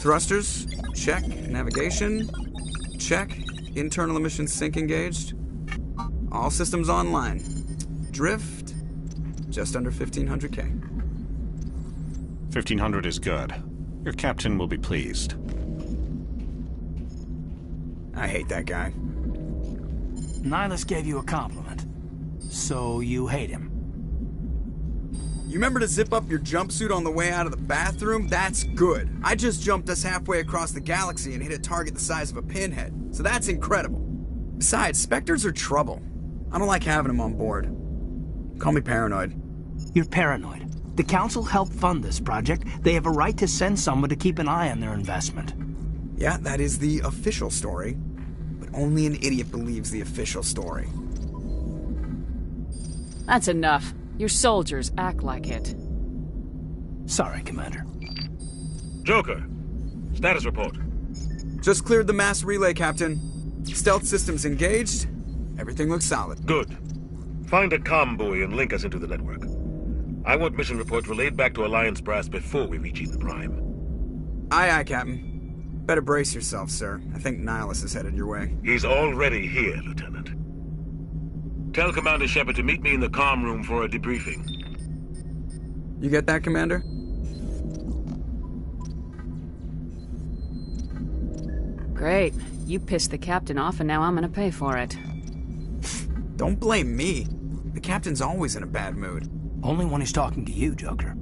Thrusters, check. Navigation, check. Internal emissions sync engaged. All systems online. Drift, just under 1,500K. 1,500 is good. Your captain will be pleased. I hate that guy. Nihilus gave you a compliment. So you hate him. You remember to zip up your jumpsuit on the way out of the bathroom? That's good. I just jumped us halfway across the galaxy and hit a target the size of a pinhead. So that's incredible. Besides, Spectres are trouble. I don't like having them on board. Call me paranoid. You're paranoid. The Council helped fund this project. They have a right to send someone to keep an eye on their investment. Yeah, that is the official story. But only an idiot believes the official story. That's enough. Your soldiers act like it. Sorry, Commander. Joker, status report. Just cleared the mass relay, Captain. Stealth systems engaged. Everything looks solid. Good. Find a comm buoy and link us into the network. I want mission reports relayed back to Alliance Brass before we reach Eden Prime. Aye, aye, Captain. Better brace yourself, sir. I think Nihilus is headed your way. He's already here, Lieutenant. Tell Commander Shepard to meet me in the comm room for a debriefing. You get that, Commander? Great. You pissed the captain off and now I'm gonna pay for it. Don't blame me. The captain's always in a bad mood. Only when he's talking to you, Joker.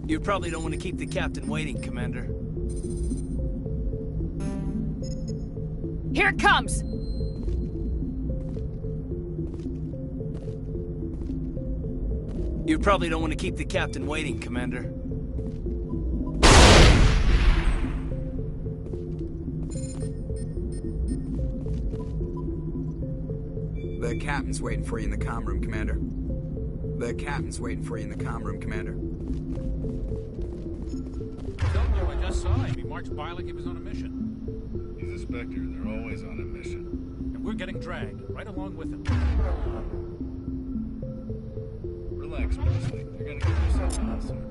You probably don't want to keep the captain waiting, Commander. Here it comes! You probably don't want to keep the captain waiting, Commander. The captain's waiting for you in the comm room, Commander. The captain's waiting for you in the comm room, Commander. Told you I just saw him. He marched by like he was on a mission. He's a Spectre. They're always on a mission. And we're getting dragged right along with him. Relax, Presley. You're gonna get yourself awesome.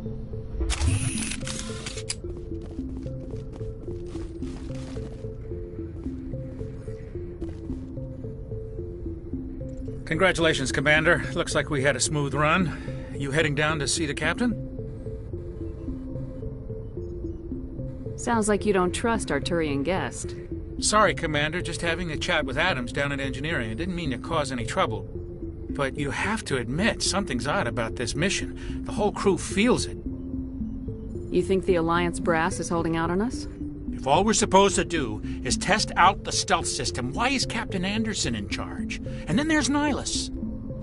Congratulations, Commander. Looks like we had a smooth run. You heading down to see the captain? Sounds like you don't trust our Turian guest. Sorry, Commander. Just having a chat with Adams down at engineering. I didn't mean to cause any trouble. But you have to admit, something's odd about this mission. The whole crew feels it. You think the Alliance brass is holding out on us? If all we're supposed to do is test out the stealth system, why is Captain Anderson in charge? And then there's Nihilus.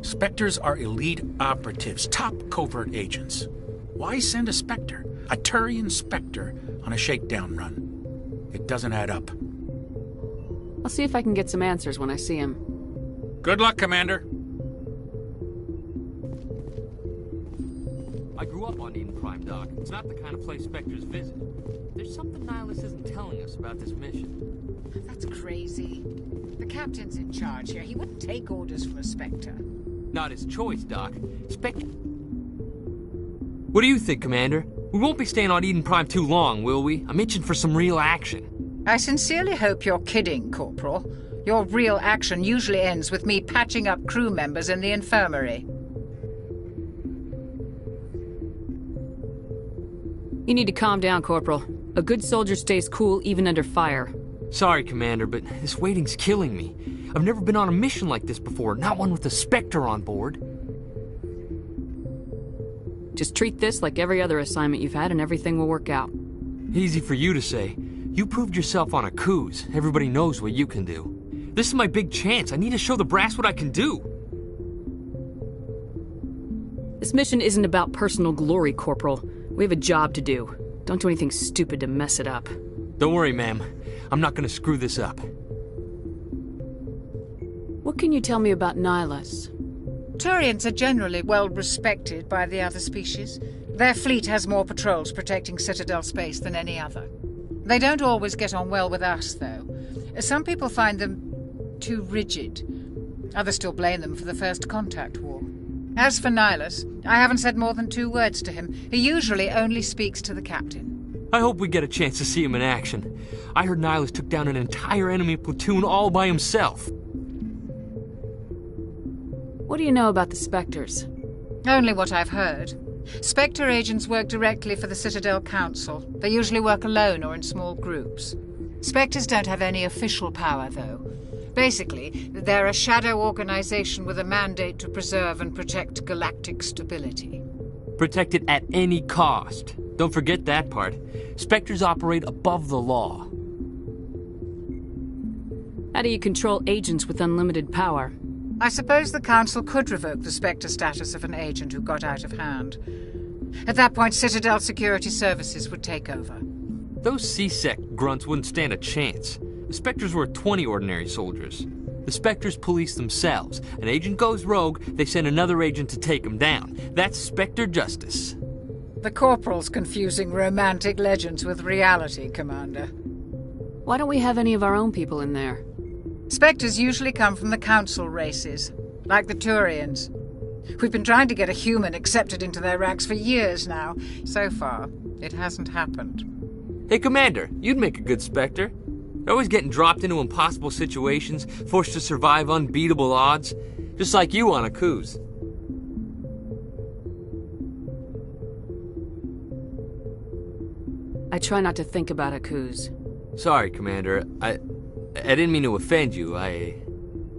Spectres are elite operatives, top covert agents. Why send a Spectre, a Turian Spectre, on a shakedown run? It doesn't add up. I'll see if I can get some answers when I see him. Good luck, Commander. I grew up on Eden Prime, Doc. It's not the kind of place Spectres visit. There's something Nihilus isn't telling us about this mission. That's crazy. The captain's in charge here. He wouldn't take orders from a Spectre. Not his choice, Doc. What do you think, Commander? We won't be staying on Eden Prime too long, will we? I'm itching for some real action. I sincerely hope you're kidding, Corporal. Your real action usually ends with me patching up crew members in the infirmary. You need to calm down, Corporal. A good soldier stays cool even under fire. Sorry, Commander, but this waiting's killing me. I've never been on a mission like this before, not one with a Spectre on board. Just treat this like every other assignment you've had and everything will work out. Easy for you to say. You proved yourself on a cruise. Everybody knows what you can do. This is my big chance. I need to show the brass what I can do. This mission isn't about personal glory, Corporal. We have a job to do. Don't do anything stupid to mess it up. Don't worry, ma'am. I'm not gonna screw this up. What can you tell me about Nihilus? Turians are generally well respected by the other species. Their fleet has more patrols protecting Citadel space than any other. They don't always get on well with us, though. Some people find them too rigid. Others still blame them for the First Contact War. As for Nihilus, I haven't said more than 2 words to him. He usually only speaks to the captain. I hope we get a chance to see him in action. I heard Nihilus took down an entire enemy platoon all by himself. What do you know about the Spectres? Only what I've heard. Spectre agents work directly for the Citadel Council. They usually work alone or in small groups. Spectres don't have any official power, though. Basically, they're a shadow organization with a mandate to preserve and protect galactic stability. Protect it at any cost. Don't forget that part. Spectres operate above the law. How do you control agents with unlimited power? I suppose the Council could revoke the Spectre status of an agent who got out of hand. At that point, Citadel Security Services would take over. Those C-Sec grunts wouldn't stand a chance. The Spectres were 20 ordinary soldiers. The Spectres police themselves. An agent goes rogue, they send another agent to take him down. That's Spectre justice. The Corporal's confusing romantic legends with reality, Commander. Why don't we have any of our own people in there? Spectres usually come from the Council races, like the Turians. We've been trying to get a human accepted into their ranks for years now. So far, it hasn't happened. Hey, Commander, you'd make a good Spectre. They're always getting dropped into impossible situations, forced to survive unbeatable odds, just like you on a cruise. I try not to think about a coups. Sorry, Commander. I didn't mean to offend you. I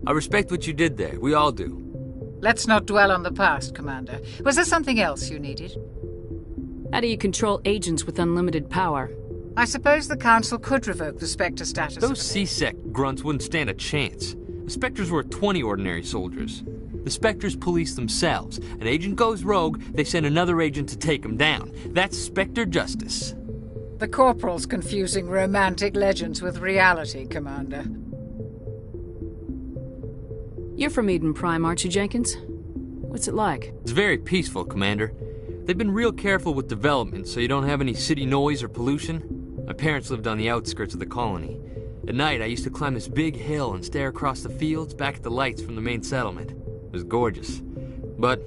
respect what you did there. We all do. Let's not dwell on the past, Commander. Was there something else you needed? How do you control agents with unlimited power? I suppose the Council could revoke the Spectre status. Those C-Sec grunts wouldn't stand a chance. The Spectres were 20 ordinary soldiers. The Spectres police themselves. An agent goes rogue, they send another agent to take him down. That's Spectre justice. The Corporal's confusing romantic legends with reality, Commander. You're from Eden Prime, aren't you, Jenkins? What's it like? It's very peaceful, Commander. They've been real careful with development, so you don't have any city noise or pollution. My parents lived on the outskirts of the colony. At night, I used to climb this big hill and stare across the fields back at the lights from the main settlement. It was gorgeous. But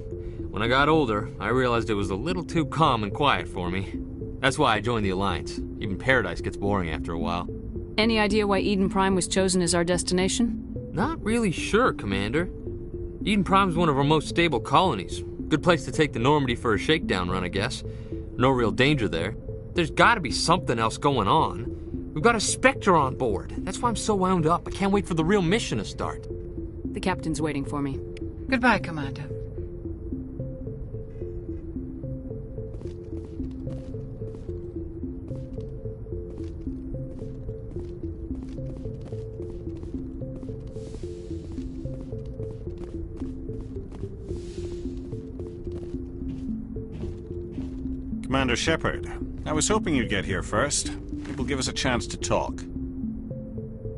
when I got older, I realized it was a little too calm and quiet for me. That's why I joined the Alliance. Even Paradise gets boring after a while. Any idea why Eden Prime was chosen as our destination? Not really sure, Commander. Eden Prime's one of our most stable colonies. Good place to take the Normandy for a shakedown run, I guess. No real danger there. There's gotta be something else going on. We've got a Spectre on board. That's why I'm so wound up. I can't wait for the real mission to start. The captain's waiting for me. Goodbye, Commander. Commander Shepard, I was hoping you'd get here first. It will give us a chance to talk.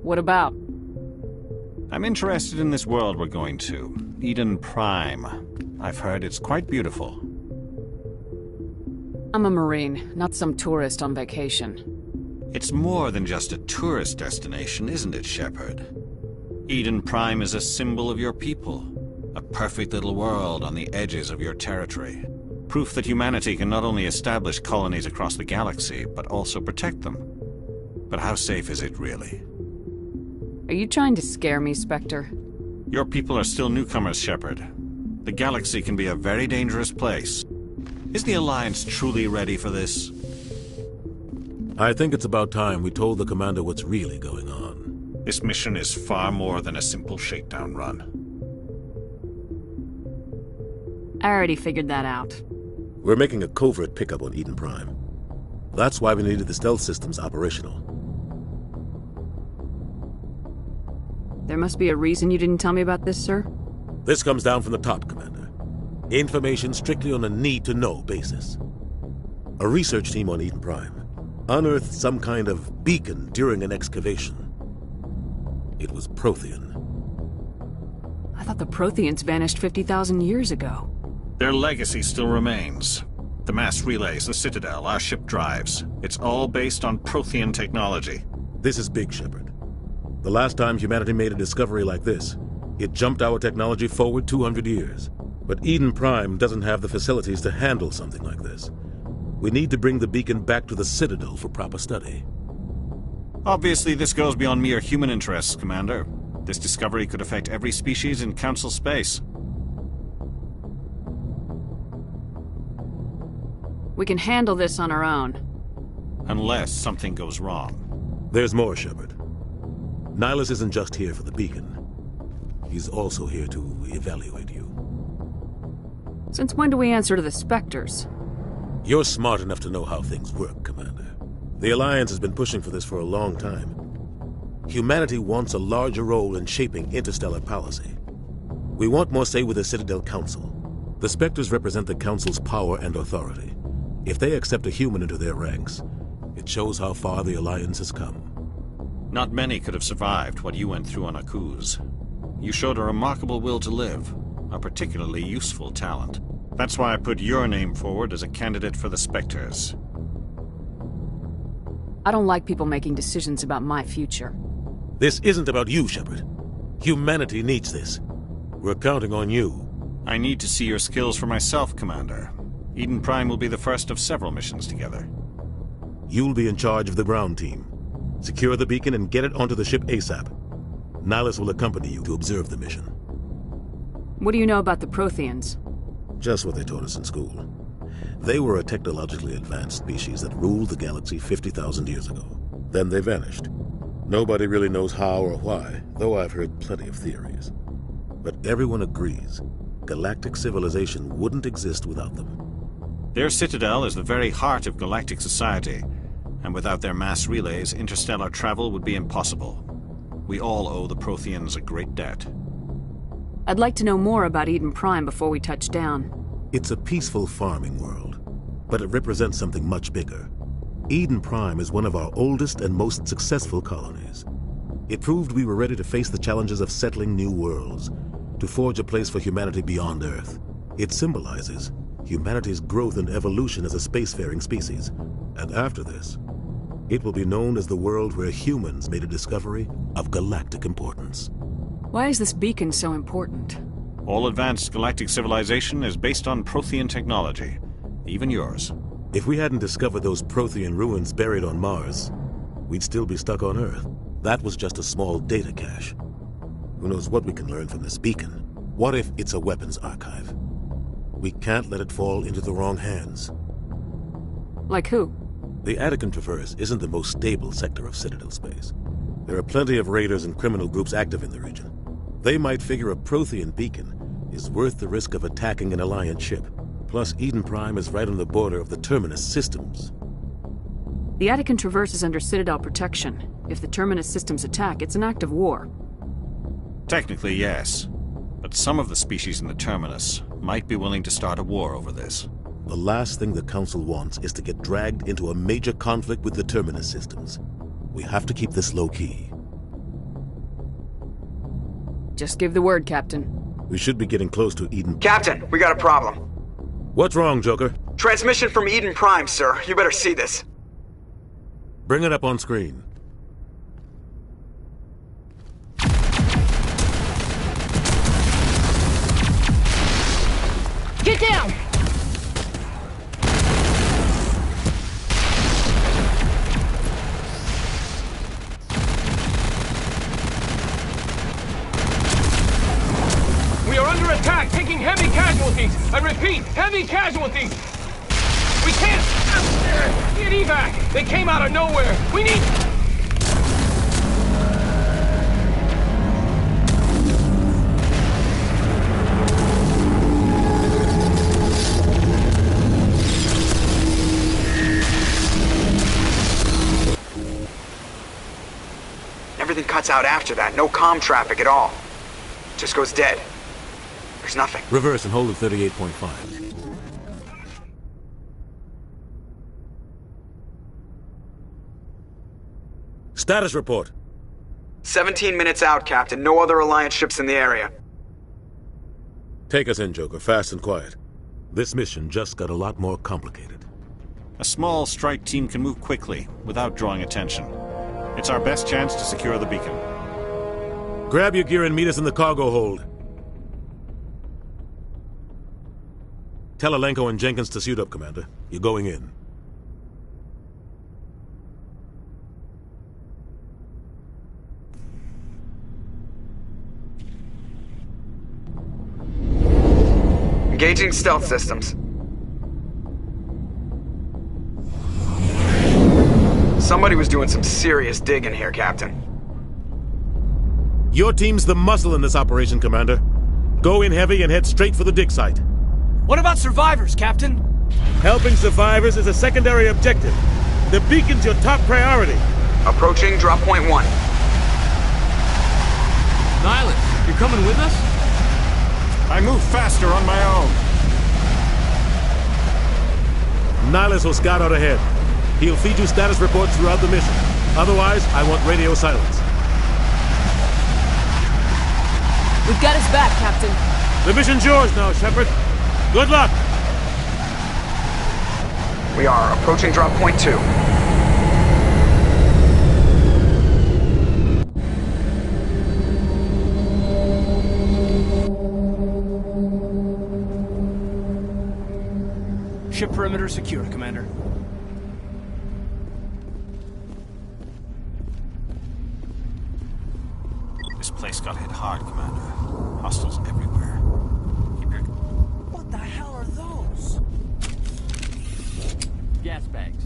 What about? I'm interested in this world we're going to, Eden Prime. I've heard it's quite beautiful. I'm a Marine, not some tourist on vacation. It's more than just a tourist destination, isn't it, Shepard? Eden Prime is a symbol of your people. A perfect little world on the edges of your territory. Proof that humanity can not only establish colonies across the galaxy, but also protect them. But how safe is it, really? Are you trying to scare me, Spectre? Your people are still newcomers, Shepard. The galaxy can be a very dangerous place. Is the Alliance truly ready for this? I think it's about time we told the commander what's really going on. This mission is far more than a simple shakedown run. I already figured that out. We're making a covert pickup on Eden Prime. That's why we needed the stealth systems operational. There must be a reason you didn't tell me about this, sir? This comes down from the top, Commander. Information strictly on a need-to-know basis. A research team on Eden Prime unearthed some kind of beacon during an excavation. It was Prothean. I thought the Protheans vanished 50,000 years ago. Their legacy still remains. The mass relays, the Citadel, our ship drives. It's all based on Prothean technology. This is big, Shepard. The last time humanity made a discovery like this, it jumped our technology forward 200 years. But Eden Prime doesn't have the facilities to handle something like this. We need to bring the beacon back to the Citadel for proper study. Obviously, this goes beyond mere human interests, Commander. This discovery could affect every species in Council space. We can handle this on our own. Unless something goes wrong. There's more, Shepard. Nihilus isn't just here for the beacon. He's also here to evaluate you. Since when do we answer to the Spectres? You're smart enough to know how things work, Commander. The Alliance has been pushing for this for a long time. Humanity wants a larger role in shaping interstellar policy. We want more say with the Citadel Council. The Spectres represent the Council's power and authority. If they accept a human into their ranks, it shows how far the Alliance has come. Not many could have survived what you went through on Akuz. You showed a remarkable will to live, a particularly useful talent. That's why I put your name forward as a candidate for the Spectres. I don't like people making decisions about my future. This isn't about you, Shepard. Humanity needs this. We're counting on you. I need to see your skills for myself, Commander. Eden Prime will be the first of several missions together. You'll be in charge of the ground team. Secure the beacon and get it onto the ship ASAP. Nihilus will accompany you to observe the mission. What do you know about the Protheans? Just what they taught us in school. They were a technologically advanced species that ruled the galaxy 50,000 years ago. Then they vanished. Nobody really knows how or why, though I've heard plenty of theories. But everyone agrees, galactic civilization wouldn't exist without them. Their Citadel is the very heart of galactic society, and without their mass relays, interstellar travel would be impossible. We all owe the Protheans a great debt. I'd like to know more about Eden Prime before we touch down. It's a peaceful farming world, but it represents something much bigger. Eden Prime is one of our oldest and most successful colonies. It proved we were ready to face the challenges of settling new worlds, to forge a place for humanity beyond Earth. It symbolizes humanity's growth and evolution as a spacefaring species. And after this, it will be known as the world where humans made a discovery of galactic importance. Why is this beacon so important? All advanced galactic civilization is based on Prothean technology, even yours. If we hadn't discovered those Prothean ruins buried on Mars, we'd still be stuck on Earth. That was just a small data cache. Who knows what we can learn from this beacon? What if it's a weapons archive? We can't let it fall into the wrong hands. Like who? The Attican Traverse isn't the most stable sector of Citadel space. There are plenty of raiders and criminal groups active in the region. They might figure a Prothean beacon is worth the risk of attacking an Alliance ship. Plus, Eden Prime is right on the border of the Terminus systems. The Attican Traverse is under Citadel protection. If the Terminus systems attack, it's an act of war. Technically, yes. But some of the species in the Terminus might be willing to start a war over this. The last thing the Council wants is to get dragged into a major conflict with the Terminus systems. We have to keep this low-key. Just give the word, Captain. We should be getting close to Eden. Captain, we got a problem. What's wrong, Joker? Transmission from Eden Prime, sir. You better see this. Bring it up on screen. Get down! We are under attack, taking heavy casualties. I repeat, heavy casualties. We can't... Get evac! They came out of nowhere! We need... Everything cuts out after that. No comm traffic at all. Just goes dead. There's nothing. Reverse and hold at 38.5. Status report. 17 minutes out, Captain. No other Alliance ships in the area. Take us in, Joker. Fast and quiet. This mission just got a lot more complicated. A small strike team can move quickly, without drawing attention. It's our best chance to secure the beacon. Grab your gear and meet us in the cargo hold. Tell Alenko and Jenkins to suit up, Commander. You're going in. Engaging stealth systems. Somebody was doing some serious digging here, Captain. Your team's the muscle in this operation, Commander. Go in heavy and head straight for the dig site. What about survivors, Captain? Helping survivors is a secondary objective. The beacon's your top priority. Approaching drop point 1. Nihilus, you're coming with us? I move faster on my own. Nihilus will scout out ahead. He'll feed you status reports throughout the mission. Otherwise, I want radio silence. We've got his back, Captain. The mission's yours now, Shepard. Good luck! We are approaching drop point 2. Ship perimeter secure, Commander. This place got hit hard, Commander. Hostiles everywhere. Keep your... What the hell are those? Gas bags.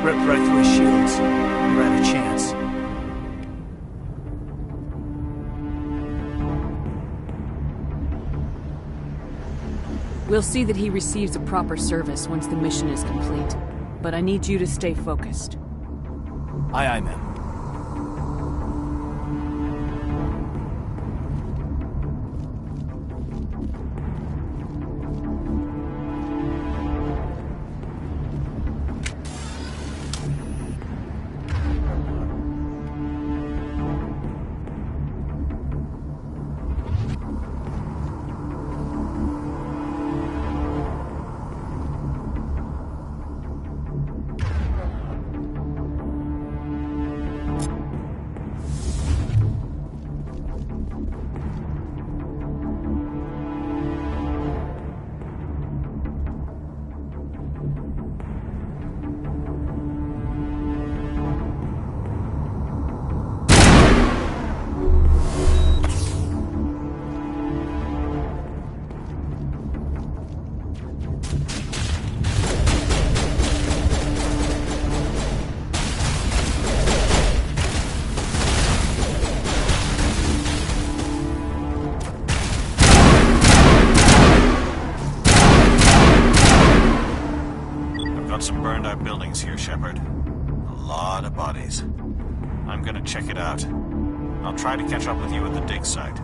Ripped right through his shields. Never had a chance. We'll see that he receives a proper service once the mission is complete. But I need you to stay focused. Aye, aye, ma'am. got buildings here, Shepard. A lot of bodies. I'm gonna check it out. I'll try to catch up with you at the dig site.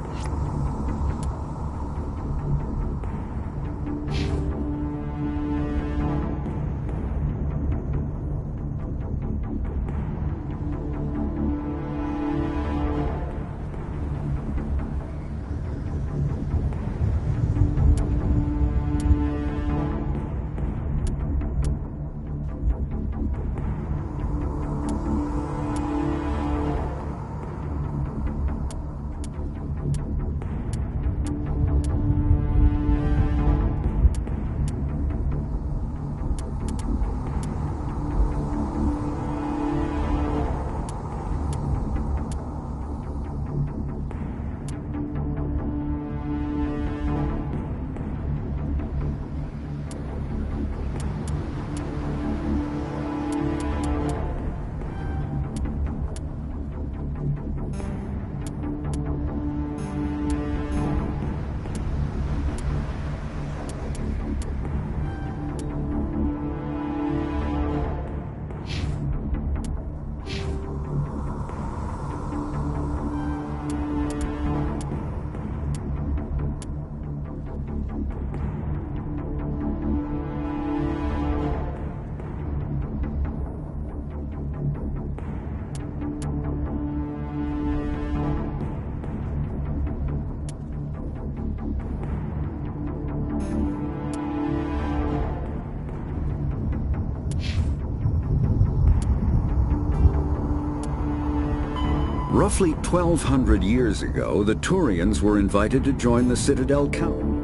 Roughly 1,200 years ago, the Turians were invited to join the Citadel Council.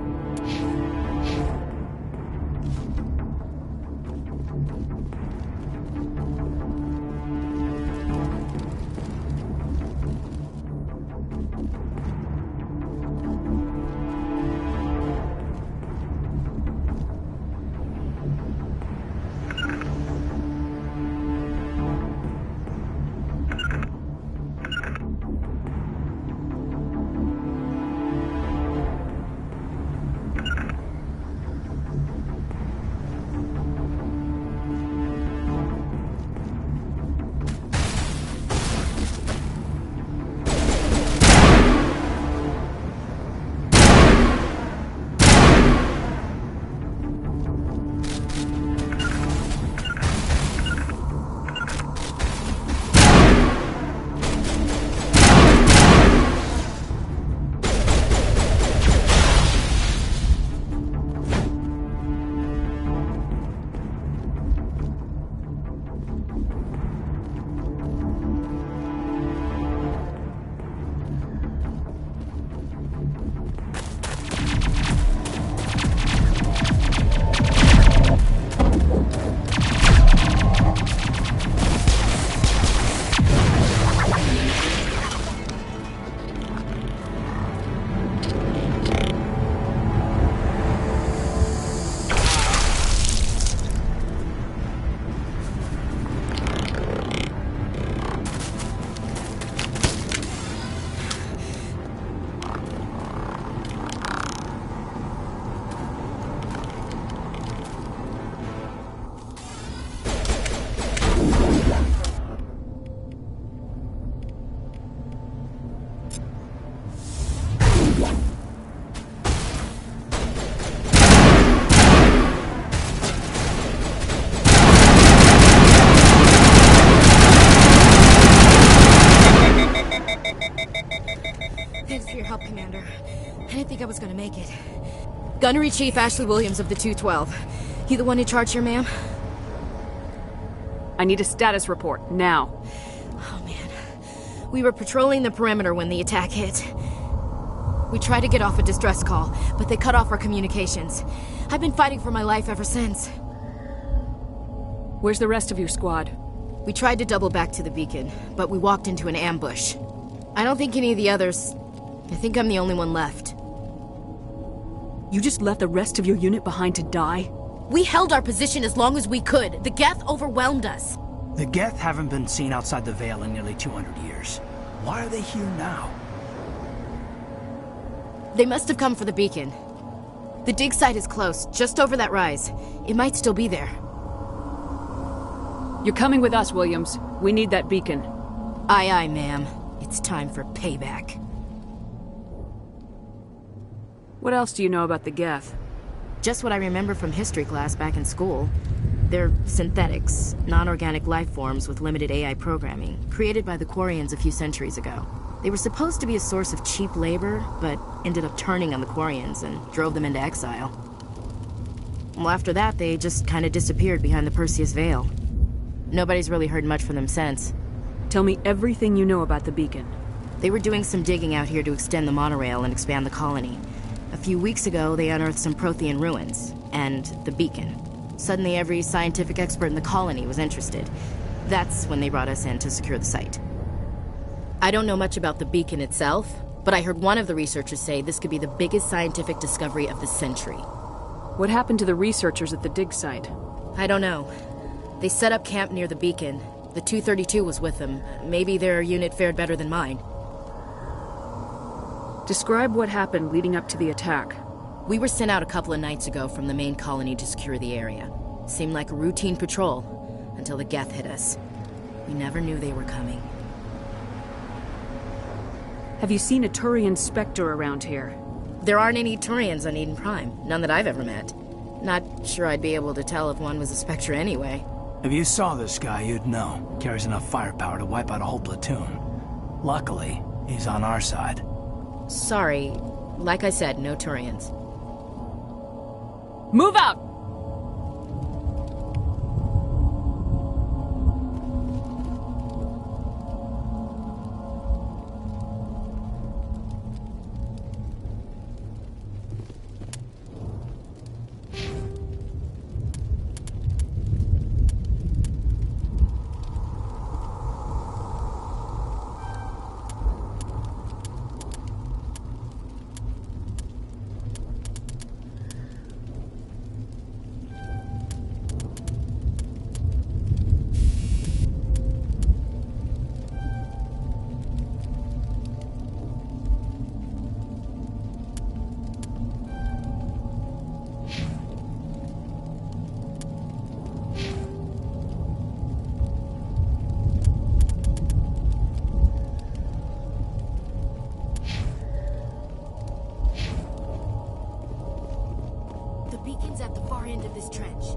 I was gonna make it. Gunnery Chief Ashley Williams of the 212. You the one in charge here, ma'am? I need a status report, now. Oh, man. We were patrolling the perimeter when the attack hit. We tried to get off a distress call, but they cut off our communications. I've been fighting for my life ever since. Where's the rest of your squad? We tried to double back to the beacon, but we walked into an ambush. I don't think any of the others... I think I'm the only one left. You just left the rest of your unit behind to die? We held our position as long as we could. The Geth overwhelmed us. The Geth haven't been seen outside the Veil in nearly 200 years. Why are they here now? They must have come for the beacon. The dig site is close, just over that rise. It might still be there. You're coming with us, Williams. We need that beacon. Aye, aye, ma'am. It's time for payback. What else do you know about the Geth? Just what I remember from history class back in school. They're synthetics, non-organic life forms with limited AI programming, created by the Quarians a few centuries ago. They were supposed to be a source of cheap labor, but ended up turning on the Quarians and drove them into exile. Well, after that, they just kind of disappeared behind the Perseus Veil. Nobody's really heard much from them since. Tell me everything you know about the beacon. They were doing some digging out here to extend the monorail and expand the colony. A few weeks ago, they unearthed some Prothean ruins, and the beacon. Suddenly, every scientific expert in the colony was interested. That's when they brought us in to secure the site. I don't know much about the beacon itself, but I heard one of the researchers say this could be the biggest scientific discovery of the century. What happened to the researchers at the dig site? I don't know. They set up camp near the beacon. The 232 was with them. Maybe their unit fared better than mine. Describe what happened leading up to the attack. We were sent out a couple of nights ago from the main colony to secure the area. Seemed like a routine patrol, until the Geth hit us. We never knew they were coming. Have you seen a Turian Spectre around here? There aren't any Turians on Eden Prime. None that I've ever met. Not sure I'd be able to tell if one was a Spectre anyway. If you saw this guy, you'd know. Carries enough firepower to wipe out a whole platoon. Luckily, he's on our side. Sorry. Like I said, no Turians. Move out! At the far end of this trench.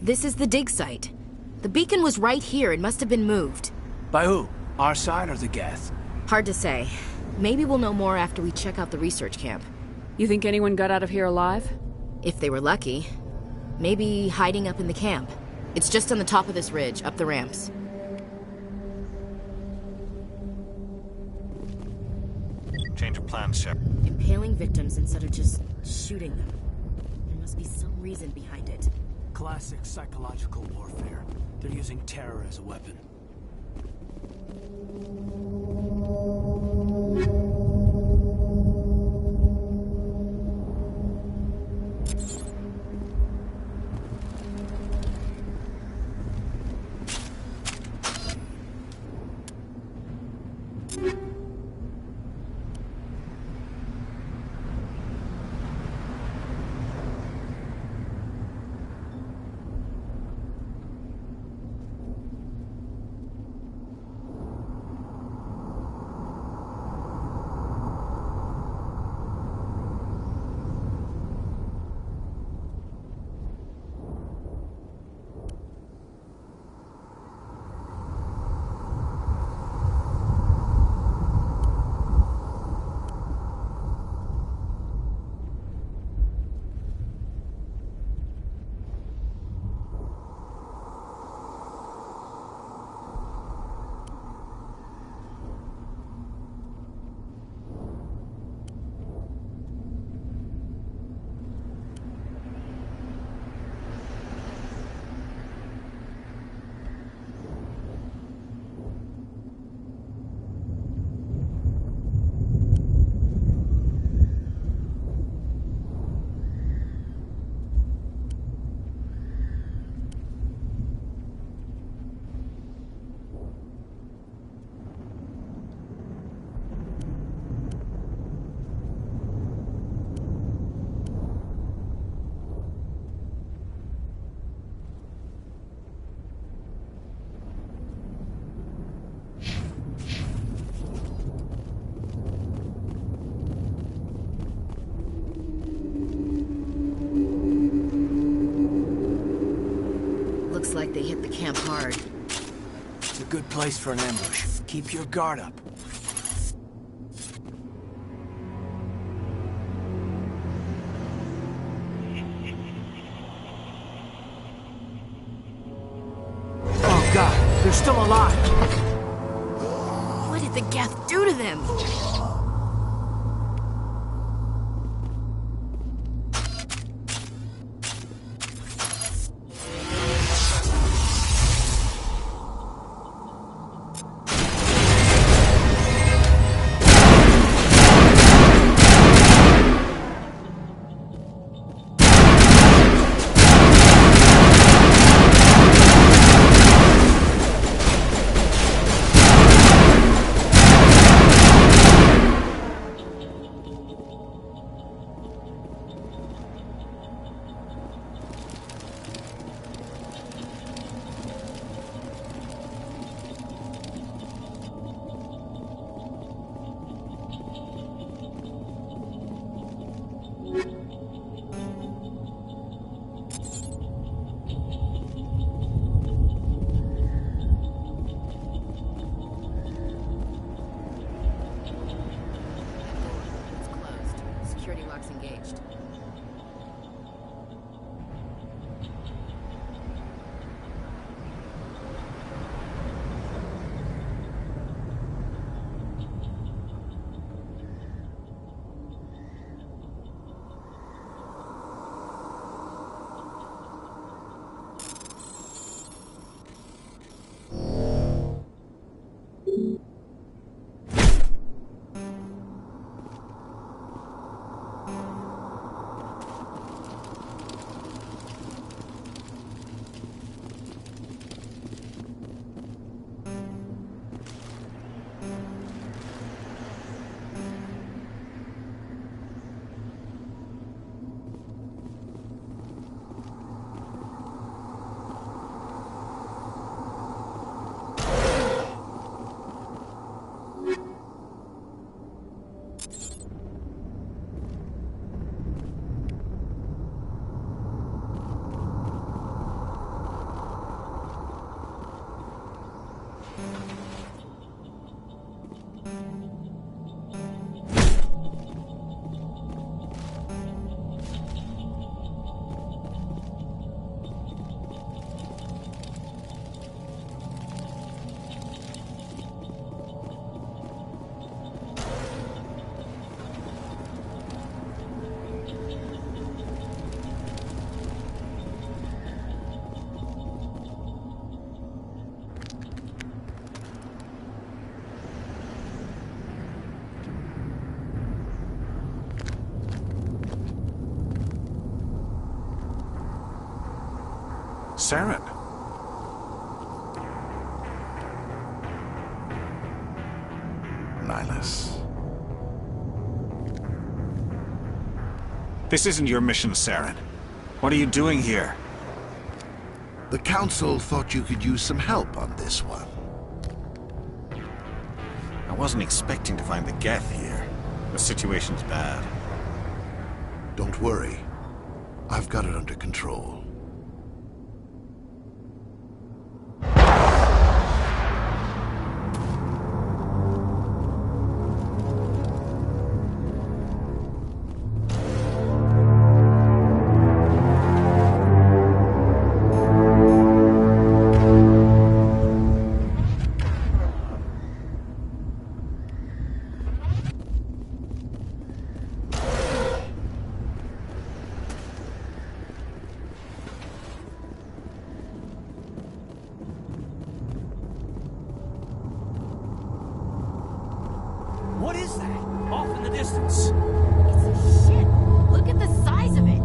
This is the dig site. The beacon was right here. It must have been moved. By who? Our side or the Geth? Hard to say. Maybe we'll know more after we check out the research camp. You think anyone got out of here alive? If they were lucky. Maybe hiding up in the camp. It's just on the top of this ridge, up the ramps. Change of plans, Shep. Impaling victims instead of just shooting them. There must be some reason behind it. Classic psychological warfare. They're using terror as a weapon. Looks like they hit the camp hard. It's a good place for an ambush. Keep your guard up. Oh god, they're still alive! What did the Geth do to them? Saren. Nihilus. This isn't your mission, Saren. What are you doing here? The Council thought you could use some help on this one. I wasn't expecting to find the Geth here. The situation's bad. Don't worry. I've got it under control. What is that? Off in the distance. It's a ship. Look at the size of it.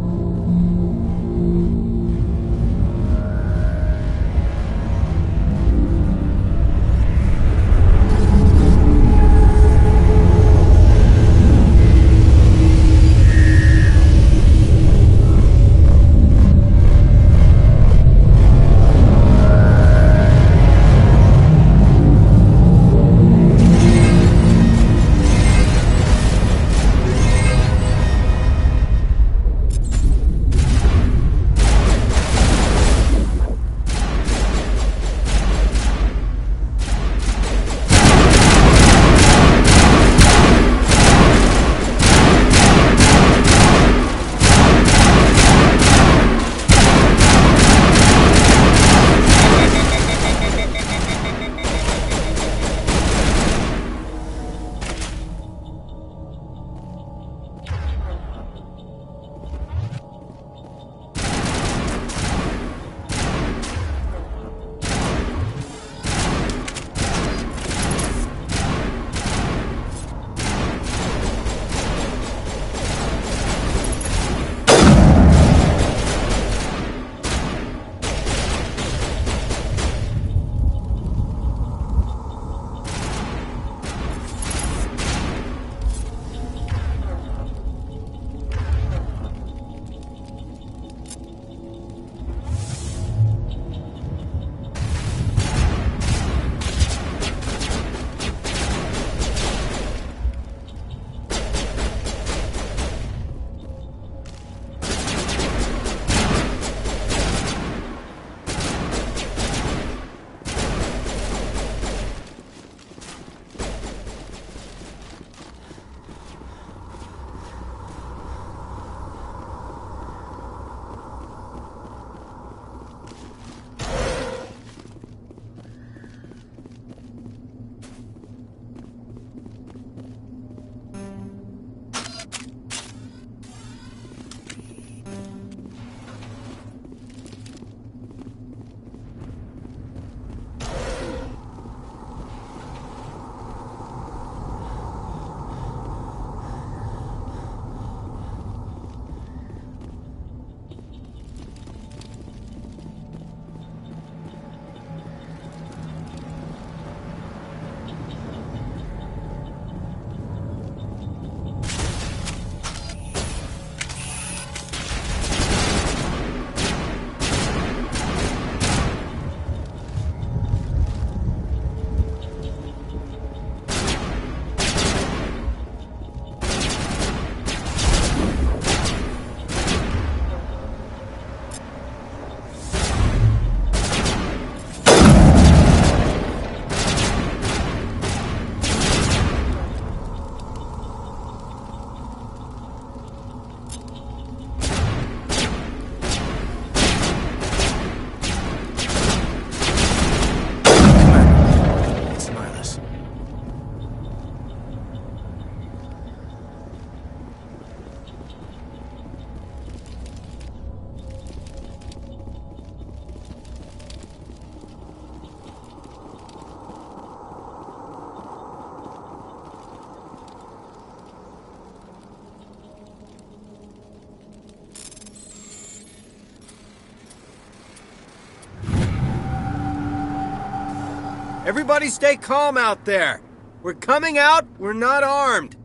Everybody stay calm out there. We're coming out, we're not armed.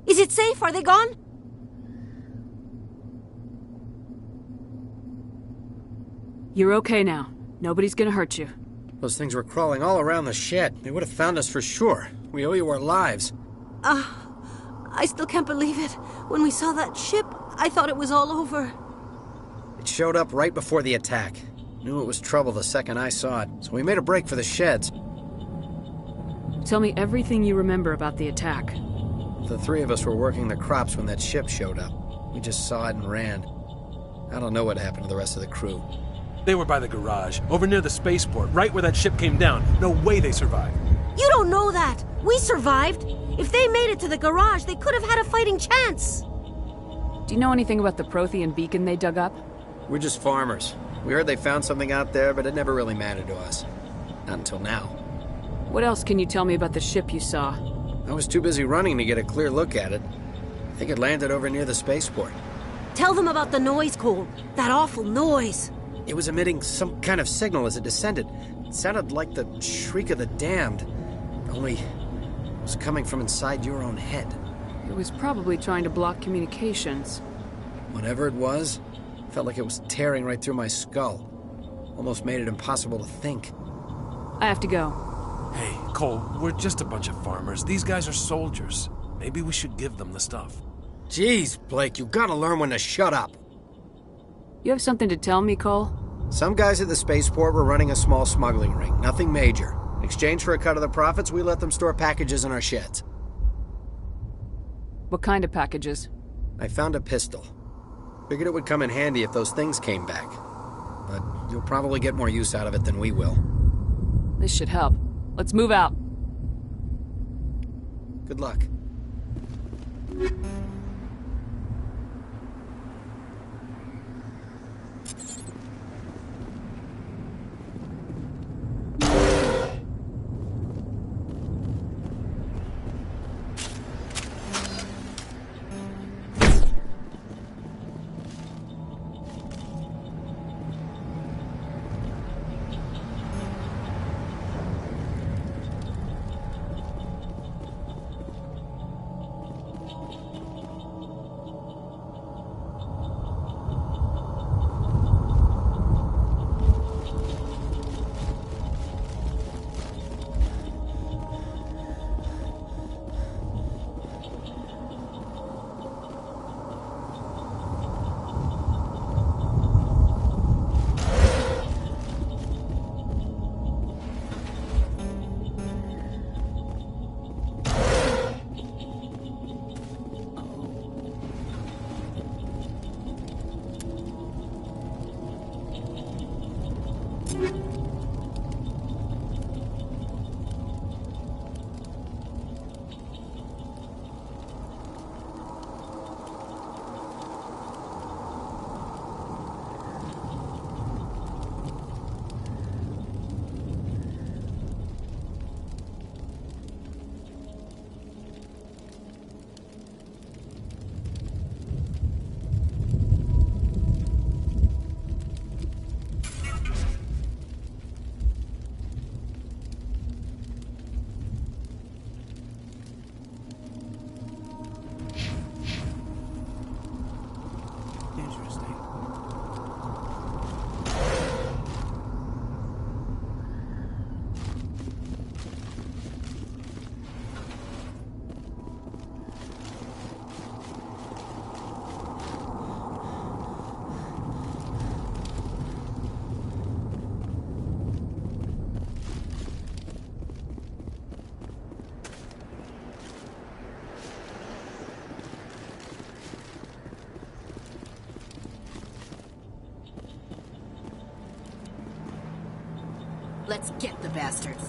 Is it safe? Are they gone? You're okay now. Nobody's gonna hurt you. Those things were crawling all around the shed. They would have found us for sure. We owe you our lives. I still can't believe it. When we saw that ship, I thought it was all over. It showed up right before the attack. Knew it was trouble the second I saw it, so we made a break for the sheds. Tell me everything you remember about the attack. The three of us were working the crops when that ship showed up. We just saw it and ran. I don't know what happened to the rest of the crew. They were by the garage, over near the spaceport, right where that ship came down. No way they survived. You don't know that. We survived. If they made it to the garage, they could have had a fighting chance. Do you know anything about the Prothean beacon they dug up? We're just farmers. We heard they found something out there, but it never really mattered to us. Not until now. What else can you tell me about the ship you saw? I was too busy running to get a clear look at it. I think it landed over near the spaceport. Tell them about the noise, Cole. That awful noise. It was emitting some kind of signal as it descended. It sounded like the shriek of the damned. Only it was coming from inside your own head. It was probably trying to block communications. Whatever it was, felt like it was tearing right through my skull. Almost made it impossible to think. I have to go. Hey, Cole, we're just a bunch of farmers. These guys are soldiers. Maybe we should give them the stuff. Jeez, Blake, you gotta learn when to shut up. You have something to tell me, Cole? Some guys at the spaceport were running a small smuggling ring. Nothing major. In exchange for a cut of the profits, we let them store packages in our sheds. What kind of packages? I found a pistol. Figured it would come in handy if those things came back. But you'll probably get more use out of it than we will. This should help. Let's move out. Good luck. Let's get the bastards.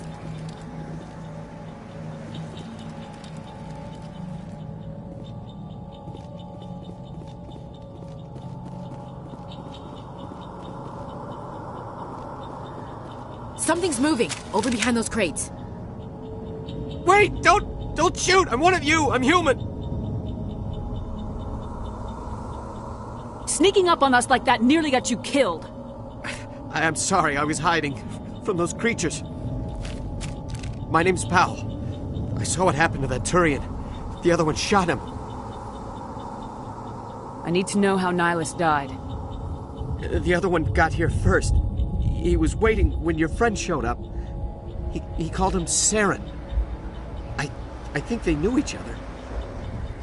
Something's moving, over behind those crates. Wait! Don't shoot! I'm one of you! I'm human! Sneaking up on us like that nearly got you killed. I'm sorry, I was hiding from those creatures. My name's Powell. I saw what happened to that Turian. The other one shot him. I need to know how Nihilus died. The other one got here first. He was waiting when your friend showed up. He called him Saren. I think they knew each other.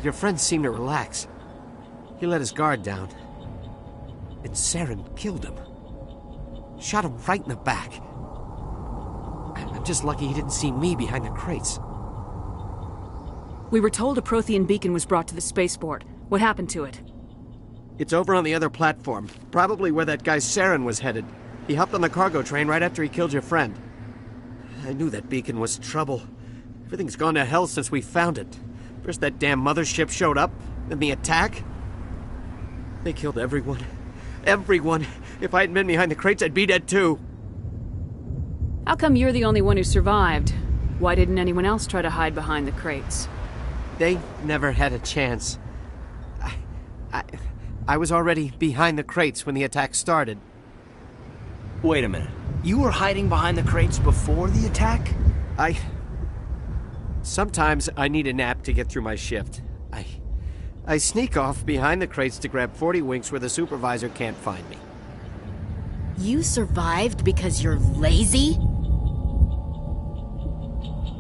Your friend seemed to relax. He let his guard down. And Saren killed him. Shot him right in the back. I'm just lucky he didn't see me behind the crates. We were told a Prothean beacon was brought to the spaceport. What happened to it? It's over on the other platform. Probably where that guy Saren was headed. He hopped on the cargo train right after he killed your friend. I knew that beacon was trouble. Everything's gone to hell since we found it. First that damn mothership showed up, then the attack. They killed everyone. Everyone. If I hadn't been behind the crates, I'd be dead too. How come you're the only one who survived? Why didn't anyone else try to hide behind the crates? They never had a chance. I was already behind the crates when the attack started. Wait a minute. You were hiding behind the crates before the attack? Sometimes I need a nap to get through my shift. I sneak off behind the crates to grab 40 winks where the supervisor can't find me. You survived because you're lazy?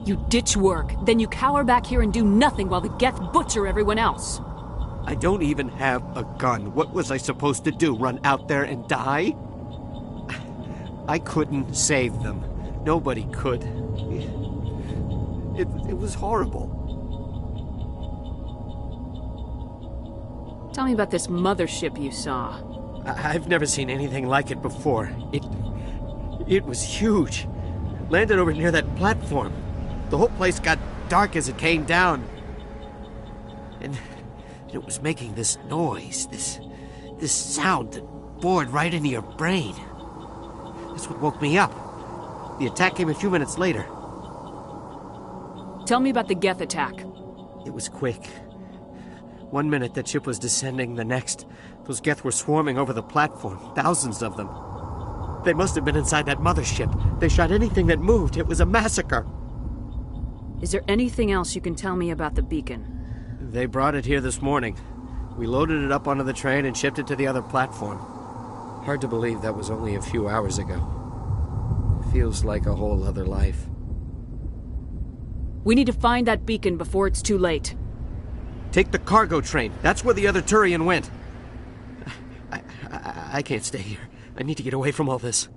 You ditch work, then you cower back here and do nothing while the Geth butcher everyone else. I don't even have a gun. What was I supposed to do? Run out there and die? I couldn't save them. Nobody could. It was horrible. Tell me about this mothership you saw. I've never seen anything like it before. It was huge. Landed over near that platform. The whole place got dark as it came down. And it was making this noise, this sound that bored right into your brain. That's what woke me up. The attack came a few minutes later. Tell me about the Geth attack. It was quick. 1 minute that ship was descending, the next, those Geth were swarming over the platform, thousands of them. They must have been inside that mothership. They shot anything that moved. It was a massacre. Is there anything else you can tell me about the beacon? They brought it here this morning. We loaded it up onto the train and shipped it to the other platform. Hard to believe that was only a few hours ago. Feels like a whole other life. We need to find that beacon before it's too late. Take the cargo train. That's where the other Turian went. I can't stay here. I need to get away from all this.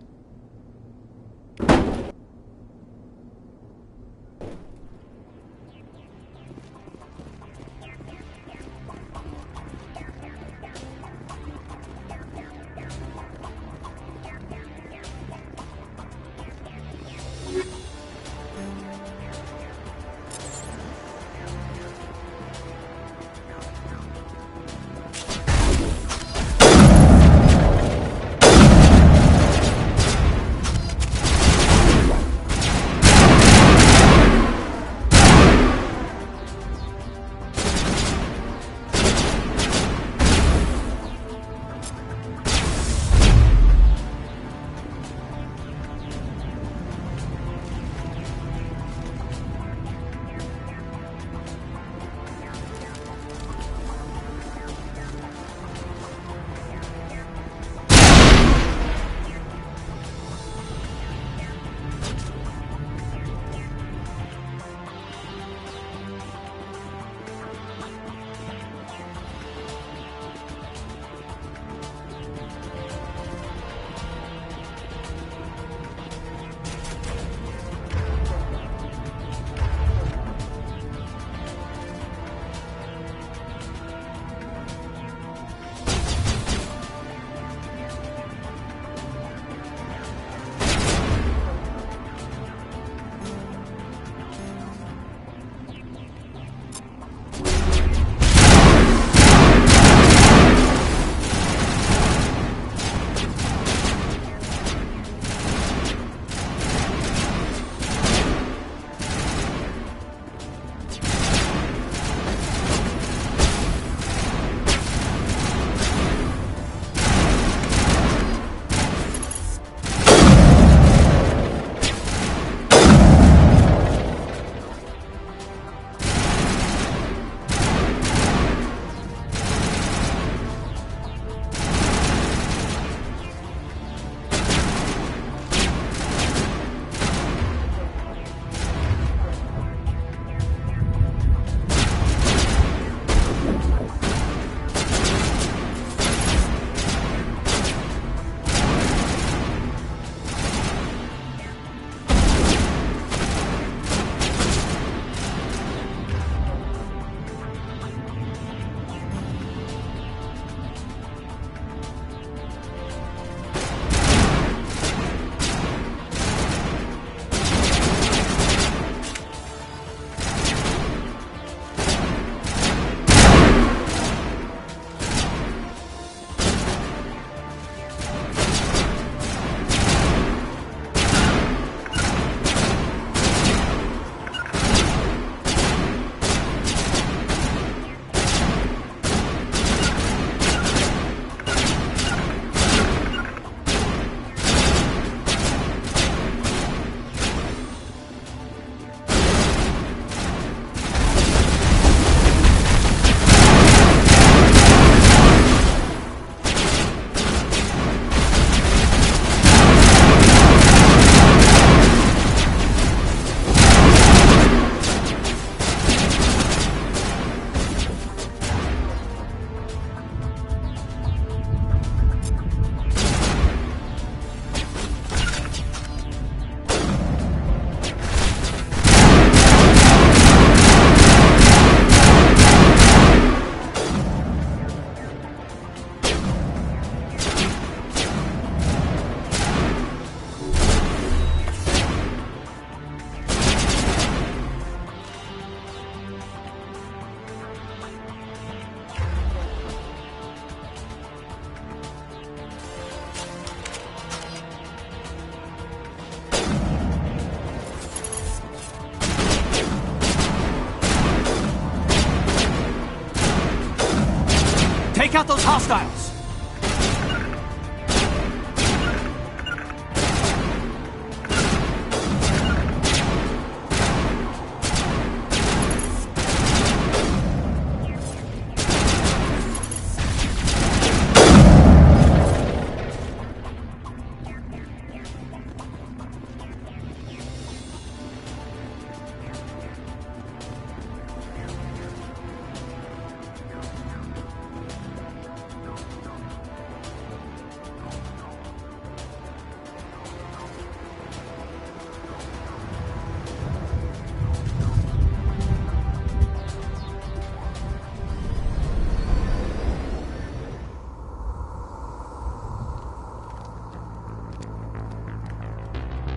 Take out those hostiles!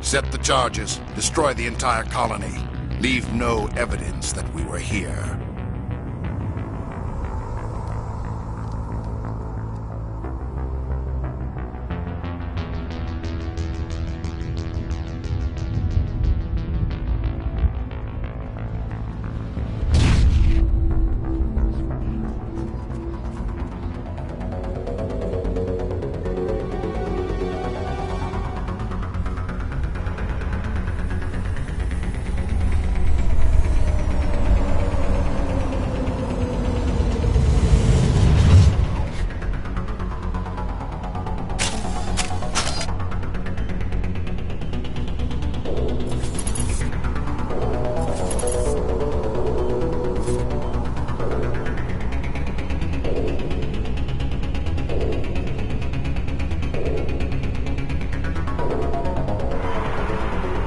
Set the charges. Destroy the entire colony. Leave no evidence that we were here.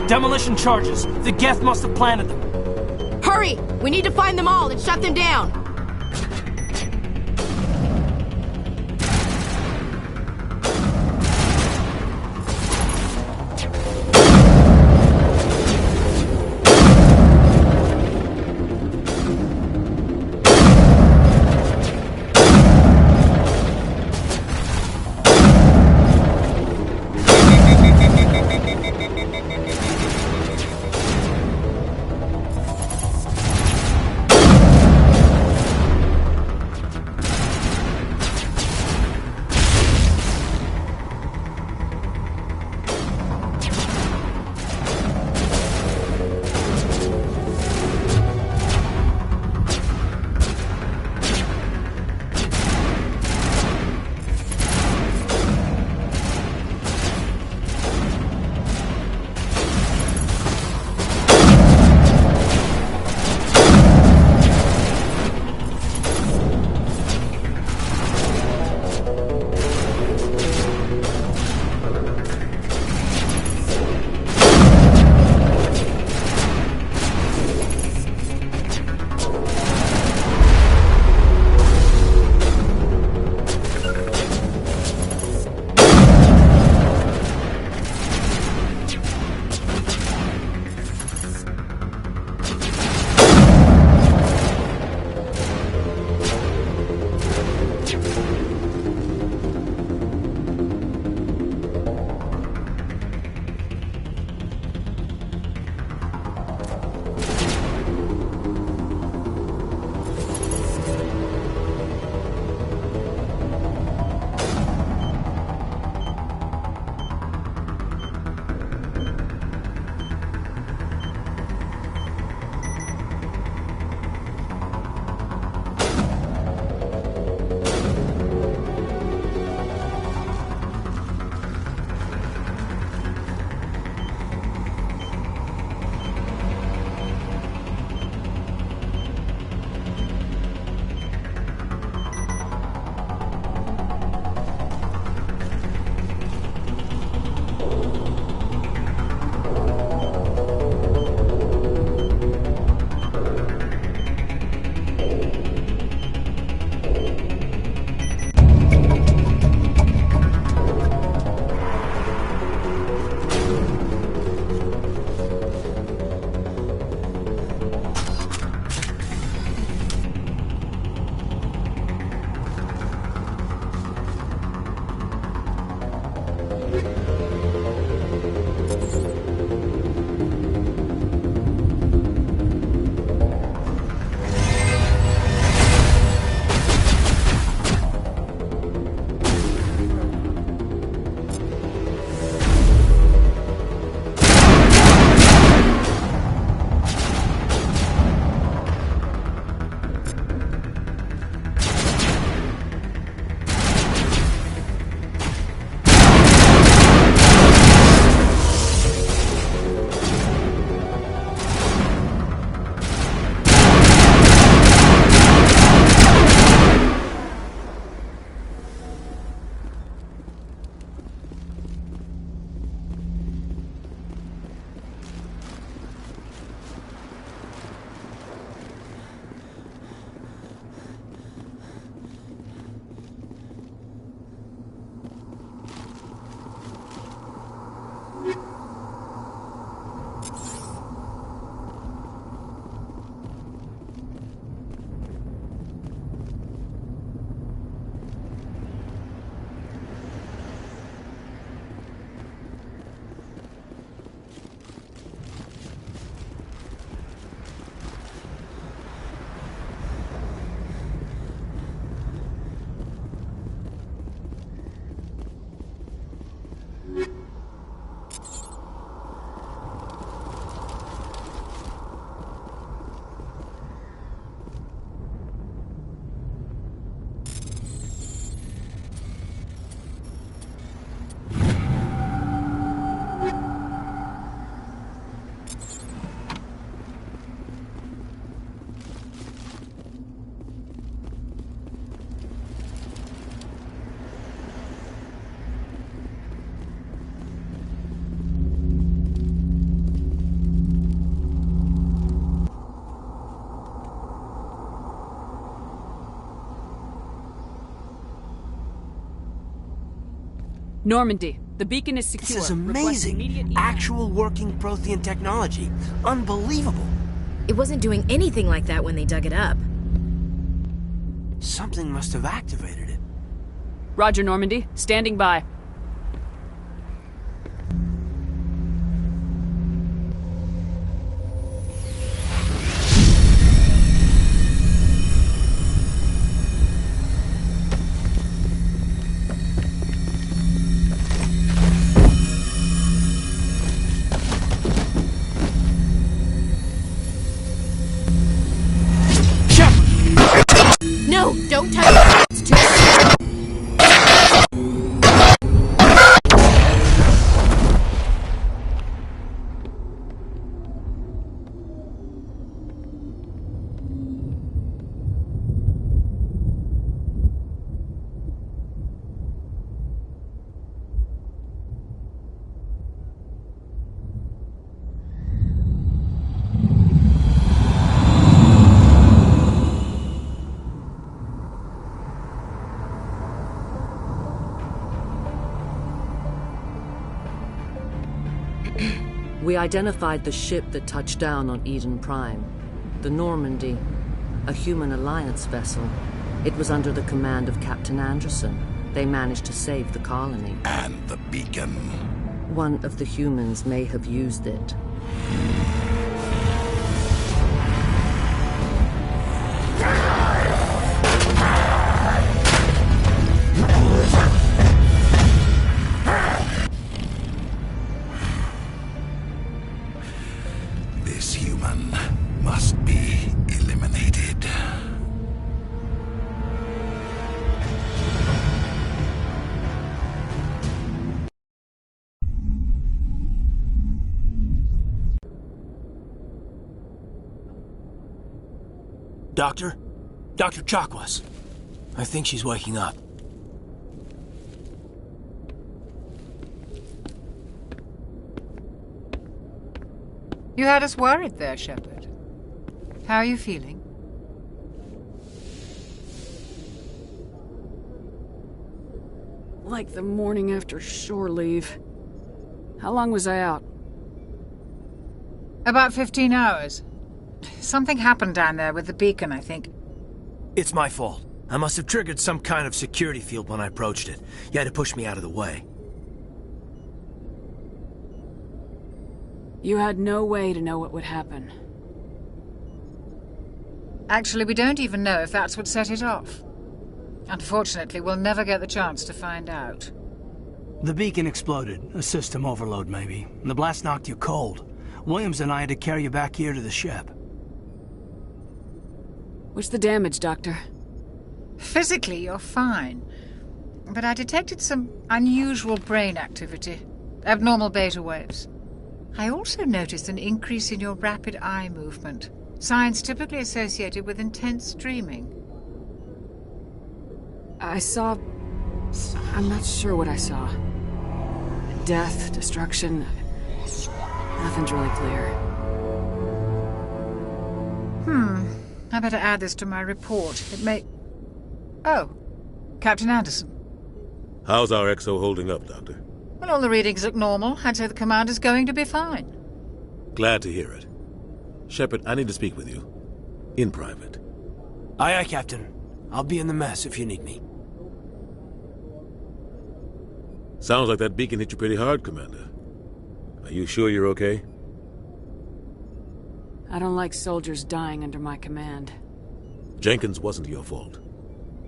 Demolition charges. The Geth must have planted them. Hurry! We need to find them all and shut them down. Normandy, the beacon is secure. This is Request amazing. immediate evac. Actual working Prothean technology. Unbelievable. It wasn't doing anything like that when they dug it up. Something must have activated it. Roger, Normandy. Standing by. No, don't touch it. It's too scary. We identified the ship that touched down on Eden Prime. The Normandy, a human alliance vessel. It was under the command of Captain Anderson. They managed to save the colony. And the beacon. One of the humans may have used it. This human must be eliminated. Doctor? Dr. Chakwas. I think she's waking up. You had us worried there, Shepard. How are you feeling? Like the morning after shore leave. How long was I out? About 15 hours. Something happened down there with the beacon, I think. It's my fault. I must have triggered some kind of security field when I approached it. You had to push me out of the way. You had no way to know what would happen. Actually, we don't even know if that's what set it off. Unfortunately, we'll never get the chance to find out. The beacon exploded. A system overload, maybe. And the blast knocked you cold. Williams and I had to carry you back here to the ship. What's the damage, Doctor? Physically, you're fine. But I detected some unusual brain activity. Abnormal beta waves. I also noticed an increase in your rapid eye movement. Signs typically associated with intense dreaming. I saw... I'm not sure what I saw. Death, destruction... Nothing's really clear. I better add this to my report. It may... Oh, Captain Anderson. How's our XO holding up, Doctor? Well, all the readings look normal. I'd say the commander's going to be fine. Glad to hear it. Shepard, I need to speak with you. In private. Aye, aye, Captain. I'll be in the mess if you need me. Sounds like that beacon hit you pretty hard, Commander. Are you sure you're okay? I don't like soldiers dying under my command. Jenkins wasn't your fault.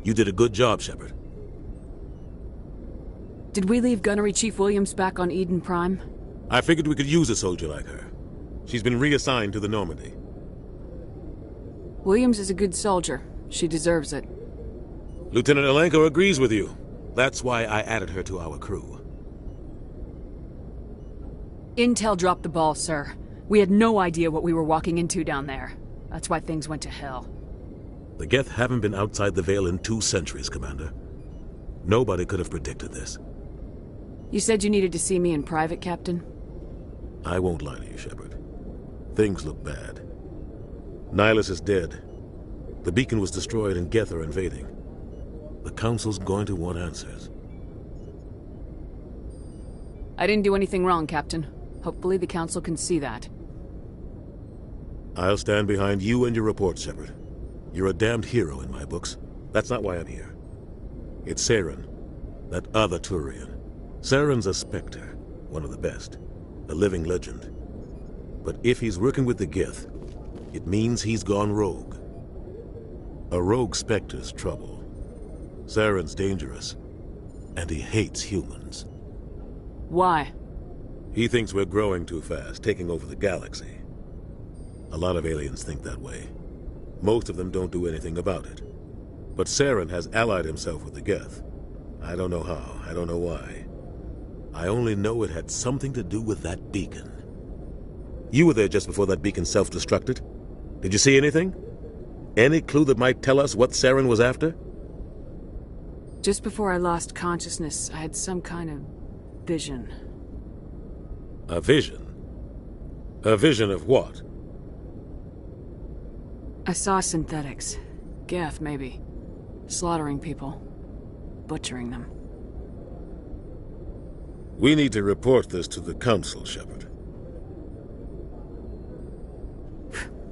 You did a good job, Shepard. Did we leave Gunnery Chief Williams back on Eden Prime? I figured we could use a soldier like her. She's been reassigned to the Normandy. Williams is a good soldier. She deserves it. Lieutenant Alenko agrees with you. That's why I added her to our crew. Intel dropped the ball, sir. We had no idea what we were walking into down there. That's why things went to hell. The Geth haven't been outside the Veil in 2 centuries, Commander. Nobody could have predicted this. You said you needed to see me in private, Captain? I won't lie to you, Shepard. Things look bad. Nihilus is dead. The beacon was destroyed and Geth are invading. The Council's going to want answers. I didn't do anything wrong, Captain. Hopefully the Council can see that. I'll stand behind you and your report, Shepard. You're a damned hero in my books. That's not why I'm here. It's Saren, that other Turian. Saren's a Spectre, one of the best, a living legend. But if he's working with the Gith, it means he's gone rogue. A rogue Spectre's trouble. Saren's dangerous, and he hates humans. Why? He thinks we're growing too fast, taking over the galaxy. A lot of aliens think that way. Most of them don't do anything about it. But Saren has allied himself with the Geth. I don't know how, I don't know why. I only know it had something to do with that beacon. You were there just before that beacon self-destructed. Did you see anything? Any clue that might tell us what Saren was after? Just before I lost consciousness, I had some kind of vision. A vision? A vision of what? I saw synthetics. Geth, maybe. Slaughtering people. Butchering them. We need to report this to the Council, Shepard.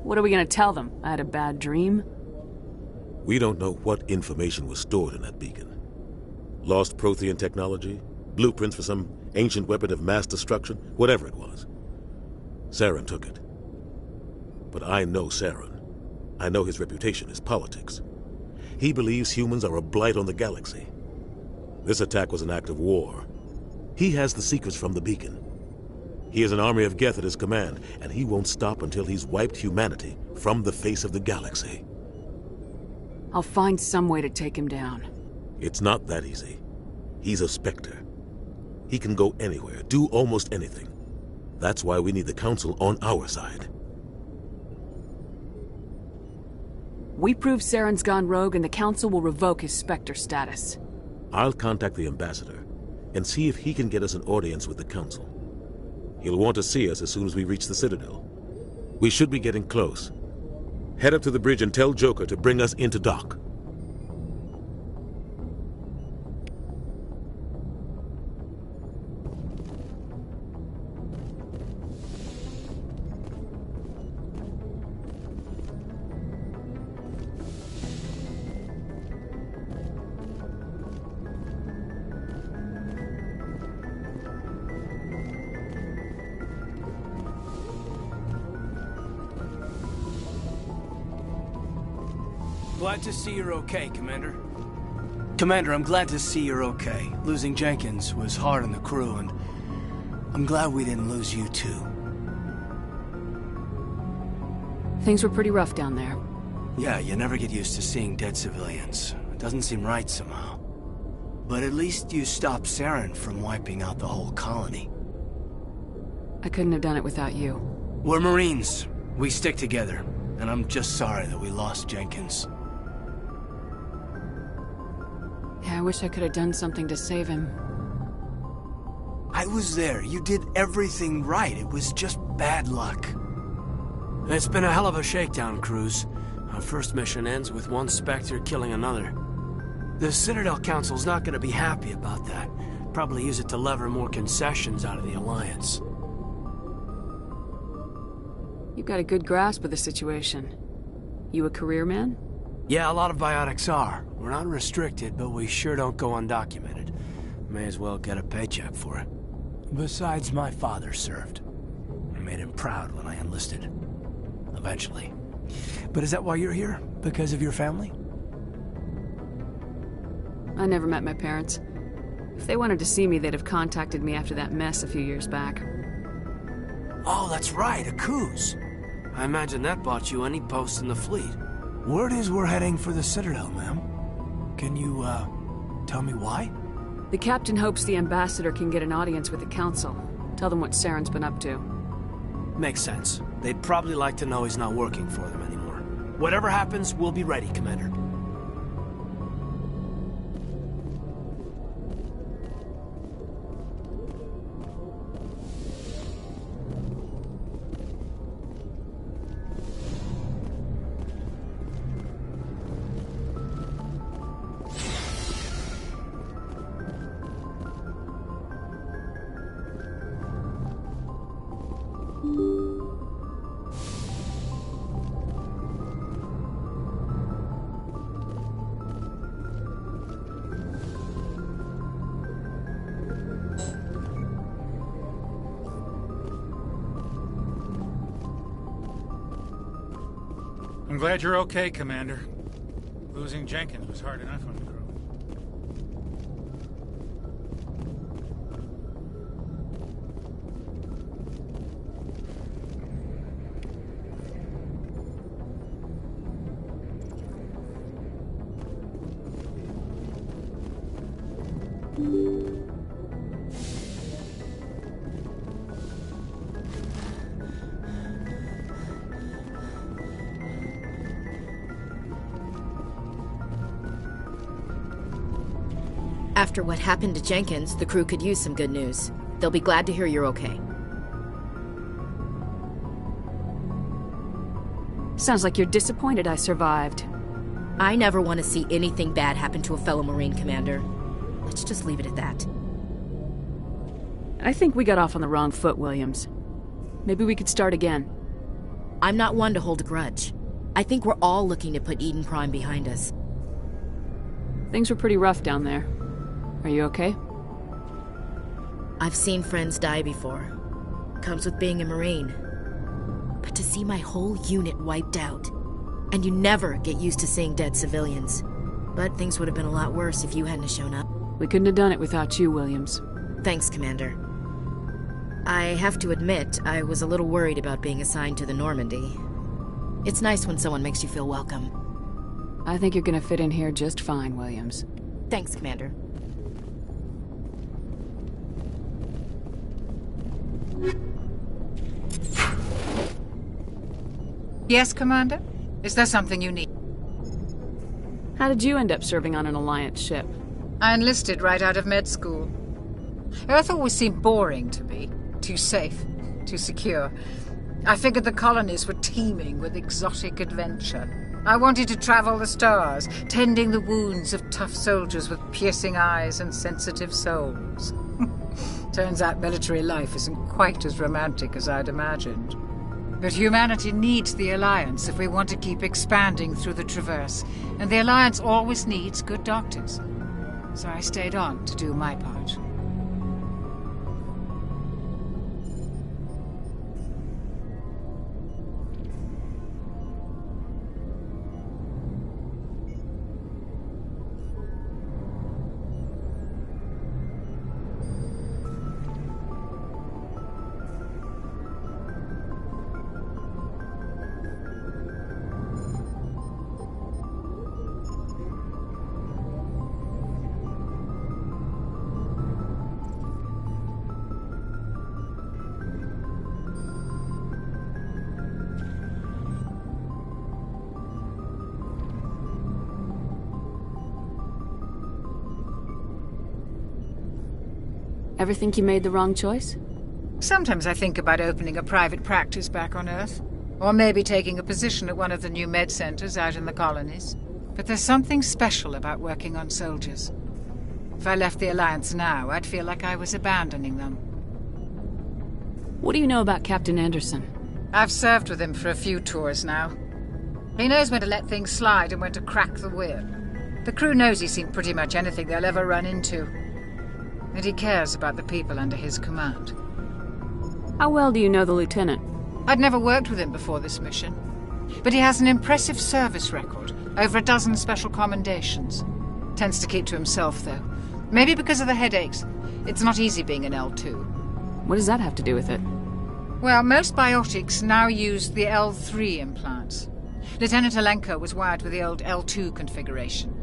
What are we gonna tell them? I had a bad dream? We don't know what information was stored in that beacon. Lost Prothean technology? Blueprints for some ancient weapon of mass destruction? Whatever it was. Saren took it. But I know Saren. I know his reputation is politics. He believes humans are a blight on the galaxy. This attack was an act of war. He has the secrets from the beacon. He has an army of Geth at his command, and he won't stop until he's wiped humanity from the face of the galaxy. I'll find some way to take him down. It's not that easy. He's a Spectre. He can go anywhere, do almost anything. That's why we need the Council on our side. We prove Saren's gone rogue and the Council will revoke his Spectre status. I'll contact the Ambassador and see if he can get us an audience with the Council. He'll want to see us as soon as we reach the Citadel. We should be getting close. Head up to the bridge and tell Joker to bring us into dock. Glad to see you're okay, Commander. Commander, I'm glad to see you're okay. Losing Jenkins was hard on the crew, and I'm glad we didn't lose you too. Things were pretty rough down there. Yeah, you never get used to seeing dead civilians. It doesn't seem right somehow. But at least you stopped Saren from wiping out the whole colony. I couldn't have done it without you. We're Marines. We stick together. And I'm just sorry that we lost Jenkins. Yeah, I wish I could have done something to save him. I was there. You did everything right. It was just bad luck. It's been a hell of a shakedown, Cruz. Our first mission ends with one Spectre killing another. The Citadel Council's not going to be happy about that. Probably use it to lever more concessions out of the Alliance. You've got a good grasp of the situation. You a career man? Yeah, a lot of biotics are. We're not restricted, but we sure don't go undocumented. May as well get a paycheck for it. Besides, my father served. I made him proud when I enlisted. Eventually. But is that why you're here? Because of your family? I never met my parents. If they wanted to see me, they'd have contacted me after that mess a few years back. Oh, that's right, a cruise. I imagine that bought you any post in the fleet. Word is we're heading for the Citadel, ma'am. Can you, tell me why? The captain hopes the ambassador can get an audience with the council. Tell them what Saren's been up to. Makes sense. They'd probably like to know he's not working for them anymore. Whatever happens, we'll be ready, Commander. I'm glad you're okay, Commander. Losing Jenkins was hard enough on the crew. After what happened to Jenkins, the crew could use some good news. They'll be glad to hear you're okay. Sounds like you're disappointed I survived. I never want to see anything bad happen to a fellow Marine, Commander. Let's just leave it at that. I think we got off on the wrong foot, Williams. Maybe we could start again. I'm not one to hold a grudge. I think we're all looking to put Eden Prime behind us. Things were pretty rough down there. Are you okay? I've seen friends die before. Comes with being a Marine. But to see my whole unit wiped out, and you never get used to seeing dead civilians. But things would have been a lot worse if you hadn't shown up. We couldn't have done it without you, Williams. Thanks, Commander. I have to admit, I was a little worried about being assigned to the Normandy. It's nice when someone makes you feel welcome. I think you're gonna fit in here just fine, Williams. Thanks, Commander. Yes, Commander? Is there something you need? How did you end up serving on an Alliance ship? I enlisted right out of med school. Earth always seemed boring to me. Too safe, too secure. I figured the colonies were teeming with exotic adventure. I wanted to travel the stars, tending the wounds of tough soldiers with piercing eyes and sensitive souls. Turns out military life isn't quite as romantic as I'd imagined. But humanity needs the Alliance if we want to keep expanding through the Traverse, and the Alliance always needs good doctors. So I stayed on to do my part. Ever think you made the wrong choice? Sometimes I think about opening a private practice back on Earth. Or maybe taking a position at one of the new med centers out in the colonies. But there's something special about working on soldiers. If I left the Alliance now, I'd feel like I was abandoning them. What do you know about Captain Anderson? I've served with him for a few tours now. He knows when to let things slide and when to crack the whip. The crew knows he's seen pretty much anything they'll ever run into. And he cares about the people under his command. How well do you know the lieutenant? I'd never worked with him before this mission. But he has an impressive service record, over a dozen special commendations. Tends to keep to himself, though. Maybe because of the headaches. It's not easy being an L2. What does that have to do with it? Well, most biotics now use the L3 implants. Lieutenant Alenko was wired with the old L2 configuration.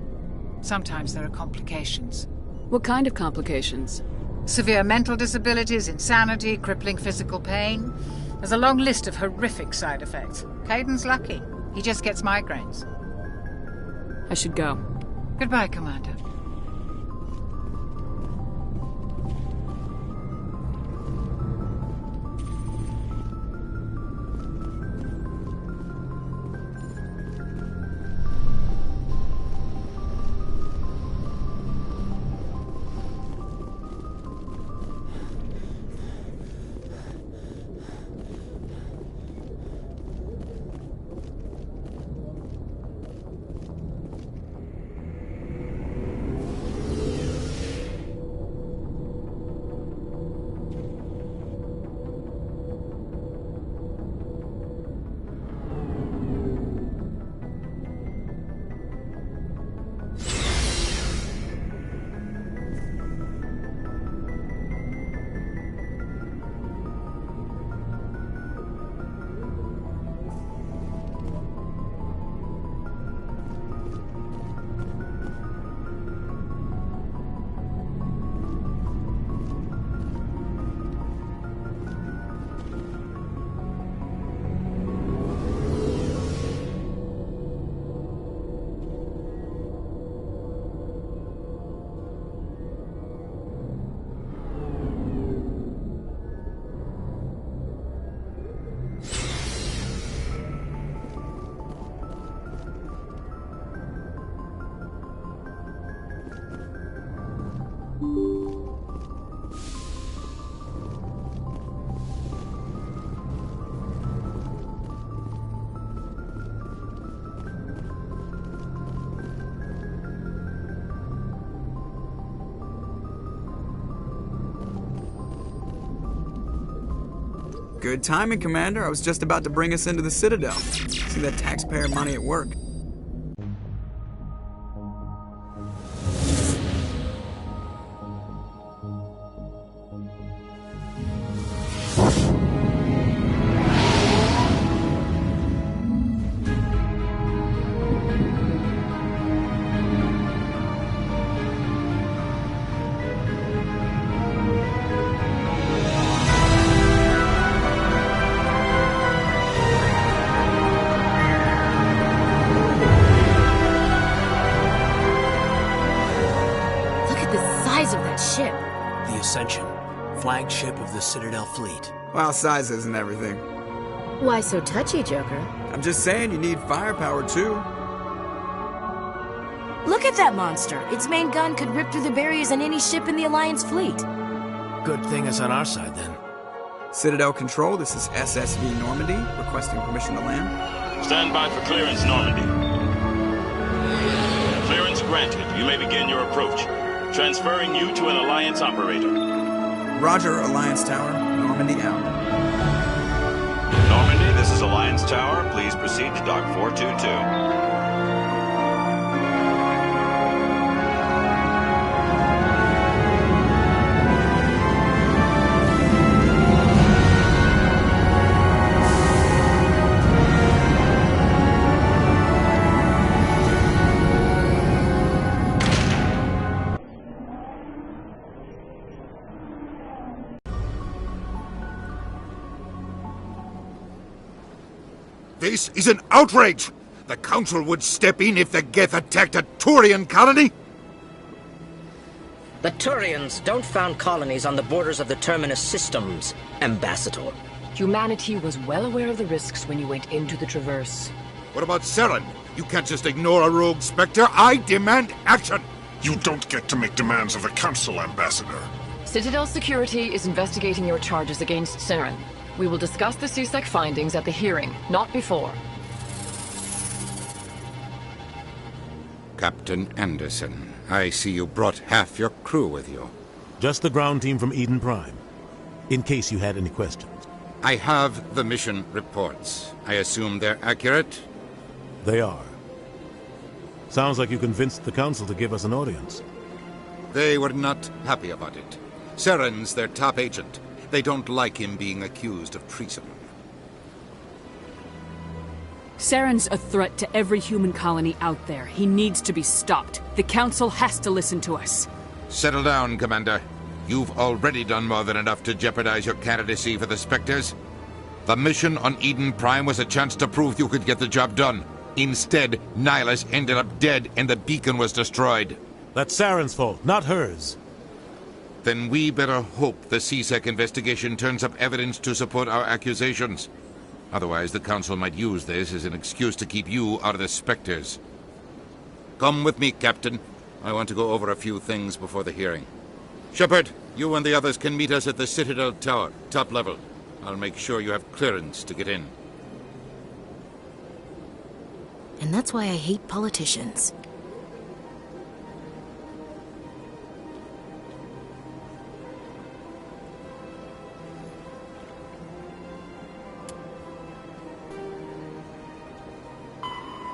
Sometimes there are complications. What kind of complications? Severe mental disabilities, insanity, crippling physical pain. There's a long list of horrific side effects. Caden's lucky. He just gets migraines. I should go. Goodbye, Commander. Good timing, Commander. I was just about to bring us into the Citadel. See that taxpayer money at work. Flagship of the Citadel fleet. Well, size isn't everything. Why so touchy, Joker? I'm just saying you need firepower, too. Look at that monster. Its main gun could rip through the barriers on any ship in the Alliance fleet. Good thing it's on our side, then. Citadel Control, this is SSV Normandy, requesting permission to land. Stand by for clearance, Normandy. Clearance granted. You may begin your approach. Transferring you to an Alliance operator. Roger, Alliance Tower. Normandy out. Normandy, this is Alliance Tower. Please proceed to Dock 422. This is an outrage! The Council would step in if the Geth attacked a Turian colony? The Turians don't found colonies on the borders of the Terminus systems, Ambassador. Humanity was well aware of the risks when you went into the Traverse. What about Saren? You can't just ignore a rogue Spectre. I demand action! You don't get to make demands of the Council, Ambassador. Citadel Security is investigating your charges against Saren. We will discuss the CSEC findings at the hearing, not before. Captain Anderson, I see you brought half your crew with you. Just the ground team from Eden Prime, in case you had any questions. I have the mission reports. I assume they're accurate? They are. Sounds like you convinced the Council to give us an audience. They were not happy about it. Saren's their top agent. They don't like him being accused of treason. Saren's a threat to every human colony out there. He needs to be stopped. The Council has to listen to us. Settle down, Commander. You've already done more than enough to jeopardize your candidacy for the Spectres. The mission on Eden Prime was a chance to prove you could get the job done. Instead, Nihilus ended up dead and the beacon was destroyed. That's Saren's fault, not hers. Then we better hope the CSEC investigation turns up evidence to support our accusations. Otherwise, the Council might use this as an excuse to keep you out of the Spectres. Come with me, Captain. I want to go over a few things before the hearing. Shepard, you and the others can meet us at the Citadel Tower, top level. I'll make sure you have clearance to get in. And that's why I hate politicians.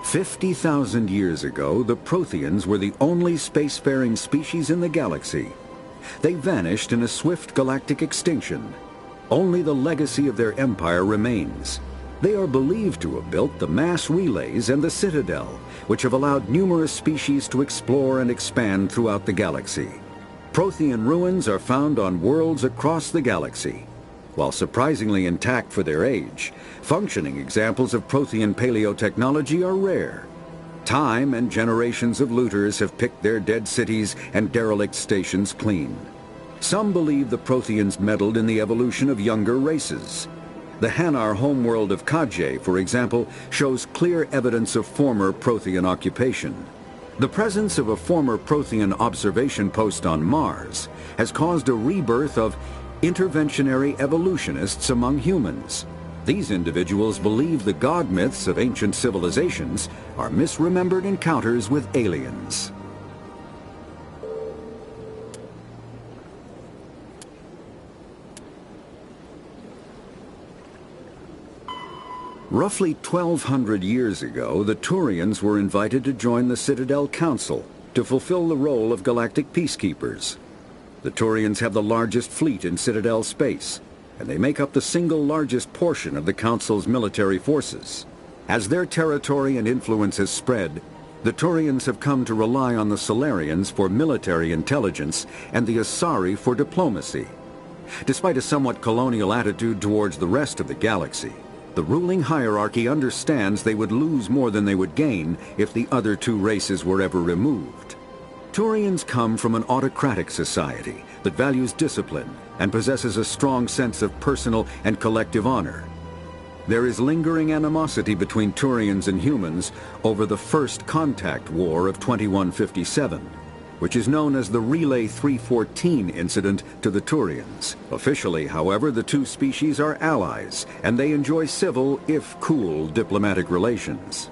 "50,000 years ago, the Protheans were the only spacefaring species in the galaxy. They vanished in a swift galactic extinction. Only the legacy of their empire remains. They are believed to have built the mass relays and the Citadel, which have allowed numerous species to explore and expand throughout the galaxy. Prothean ruins are found on worlds across the galaxy. While surprisingly intact for their age, functioning examples of Prothean paleotechnology are rare. Time and generations of looters have picked their dead cities and derelict stations clean. Some believe the Protheans meddled in the evolution of younger races. The Hanar homeworld of Kajay, for example, shows clear evidence of former Prothean occupation. The presence of a former Prothean observation post on Mars has caused a rebirth of interventionary evolutionists among humans. These individuals believe the god myths of ancient civilizations are misremembered encounters with aliens. Roughly 1,200 years ago, the Turians were invited to join the Citadel Council to fulfill the role of galactic peacekeepers. The Turians have the largest fleet in Citadel space, and they make up the single largest portion of the Council's military forces. As their territory and influence has spread, the Turians have come to rely on the Solarians for military intelligence and the Asari for diplomacy. Despite a somewhat colonial attitude towards the rest of the galaxy, the ruling hierarchy understands they would lose more than they would gain if the other two races were ever removed. Turians come from an autocratic society that values discipline and possesses a strong sense of personal and collective honor. There is lingering animosity between Turians and humans over the First Contact War of 2157, which is known as the Relay 314 incident to the Turians. Officially, however, the two species are allies, and they enjoy civil, if cool, diplomatic relations.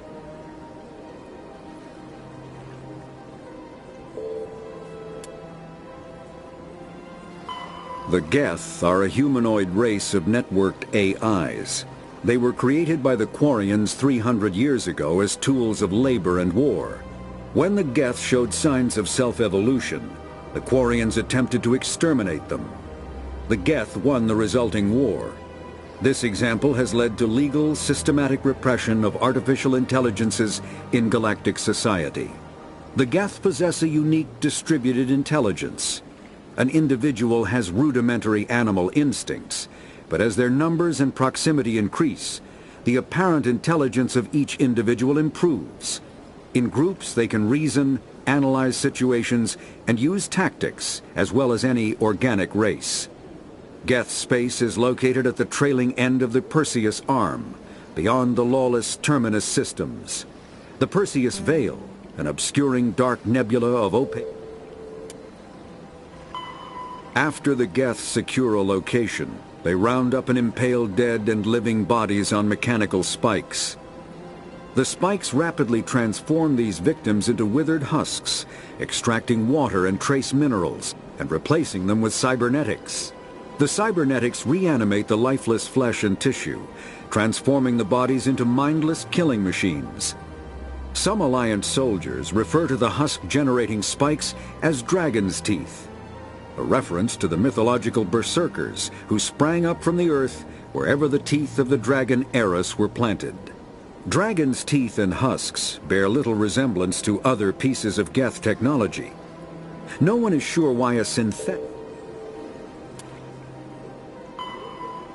The Geth are a humanoid race of networked AIs. They were created by the Quarians 300 years ago as tools of labor and war. When the Geth showed signs of self-evolution, the Quarians attempted to exterminate them. The Geth won the resulting war. This example has led to legal, systematic repression of artificial intelligences in galactic society. The Geth possess a unique distributed intelligence. An individual has rudimentary animal instincts, but as their numbers and proximity increase, the apparent intelligence of each individual improves. In groups, they can reason, analyze situations, and use tactics, as well as any organic race. Geth space is located at the trailing end of the Perseus Arm, beyond the lawless Terminus systems. The Perseus Veil, an obscuring dark nebula of opaque. After the Geth secure a location, they round up and impale dead and living bodies on mechanical spikes. The spikes rapidly transform these victims into withered husks, extracting water and trace minerals, and replacing them with cybernetics. The cybernetics reanimate the lifeless flesh and tissue, transforming the bodies into mindless killing machines. Some Alliance soldiers refer to the husk-generating spikes as dragon's teeth, a reference to the mythological berserkers who sprang up from the earth wherever the teeth of the dragon Eris were planted. Dragon's teeth and husks bear little resemblance to other pieces of Geth technology. No one is sure why a synthetic...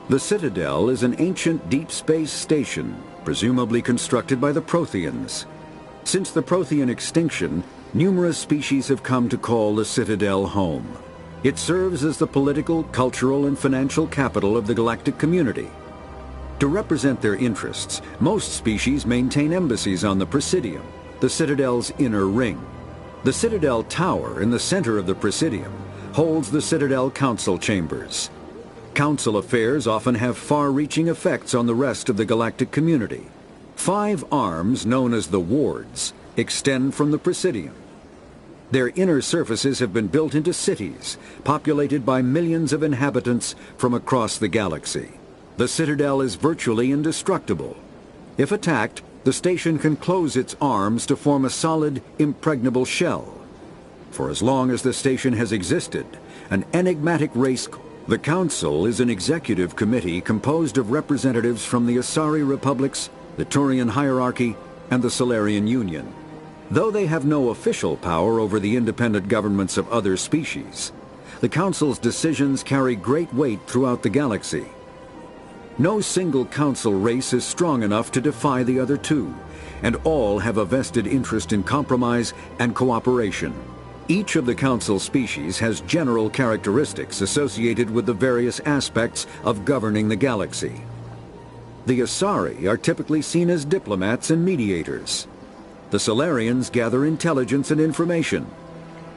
The Citadel is an ancient deep space station, presumably constructed by the Protheans. Since the Prothean extinction, numerous species have come to call the Citadel home. It serves as the political, cultural, and financial capital of the galactic community. To represent their interests, most species maintain embassies on the Presidium, the Citadel's inner ring. The Citadel Tower in the center of the Presidium holds the Citadel Council chambers. Council affairs often have far-reaching effects on the rest of the galactic community. 5 arms, known as the Wards, extend from the Presidium. Their inner surfaces have been built into cities, populated by millions of inhabitants from across the galaxy. The Citadel is virtually indestructible. If attacked, the station can close its arms to form a solid, impregnable shell. For as long as the station has existed, an enigmatic race... The Council is an executive committee composed of representatives from the Asari Republics, the Turian hierarchy, and the Solarian Union. Though they have no official power over the independent governments of other species, the Council's decisions carry great weight throughout the galaxy. No single Council race is strong enough to defy the other two, and all have a vested interest in compromise and cooperation. Each of the Council species has general characteristics associated with the various aspects of governing the galaxy. The Asari are typically seen as diplomats and mediators. The Solarians gather intelligence and information.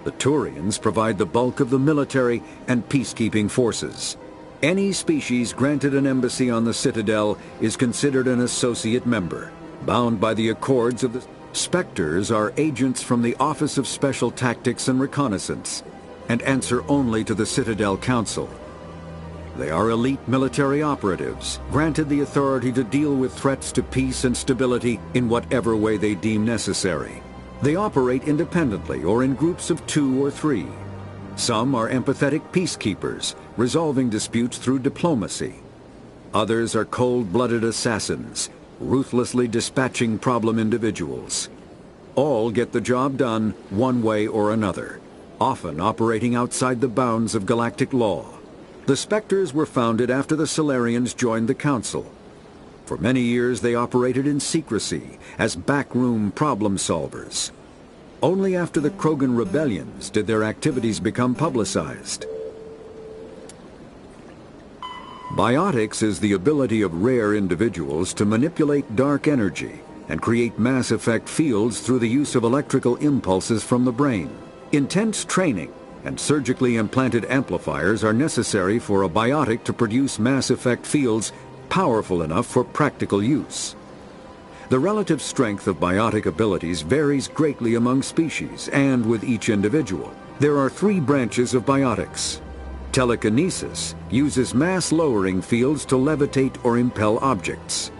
The Turians provide the bulk of the military and peacekeeping forces. Any species granted an embassy on the Citadel is considered an associate member, bound by the accords of the... Spectres are agents from the Office of Special Tactics and Reconnaissance, and answer only to the Citadel Council. They are elite military operatives, granted the authority to deal with threats to peace and stability in whatever way they deem necessary. They operate independently or in groups of 2 or 3. Some are empathetic peacekeepers, resolving disputes through diplomacy. Others are cold-blooded assassins, ruthlessly dispatching problem individuals. All get the job done one way or another, often operating outside the bounds of galactic law. The Spectres were founded after the Solarians joined the Council. For many years they operated in secrecy as backroom problem solvers. Only after the Krogan rebellions did their activities become publicized. Biotics is the ability of rare individuals to manipulate dark energy and create mass effect fields through the use of electrical impulses from the brain. Intense training and surgically implanted amplifiers are necessary for a biotic to produce mass effect fields powerful enough for practical use. The relative strength of biotic abilities varies greatly among species and with each individual. There are 3 branches of biotics. Telekinesis uses mass-lowering fields to levitate or impel objects.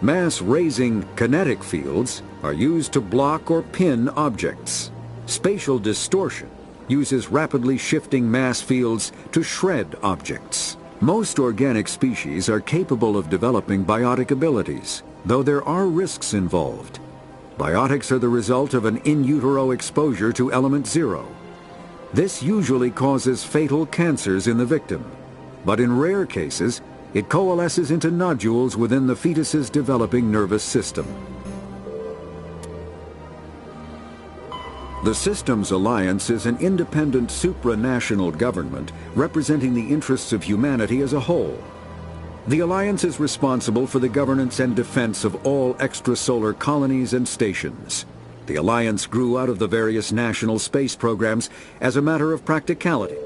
Mass-raising kinetic fields are used to block or pin objects. Spatial distortion uses rapidly shifting mass fields to shred objects. Most organic species are capable of developing biotic abilities, though there are risks involved. Biotics are the result of an in utero exposure to element 0. This usually causes fatal cancers in the victim, but in rare cases, it coalesces into nodules within the fetus's developing nervous system. The Systems Alliance is an independent supranational government representing the interests of humanity as a whole. The Alliance is responsible for the governance and defense of all extrasolar colonies and stations. The Alliance grew out of the various national space programs as a matter of practicality.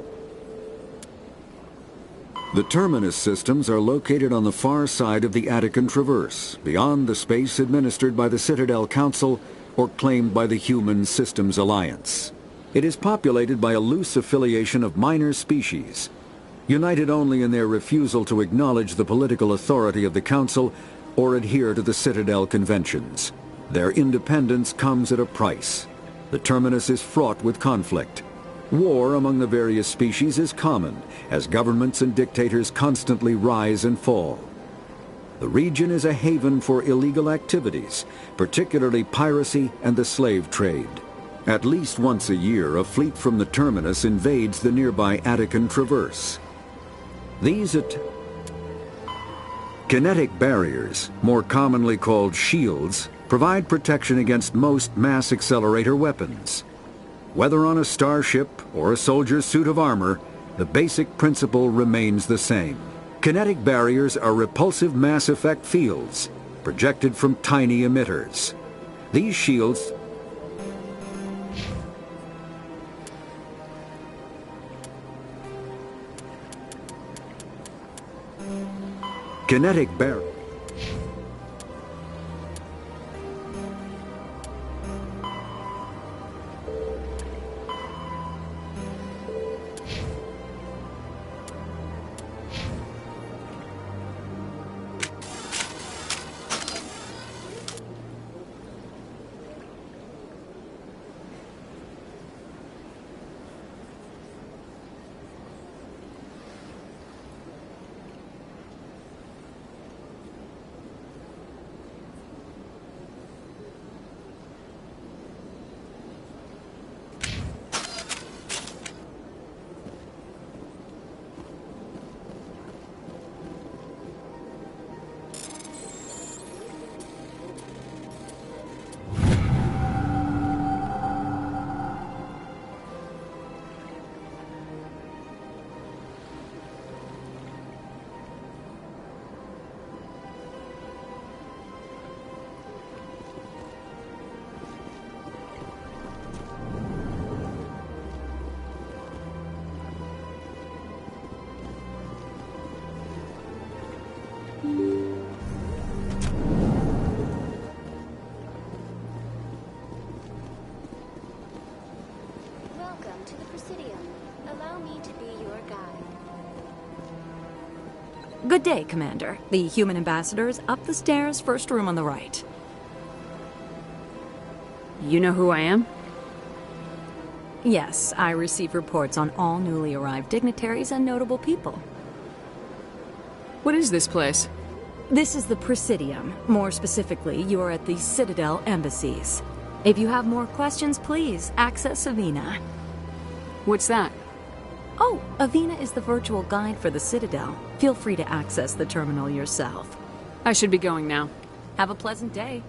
The Terminus systems are located on the far side of the Attican Traverse, beyond the space administered by the Citadel Council or claimed by the Human Systems Alliance. It is populated by a loose affiliation of minor species, united only in their refusal to acknowledge the political authority of the Council or adhere to the Citadel Conventions. Their independence comes at a price. The Terminus is fraught with conflict. War among the various species is common, as governments and dictators constantly rise and fall. The region is a haven for illegal activities, particularly piracy and the slave trade. At least once a year, a fleet from the Terminus invades the nearby Attican Traverse. These kinetic barriers, more commonly called shields, provide protection against most mass accelerator weapons. Whether on a starship or a soldier's suit of armor, the basic principle remains the same. Kinetic barriers are repulsive mass effect fields, projected from tiny emitters. These shields kinetic barriers Welcome to the Presidium. Allow me to be your guide. Good day, Commander. The human ambassador is up the stairs, first room on the right. You know who I am? Yes, I receive reports on all newly arrived dignitaries and notable people. What is this place? This is the Presidium. More specifically, you are at the Citadel embassies. If you have more questions, please access Avina. What's that? Oh, Avina is the virtual guide for the Citadel. Feel free to access the terminal yourself. I should be going now. Have a pleasant day.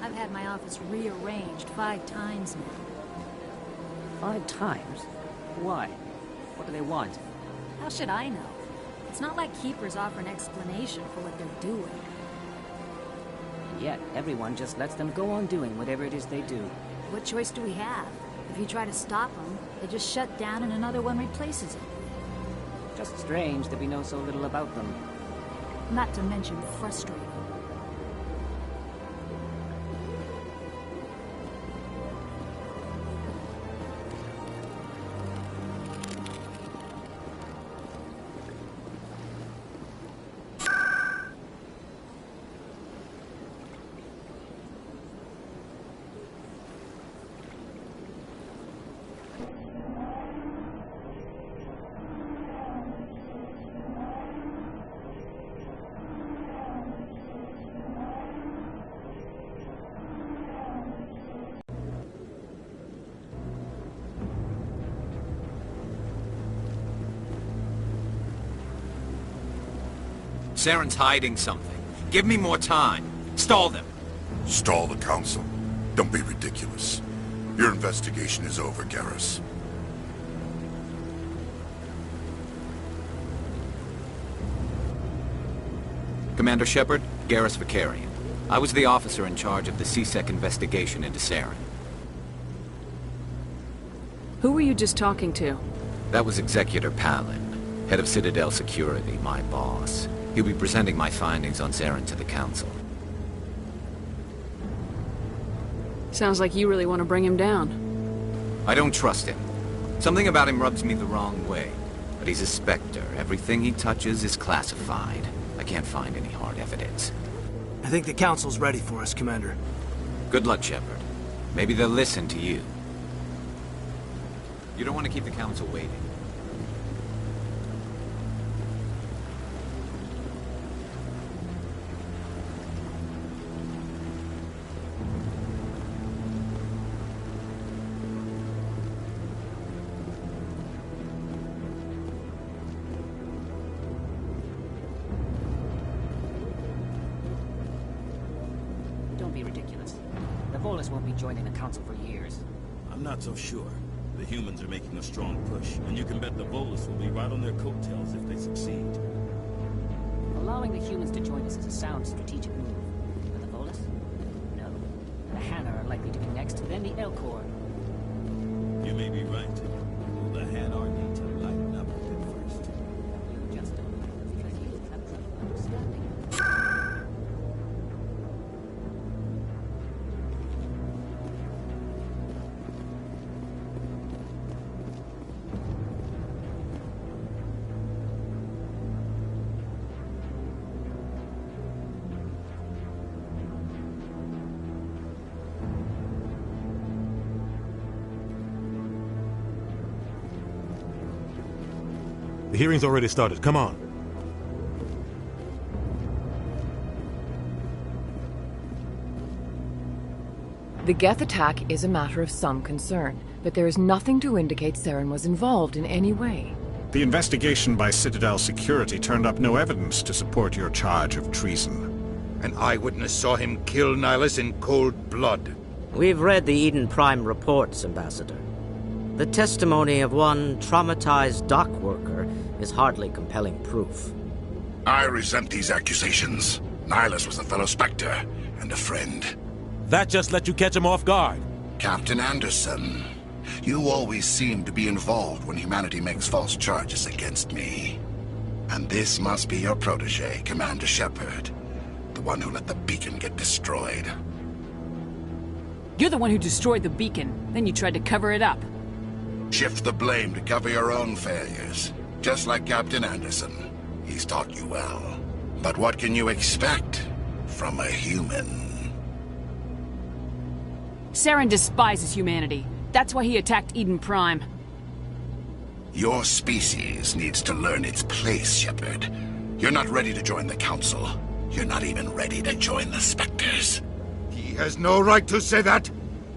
I've had my office rearranged 5 times now. 5 times? Why? What do they want? How should I know? It's not like Keepers offer an explanation for what they're doing. Yet, everyone just lets them go on doing whatever it is they do. What choice do we have? If you try to stop them, they just shut down and another one replaces it. Just strange that we know so little about them. Not to mention frustrating. Saren's hiding something. Give me more time. Stall them. Stall the Council? Don't be ridiculous. Your investigation is over, Garrus. Commander Shepard, Garrus Vicarian. I was the officer in charge of the C-Sec investigation into Saren. Who were you just talking to? That was Executor Palin, head of Citadel Security, my boss. He'll be presenting my findings on Saren to the Council. Sounds like you really want to bring him down. I don't trust him. Something about him rubs me the wrong way. But he's a Spectre. Everything he touches is classified. I can't find any hard evidence. I think the Council's ready for us, Commander. Good luck, Shepard. Maybe they'll listen to you. You don't want to keep the Council waiting. Don't be ridiculous. The Volus won't be joining the Council for years. I'm not so sure. The humans are making a strong push, and you can bet the Volus will be right on their coattails if they succeed. Allowing the humans to join us is a sound strategic move. But the Volus? No. The Hanna are likely to be next, then the Elcor. You may be right. The Hanar need to lighten up a bit first. You just don't know because you have trouble understanding. hearing's already started. Come on. The Geth attack is a matter of some concern, but there is nothing to indicate Saren was involved in any way. The investigation by Citadel Security turned up no evidence to support your charge of treason. An eyewitness saw him kill Nihilus in cold blood. We've read the Eden Prime reports, Ambassador. The testimony of one traumatized dock worker is hardly compelling proof. I resent these accusations. Nihilus was a fellow Spectre and a friend. That just let you catch him off guard. Captain Anderson, you always seem to be involved when humanity makes false charges against me. And this must be your protege, Commander Shepard. The one who let the beacon get destroyed. You're the one who destroyed the beacon, then you tried to cover it up. Shift the blame to cover your own failures. Just like Captain Anderson. He's taught you well. But what can you expect from a human? Saren despises humanity. That's why he attacked Eden Prime. Your species needs to learn its place, Shepard. You're not ready to join the Council. You're not even ready to join the Spectres. He has no right to say that.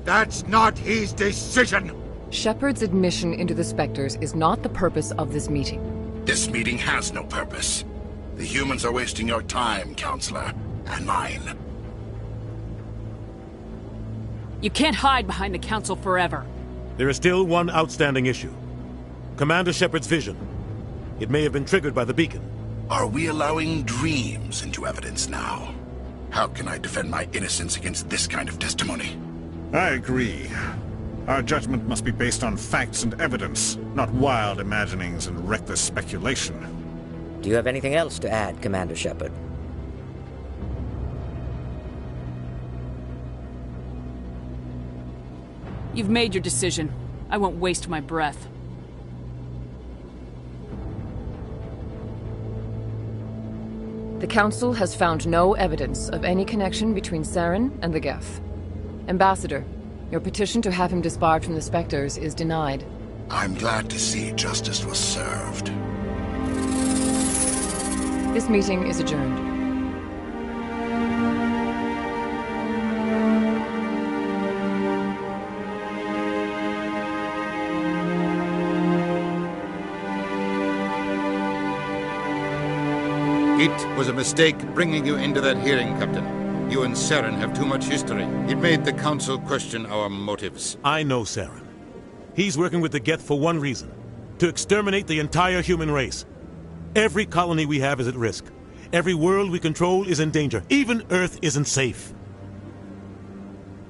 That's not his decision. Shepard's admission into the Spectres is not the purpose of this meeting. This meeting has no purpose. The humans are wasting your time, Counselor, and mine. You can't hide behind the Council forever. There is still one outstanding issue. Commander Shepard's vision. It may have been triggered by the beacon. Are we allowing dreams into evidence now? How can I defend my innocence against this kind of testimony? I agree. Our judgment must be based on facts and evidence, not wild imaginings and reckless speculation. Do you have anything else to add, Commander Shepard? You've made your decision. I won't waste my breath. The Council has found no evidence of any connection between Saren and the Geth. Ambassador, your petition to have him disbarred from the Spectres is denied. I'm glad to see justice was served. This meeting is adjourned. It was a mistake bringing you into that hearing, Captain. You and Saren have too much history. It made the Council question our motives. I know Saren. He's working with the Geth for one reason. To exterminate the entire human race. Every colony we have is at risk. Every world we control is in danger. Even Earth isn't safe.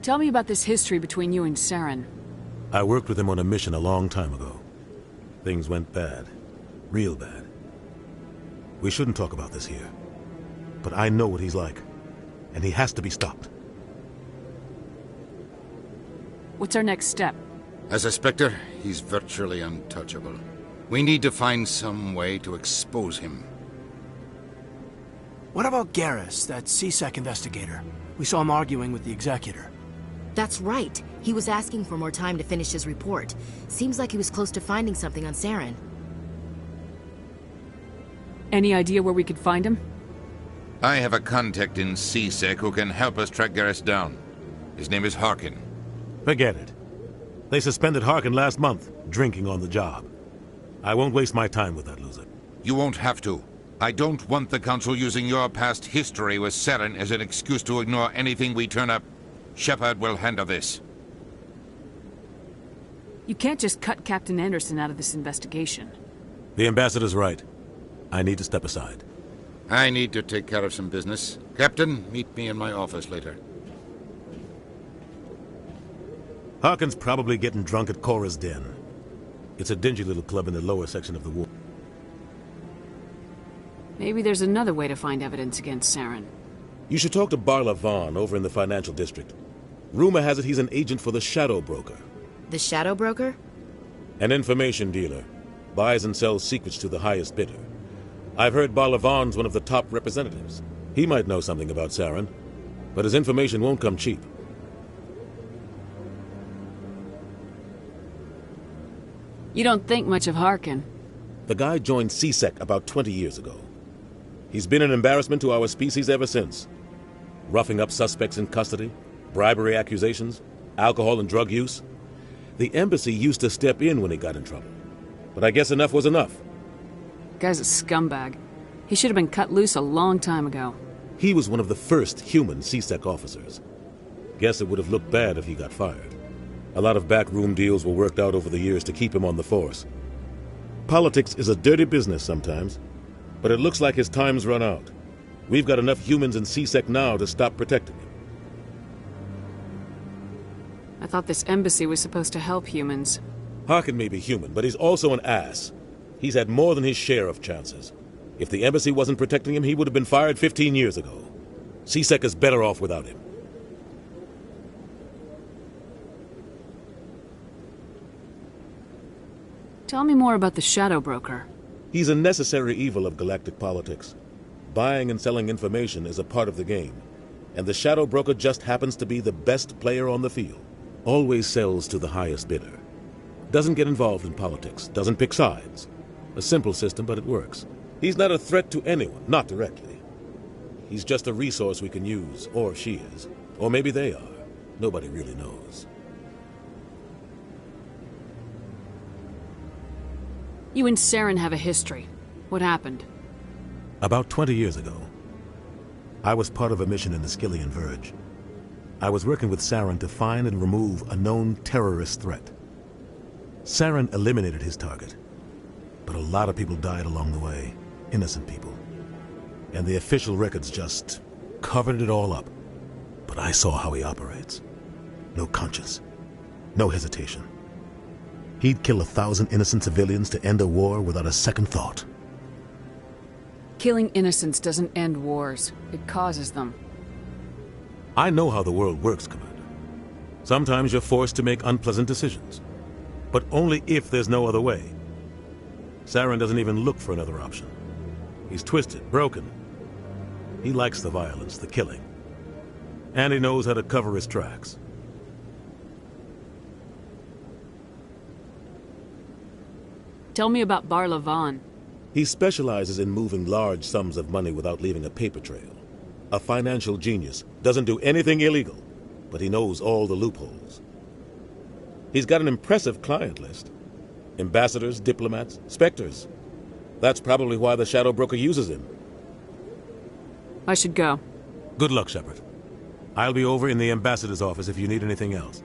Tell me about this history between you and Saren. I worked with him on a mission a long time ago. Things went bad. Real bad. We shouldn't talk about this here. But I know what he's like. And he has to be stopped. What's our next step? As a Spectre, he's virtually untouchable. We need to find some way to expose him. What about Garrus, that CSEC investigator? We saw him arguing with the Executor. That's right. He was asking for more time to finish his report. Seems like he was close to finding something on Saren. Any idea where we could find him? I have a contact in CSEC who can help us track Garrus down. His name is Harkin. Forget it. They suspended Harkin last month, drinking on the job. I won't waste my time with that loser. You won't have to. I don't want the Council using your past history with Saren as an excuse to ignore anything we turn up. Shepard will handle this. You can't just cut Captain Anderson out of this investigation. The Ambassador's right. I need to step aside. I need to take care of some business. Captain, meet me in my office later. Harkin's probably getting drunk at Cora's Den. It's a dingy little club in the lower section of the ward. Maybe there's another way to find evidence against Saren. You should talk to Barla Vaughn over in the financial district. Rumor has it he's an agent for the Shadow Broker. The Shadow Broker? An information dealer. Buys and sells secrets to the highest bidder. I've heard Barla Vaughn's one of the top representatives. He might know something about Saren, but his information won't come cheap. You don't think much of Harkin. The guy joined CSEC about 20 years ago. He's been an embarrassment to our species ever since. Roughing up suspects in custody, bribery accusations, alcohol and drug use. The embassy used to step in when he got in trouble. But I guess enough was enough. Guy's a scumbag. He should have been cut loose a long time ago. He was one of the first human CSEC officers. Guess it would have looked bad if he got fired. A lot of backroom deals were worked out over the years to keep him on the force. Politics is a dirty business sometimes, but it looks like his time's run out. We've got enough humans in CSEC now to stop protecting him. I thought this embassy was supposed to help humans. Harkin may be human, but he's also an ass. He's had more than his share of chances. If the embassy wasn't protecting him, he would have been fired 15 years ago. CSEC is better off without him. Tell me more about the Shadow Broker. He's a necessary evil of galactic politics. Buying and selling information is a part of the game, and the Shadow Broker just happens to be the best player on the field. Always sells to the highest bidder. Doesn't get involved in politics, doesn't pick sides. A simple system, but it works. He's not a threat to anyone, not directly. He's just a resource we can use, or she is. Or maybe they are. Nobody really knows. You and Saren have a history. What happened? About 20 years ago, I was part of a mission in the Skillian Verge. I was working with Saren to find and remove a known terrorist threat. Saren eliminated his target, but a lot of people died along the way, innocent people. And the official records just covered it all up. But I saw how he operates. No conscience, no hesitation. He'd kill 1,000 innocent civilians to end a war without a second thought. Killing innocents doesn't end wars. It causes them. I know how the world works, Commander. Sometimes you're forced to make unpleasant decisions. But only if there's no other way. Saren doesn't even look for another option. He's twisted, broken. He likes the violence, the killing. And he knows how to cover his tracks. Tell me about Bar Lavan. He specializes in moving large sums of money without leaving a paper trail. A financial genius, doesn't do anything illegal, but he knows all the loopholes. He's got an impressive client list. Ambassadors, diplomats, specters. That's probably why the Shadow Broker uses him. I should go. Good luck, Shepard. I'll be over in the ambassador's office if you need anything else.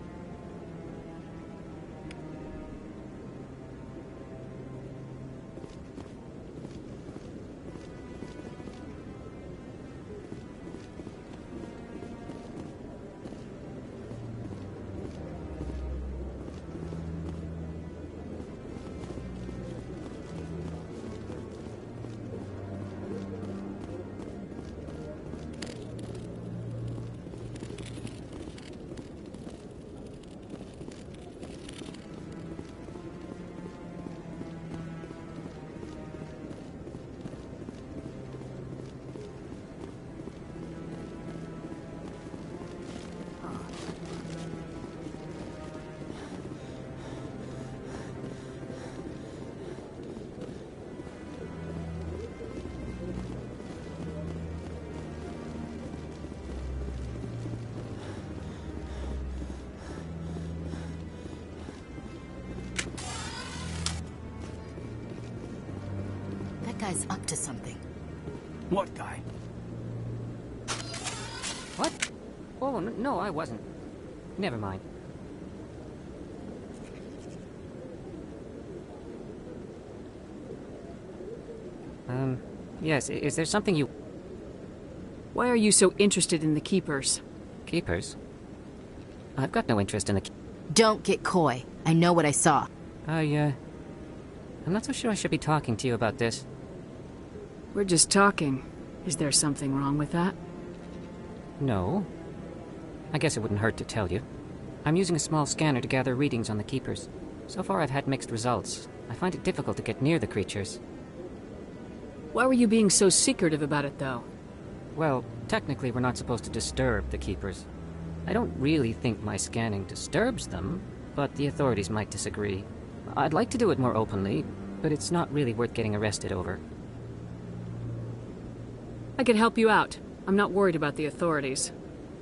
Guy's up to something. What guy? What? Oh, no, I wasn't. Never mind. Yes, is there something you... Why are you so interested in the Keepers? Keepers? I've got no interest in the... Don't get coy. I know what I saw. I'm not so sure I should be talking to you about this. We're just talking. Is there something wrong with that? No. I guess it wouldn't hurt to tell you. I'm using a small scanner to gather readings on the Keepers. So far I've had mixed results. I find it difficult to get near the creatures. Why were you being so secretive about it, though? Well, technically we're not supposed to disturb the Keepers. I don't really think my scanning disturbs them, but the authorities might disagree. I'd like to do it more openly, but it's not really worth getting arrested over. I could help you out. I'm not worried about the authorities.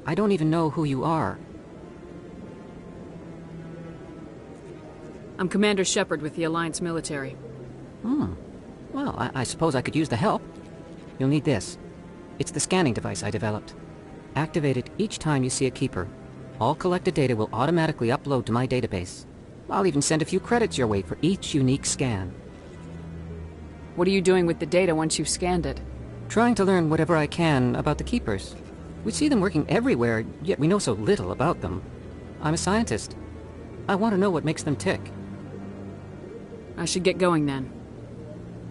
I don't even know who you are. I'm Commander Shepard with the Alliance military. Well, I suppose I could use the help. You'll need this. It's the scanning device I developed. Activate it each time you see a keeper. All collected data will automatically upload to my database. I'll even send a few credits your way for each unique scan. What are you doing with the data once you've scanned it? Trying to learn whatever I can about the keepers. We see them working everywhere, yet we know so little about them. I'm a scientist. I want to know what makes them tick. I should get going then.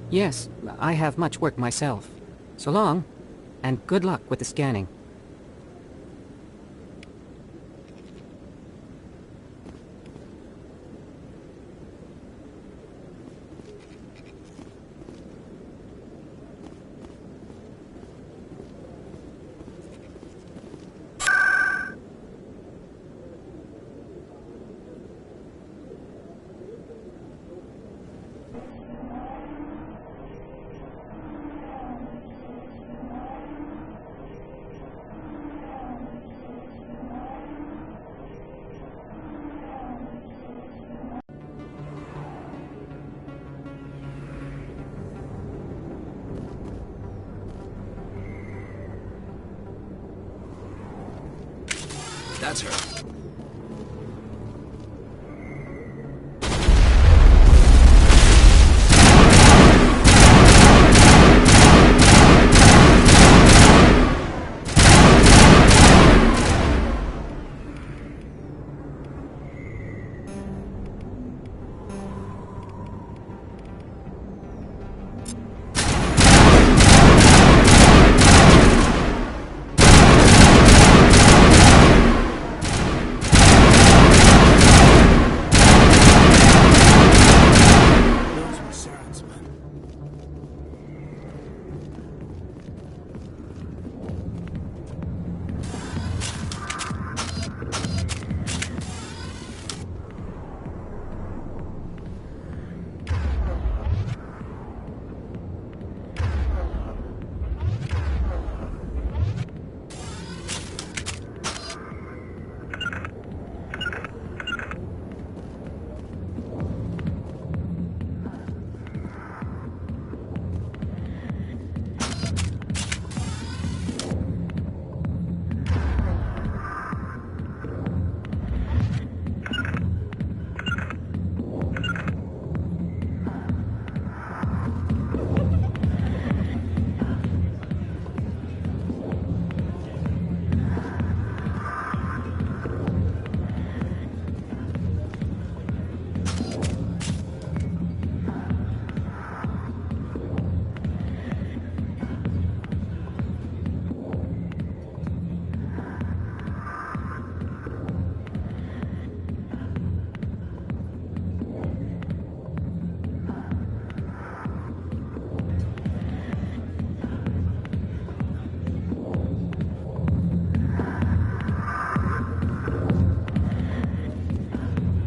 Yes, I have much work myself. So long, and good luck with the scanning. That's her.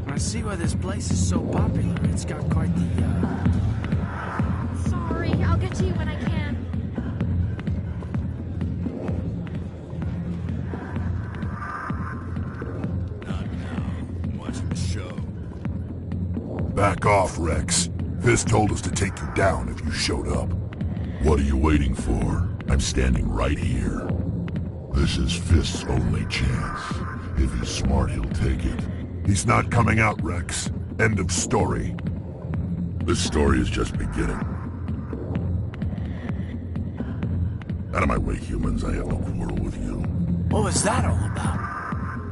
I see why this place is so popular. It's got quite the, Sorry, I'll get to you when I can. Not now. I'm watching the show. Back off, Rex. Fist told us to take you down if you showed up. What are you waiting for? I'm standing right here. This is Fist's only chance. If he's smart, he'll take it. He's not coming out, Rex. End of story. This story is just beginning. Out of my way, humans. I have no quarrel with you. what was that all about?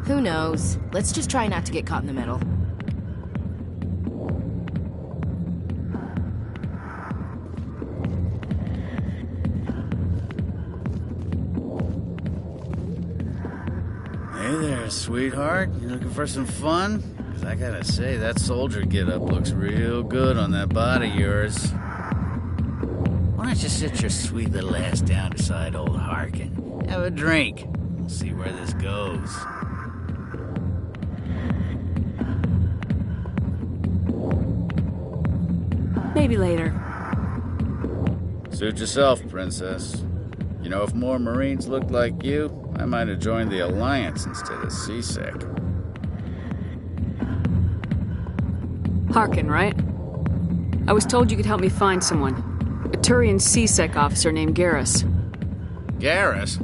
Who knows? Let's just try not to get caught in the middle. Hey there, sweetheart. You looking for some fun? Because I gotta say, that soldier get-up looks real good on that body of yours. Why don't you sit your sweet little ass down beside old Harkin? Have a drink. We'll see where this goes. Maybe later. Suit yourself, Princess. You know, if more Marines looked like you, I might have joined the Alliance instead of CSEC. Harkin, right? I was told you could help me find someone. A Turian CSEC officer named Garrus. Garrus?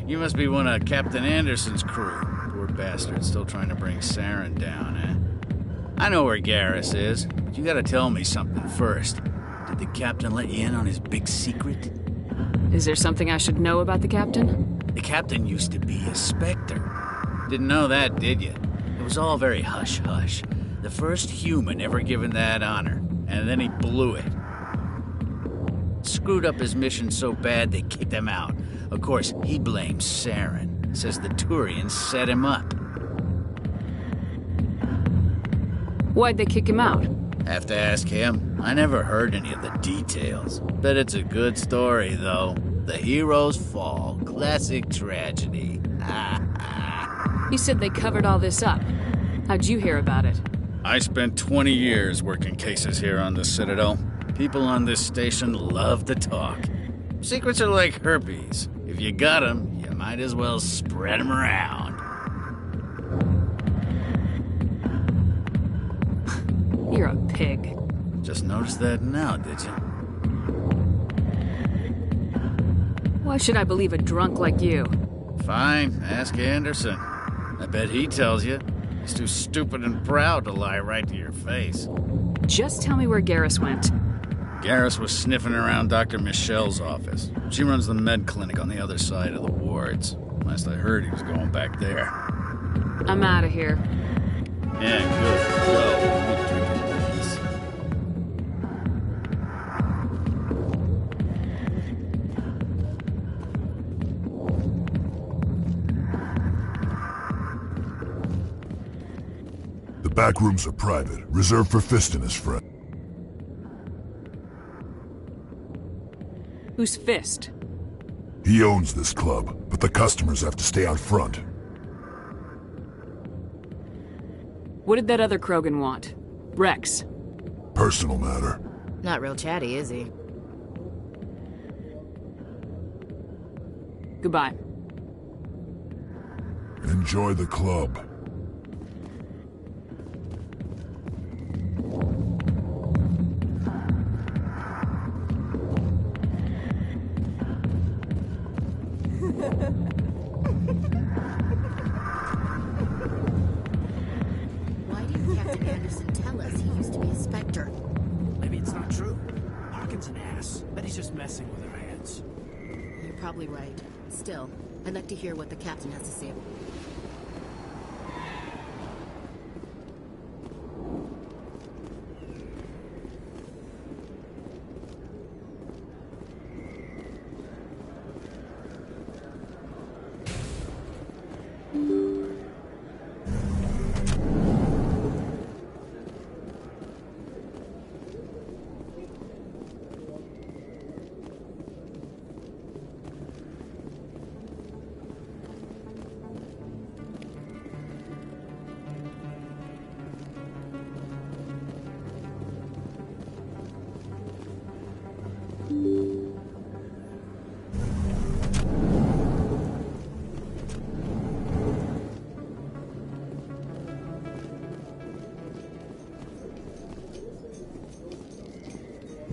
You must be one of Captain Anderson's crew. Poor bastard, still trying to bring Saren down, eh? I know where Garrus is, but you gotta tell me something first. Did the captain let you in on his big secret? Is there something I should know about the captain? The captain used to be a Spectre. Didn't know that, did you? It was all very hush-hush. The first human ever given that honor, and then he blew it. Screwed up his mission so bad they kicked him out. Of course, he blames Saren. Says the Turians set him up. Why'd they kick him out? Have to ask him. I never heard any of the details. Bet it's a good story, though. The heroes fall. Classic tragedy. You said they covered all this up. How'd you hear about it? I spent 20 years working cases here on the Citadel. People on this station love to talk. Secrets are like herpes. If you got them, you might as well spread them around. You're a pig. Just noticed that now, did you? Why should I believe a drunk like you? Fine, ask Anderson. I bet he tells you. He's too stupid and proud to lie right to your face. Just tell me where Garrus went. Garrus was sniffing around Dr. Michelle's office. She runs the med clinic on the other side of the wards. Last I heard, he was going back there. I'm out of here. Yeah, good. Go. Let me drink it, please. The back rooms are private, reserved for Fist and his friend. Who's Fist? He owns this club, but the customers have to stay out front. What did that other Krogan want? Rex. Personal matter. Not real chatty, is he? Goodbye. Enjoy the club. Why didn't Captain Anderson tell us he used to be a Spectre? Maybe it's not true. Harkin's an ass. Bet he's just messing with our heads. You're probably right. Still, I'd like to hear what the captain has to say about it.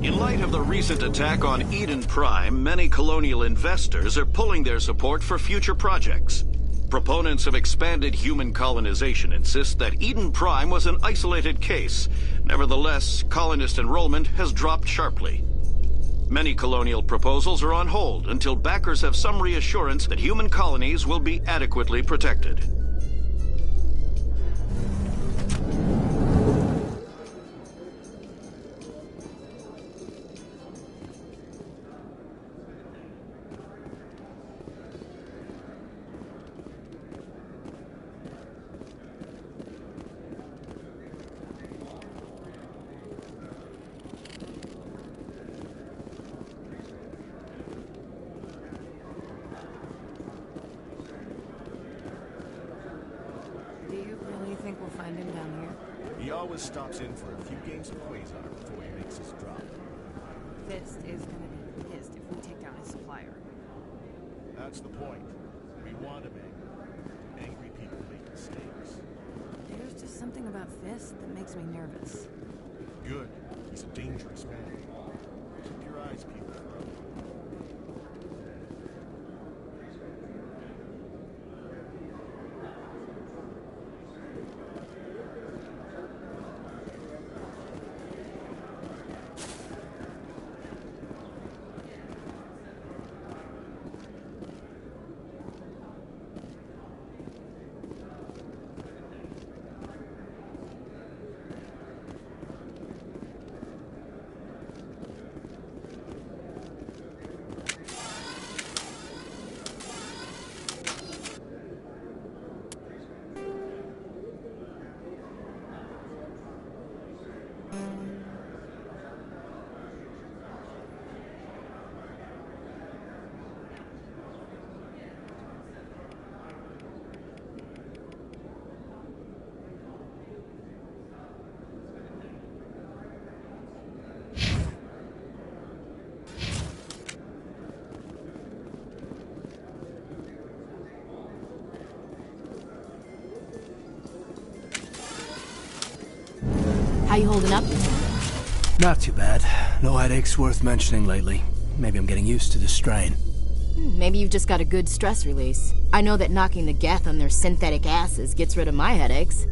In light of the recent attack on Eden Prime, many colonial investors are pulling their support for future projects. Proponents of expanded human colonization insist that Eden Prime was an isolated case. Nevertheless, colonist enrollment has dropped sharply. Many colonial proposals are on hold until backers have some reassurance that human colonies will be adequately protected. always stops in for a few games of Quasar before he makes his drop. Fist is gonna be pissed if we take down his supplier. That's the point. We want him angry. Angry people make mistakes. There's just something about Fist that makes me nervous. Good. He's a dangerous man. Keep your eyes peeled for him. How you holding up? Not too bad. No headaches worth mentioning lately. Maybe I'm getting used to the strain. Maybe you've just got a good stress release. I know that knocking the Geth on their synthetic asses gets rid of my headaches.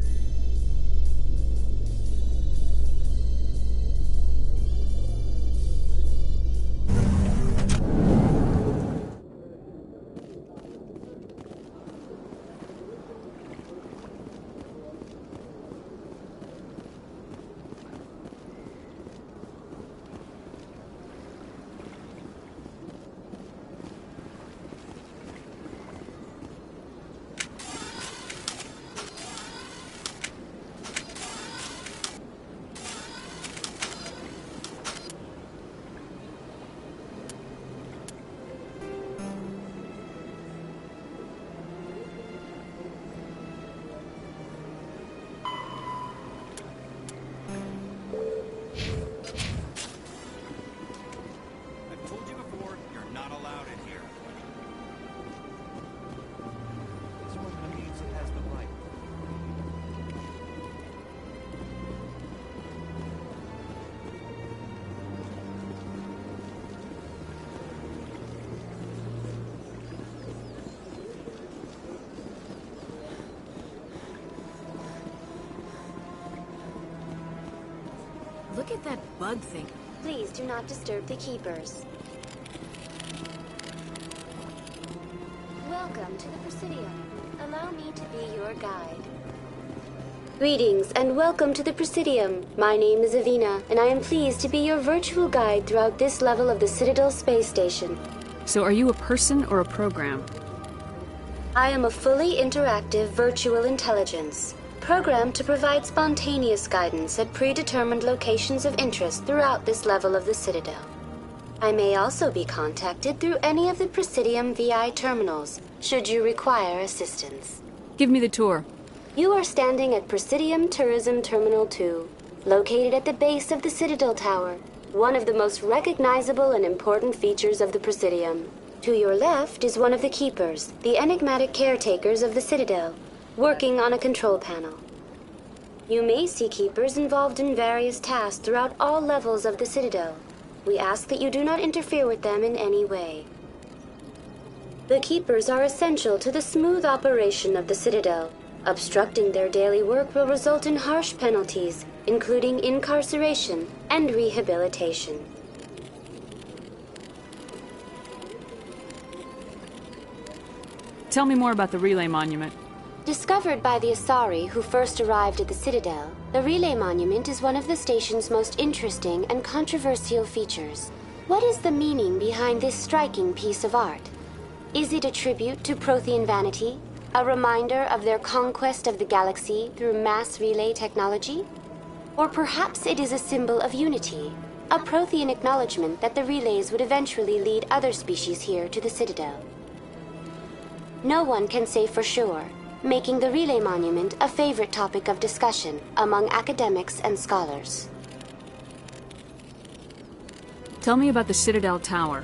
Look at that bug thing. Please do not disturb the keepers. Welcome to the Presidium. Allow me to be your guide. Greetings and welcome to the Presidium. My name is Avina, and I am pleased to be your virtual guide throughout this level of the Citadel space station. So are you a person or a program? I am a fully interactive virtual intelligence, programmed to provide spontaneous guidance at predetermined locations of interest throughout this level of the Citadel. I may also be contacted through any of the Presidium VI terminals, should you require assistance. Give me the tour. You are standing at Presidium Tourism Terminal 2, located at the base of the Citadel Tower, one of the most recognizable and important features of the Presidium. To your left is one of the Keepers, the enigmatic caretakers of the Citadel, working on a control panel. You may see Keepers involved in various tasks throughout all levels of the Citadel. We ask that you do not interfere with them in any way. The Keepers are essential to the smooth operation of the Citadel. Obstructing their daily work will result in harsh penalties, including incarceration and rehabilitation. Tell me more about the Relay Monument. Discovered by the Asari who first arrived at the Citadel, the Relay Monument is one of the station's most interesting and controversial features. What is the meaning behind this striking piece of art? Is it a tribute to Prothean vanity? A reminder of their conquest of the galaxy through mass relay technology? Or perhaps it is a symbol of unity, a Prothean acknowledgement that the relays would eventually lead other species here to the Citadel. No one can say for sure. making the Relay Monument a favorite topic of discussion among academics and scholars. Tell me about the Citadel Tower.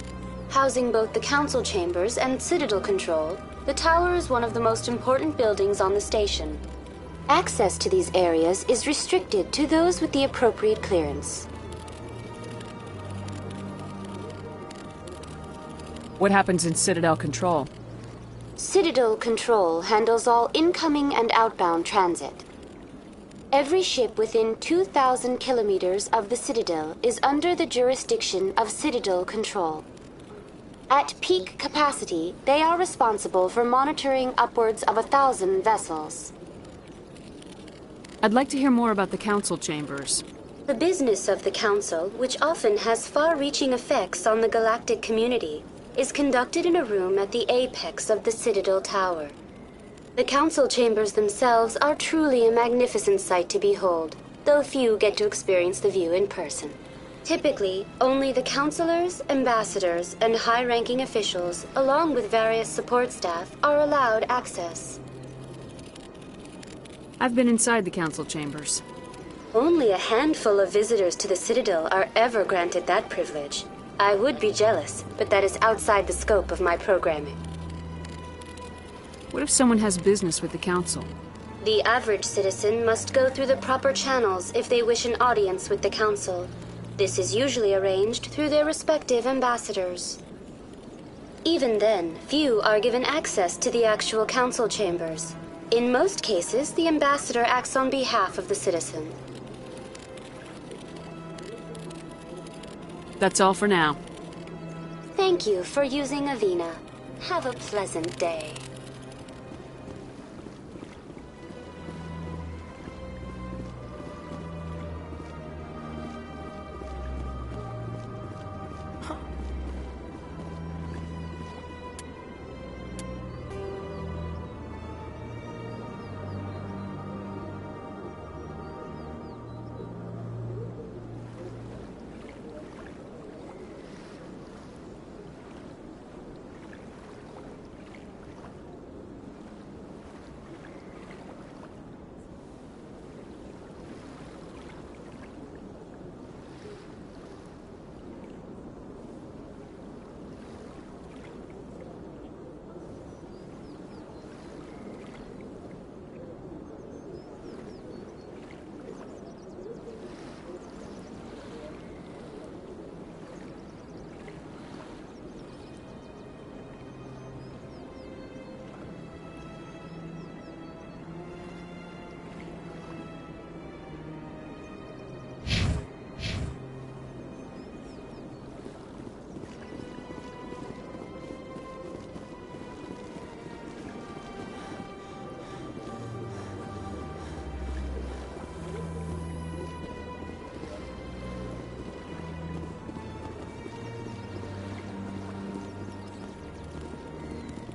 Housing both the council chambers and Citadel Control, the tower is one of the most important buildings on the station. Access to these areas is restricted to those with the appropriate clearance. What happens in Citadel Control? Citadel Control handles all incoming and outbound transit. Every ship within 2,000 kilometers of the Citadel is under the jurisdiction of Citadel Control. At peak capacity, they are responsible for monitoring upwards of 1,000 vessels. I'd like to hear more about the council chambers. The business of the Council, which often has far-reaching effects on the galactic community, is conducted in a room at the apex of the Citadel Tower. The council chambers themselves are truly a magnificent sight to behold, though few get to experience the view in person. Typically, only the councilors, ambassadors, and high-ranking officials, along with various support staff, are allowed access. I've been inside the council chambers. Only a handful of visitors to the Citadel are ever granted that privilege. I would be jealous, but that is outside the scope of my programming. What if someone has business with the council? The average citizen must go through the proper channels if they wish an audience with the council. This is usually arranged through their respective ambassadors. Even then, few are given access to the actual council chambers. In most cases, the ambassador acts on behalf of the citizen. That's all for now. Thank you for using Avina. Have a pleasant day.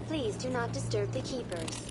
Please do not disturb the keepers.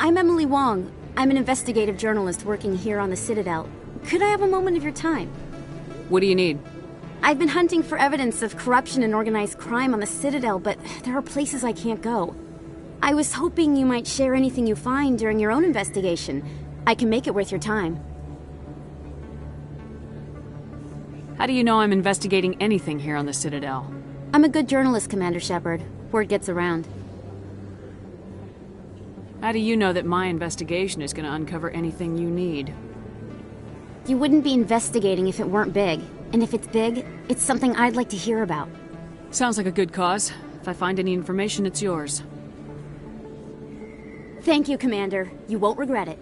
I'm Emily Wong. I'm an investigative journalist working here on the Citadel. Could I have a moment of your time? What do you need? I've been hunting for evidence of corruption and organized crime on the Citadel, but there are places I can't go. I was hoping you might share anything you find during your own investigation. I can make it worth your time. How do you know I'm investigating anything here on the Citadel? I'm a good journalist, Commander Shepard. Word gets around. How do you know that my investigation is going to uncover anything you need? You wouldn't be investigating if it weren't big. And if it's big, it's something I'd like to hear about. Sounds like a good cause. If I find any information, it's yours. Thank you, Commander. You won't regret it.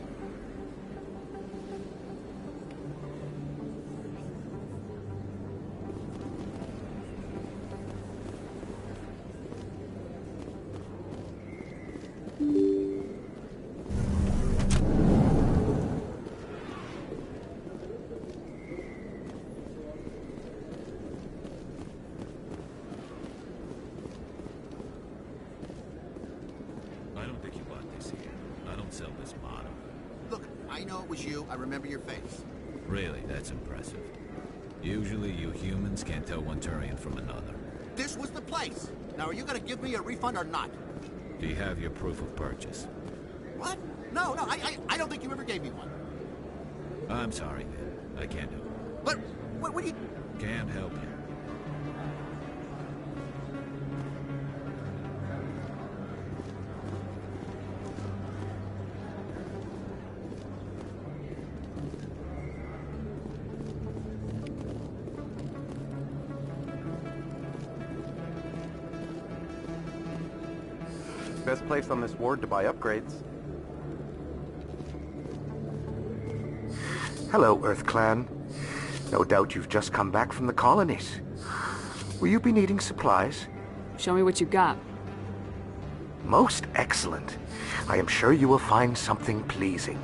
Really, that's impressive. Usually you humans can't tell one Turian from another. This was the place! Now are you gonna give me a refund or not? Do you have your proof of purchase? What? No, I don't think you ever gave me one. I'm sorry, man. I can't do it. But, what do you... Can't help you. Best place on this ward to buy upgrades. Hello, Earth Clan. No doubt you've just come back from the colonies. Will you be needing supplies? Show me what you got. Most excellent. I am sure you will find something pleasing.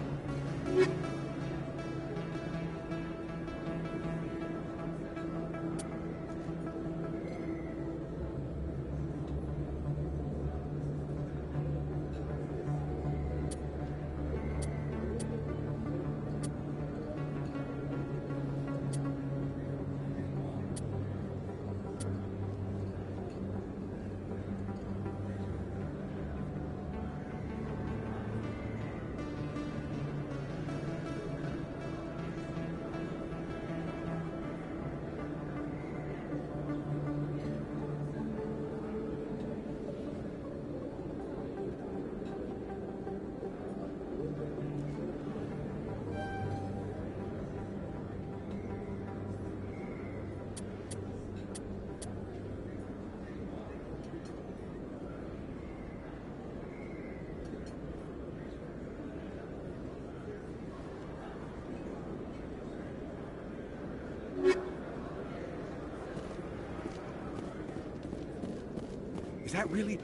Is that really...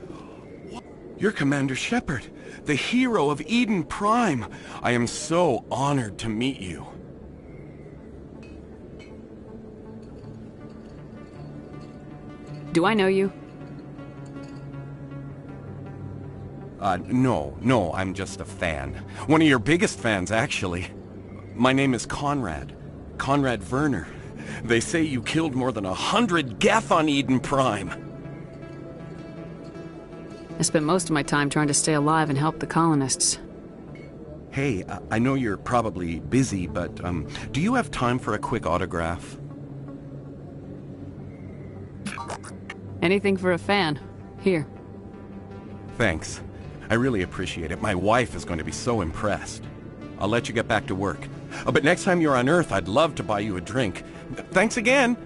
What? You're Commander Shepard, the hero of Eden Prime. I am so honored to meet you. Do I know you? No, I'm just a fan. One of your biggest fans, actually. My name is Conrad. Conrad Werner. They say you killed more than 100 Geth on Eden Prime. I spent most of my time trying to stay alive and help the colonists. Hey, I know you're probably busy, but do you have time for a quick autograph? Anything for a fan. Here. Thanks. I really appreciate it. My wife is going to be so impressed. I'll let you get back to work. But next time you're on Earth, I'd love to buy you a drink. Thanks again!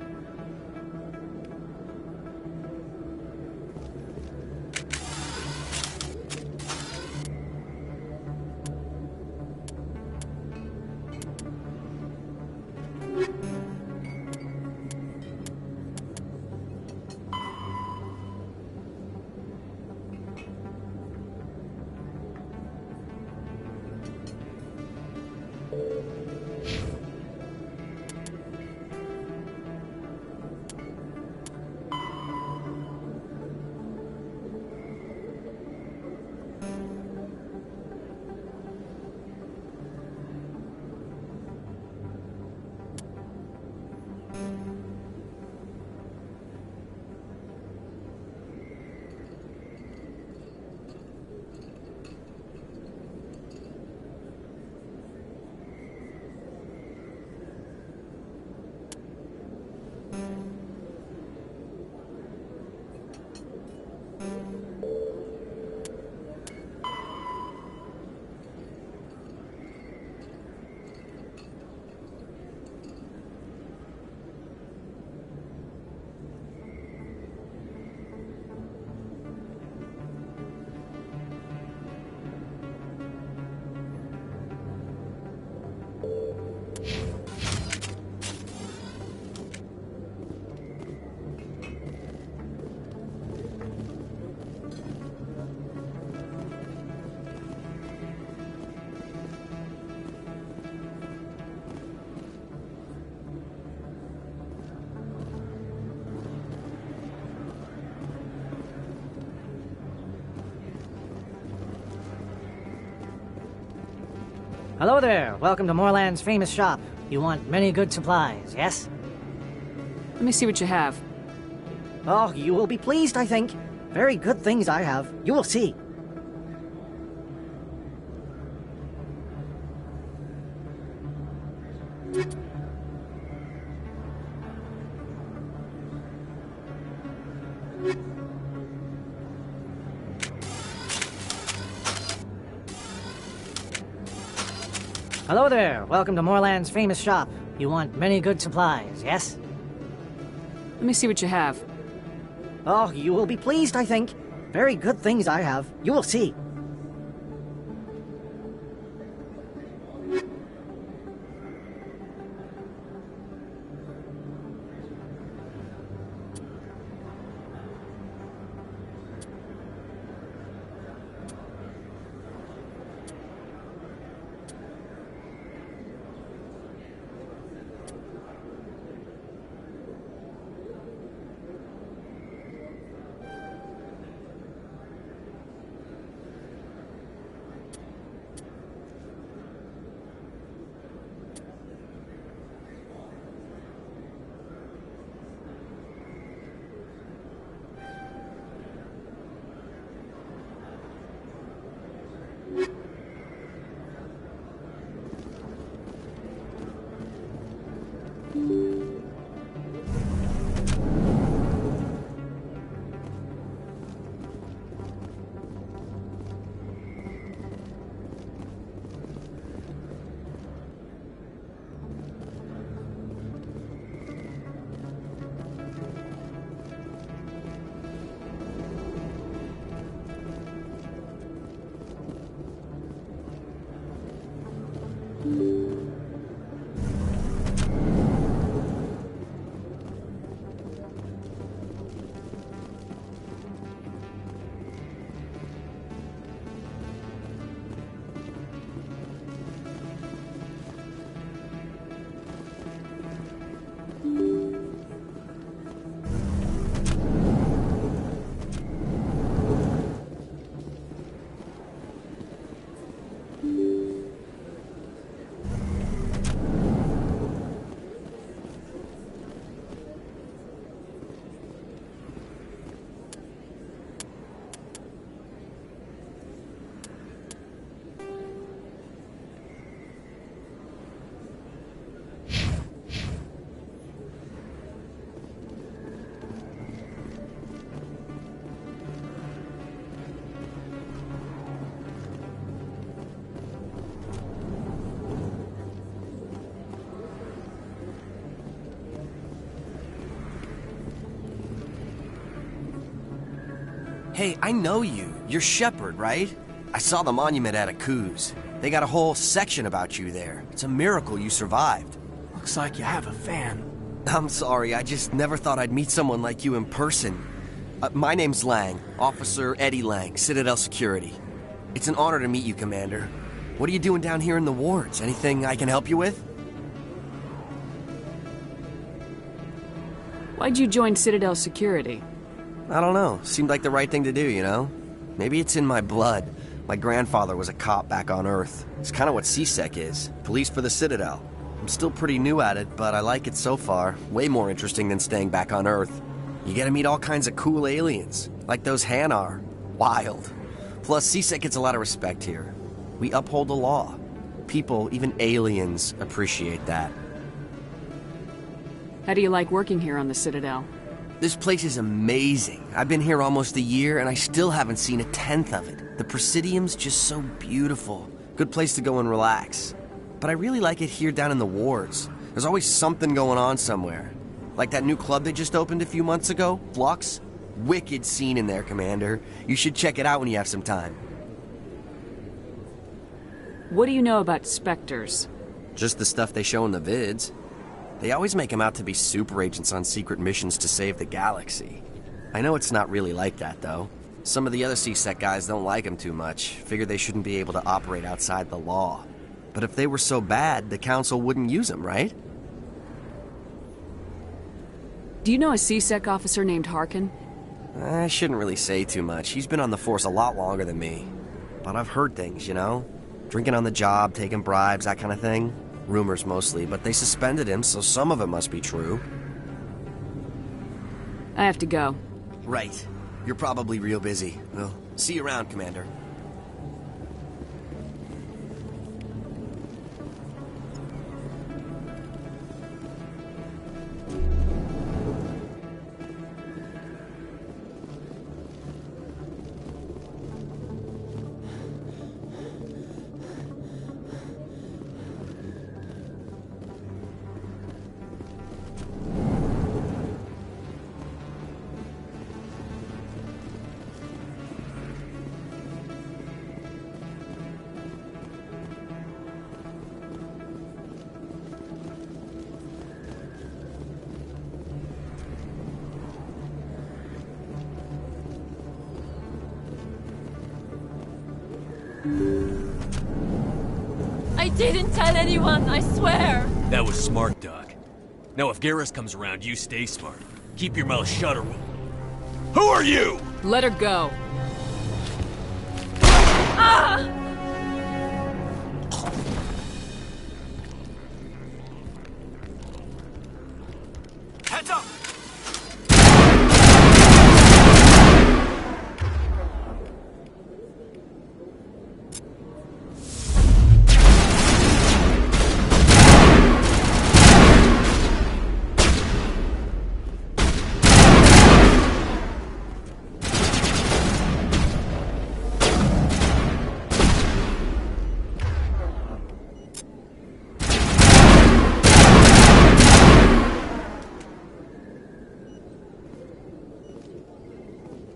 Hello there. Welcome to Moorland's famous shop. You want many good supplies, yes? Let me see what you have. Oh, you will be pleased, I think. Very good things I have. You will see. Hello there. Welcome to Moorland's famous shop. You want many good supplies, yes? Let me see what you have. Oh, you will be pleased, I think. Very good things I have. You will see. Hey, I know you. You're Shepard, right? I saw the monument at Akuz. They got a whole section about you there. It's a miracle you survived. Looks like you have a fan. I'm sorry, I just never thought I'd meet someone like you in person. My name's Lang, Officer Eddie Lang, Citadel Security. It's an honor to meet you, Commander. What are you doing down here in the wards? Anything I can help you with? Why'd you join Citadel Security? I don't know. Seemed like the right thing to do, you know? Maybe it's in my blood. My grandfather was a cop back on Earth. It's kind of what CSEC is. Police for the Citadel. I'm still pretty new at it, but I like it so far. Way more interesting than staying back on Earth. You get to meet all kinds of cool aliens, like those Hanar. Wild. Plus, CSEC gets a lot of respect here. We uphold the law. People, even aliens, appreciate that. How do you like working here on the Citadel? This place is amazing. I've been here almost a year, and I still haven't seen a tenth of it. The Presidium's just so beautiful. Good place to go and relax. But I really like it here down in the wards. There's always something going on somewhere. Like that new club they just opened a few months ago, Flux. Wicked scene in there, Commander. You should check it out when you have some time. What do you know about Spectres? Just the stuff they show in the vids. They always make them out to be super agents on secret missions to save the galaxy. I know it's not really like that, though. Some of the other CSEC guys don't like them too much, figure they shouldn't be able to operate outside the law. But if they were so bad, the Council wouldn't use them, right? Do you know a CSEC officer named Harkin? I shouldn't really say too much. He's been on the force a lot longer than me. But I've heard things, you know? Drinking on the job, taking bribes, that kind of thing. Rumors mostly, but they suspended him, so some of it must be true. I have to go. Right. You're probably real busy. Well, see you around, Commander. I didn't tell anyone, I swear! That was smart, Doc. Now if Garrus comes around, you stay smart. Keep your mouth shut or we'll... Who are you?! Let her go. Ah! Heads up!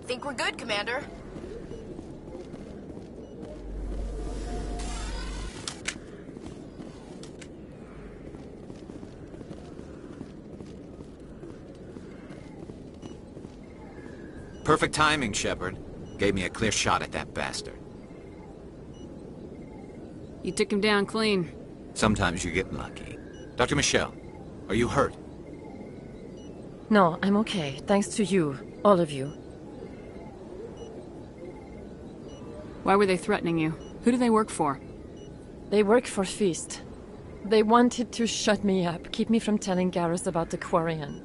Think we're good, Commander. Perfect timing, Shepard. Gave me a clear shot at that bastard. You took him down clean. Sometimes you get lucky. Dr. Michelle, are you hurt? No, I'm okay, thanks to you, all of you. Why were they threatening you? Who do they work for? They work for Feast. They wanted to shut me up, keep me from telling Garrus about the Quarian.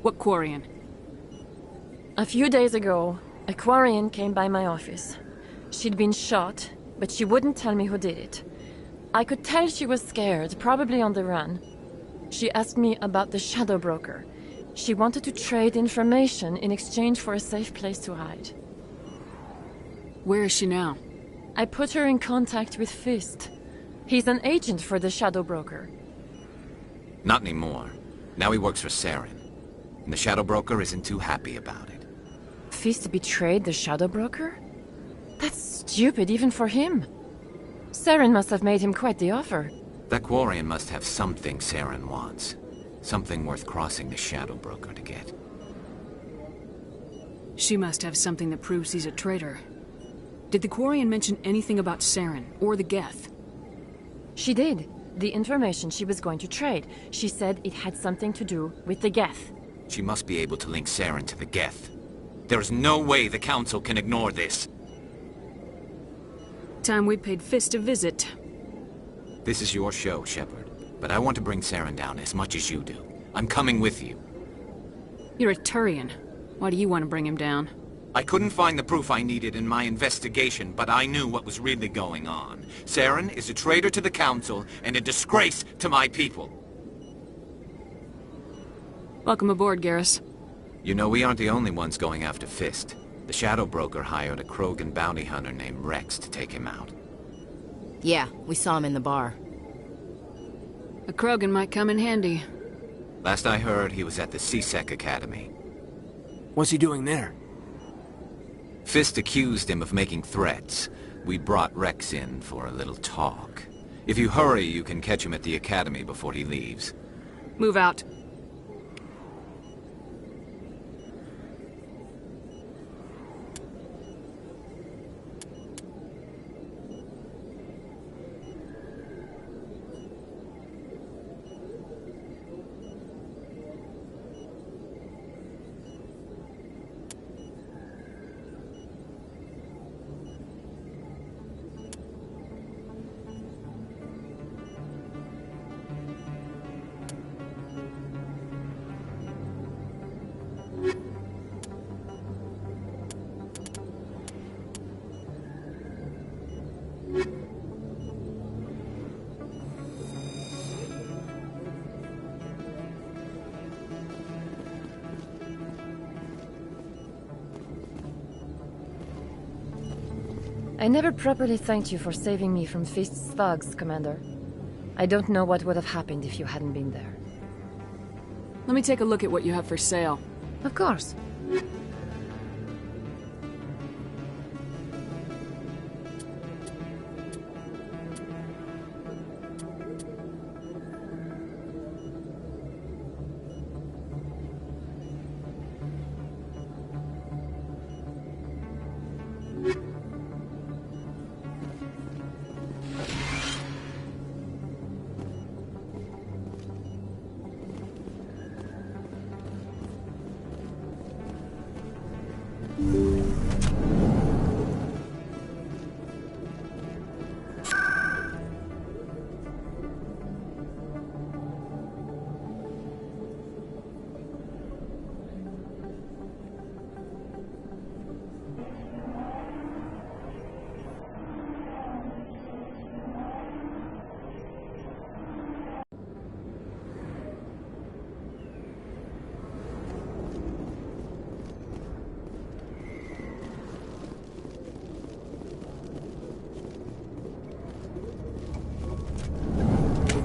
What Quarian? A few days ago, a Quarian came by my office. She'd been shot, but she wouldn't tell me who did it. I could tell she was scared, probably on the run. She asked me about the Shadow Broker. She wanted to trade information in exchange for a safe place to hide. Where is she now? I put her in contact with Fist. He's an agent for the Shadow Broker. Not anymore. Now he works for Saren. And the Shadow Broker isn't too happy about it. Fist betrayed the Shadow Broker? That's stupid even for him. Saren must have made him quite the offer. That Quarian must have something Saren wants. Something worth crossing the Shadow Broker to get. She must have something that proves he's a traitor. Did the Quarian mention anything about Saren, or the Geth? She did. The information she was going to trade. She said it had something to do with the Geth. She must be able to link Saren to the Geth. There's no way the Council can ignore this. Time we paid Fist a visit. This is your show, Shepard. But I want to bring Saren down as much as you do. I'm coming with you. You're a Turian. Why do you want to bring him down? I couldn't find the proof I needed in my investigation, but I knew what was really going on. Saren is a traitor to the Council and a disgrace to my people. Welcome aboard, Garrus. You know, we aren't the only ones going after Fist. The Shadow Broker hired a Krogan bounty hunter named Rex to take him out. Yeah, we saw him in the bar. A Krogan might come in handy. Last I heard, he was at the CSEC Academy. What's he doing there? Fist accused him of making threats. We brought Rex in for a little talk. If you hurry, you can catch him at the Academy before he leaves. Move out. I never properly thanked you for saving me from Fist's thugs, Commander. I don't know what would have happened if you hadn't been there. Let me take a look at what you have for sale. Of course.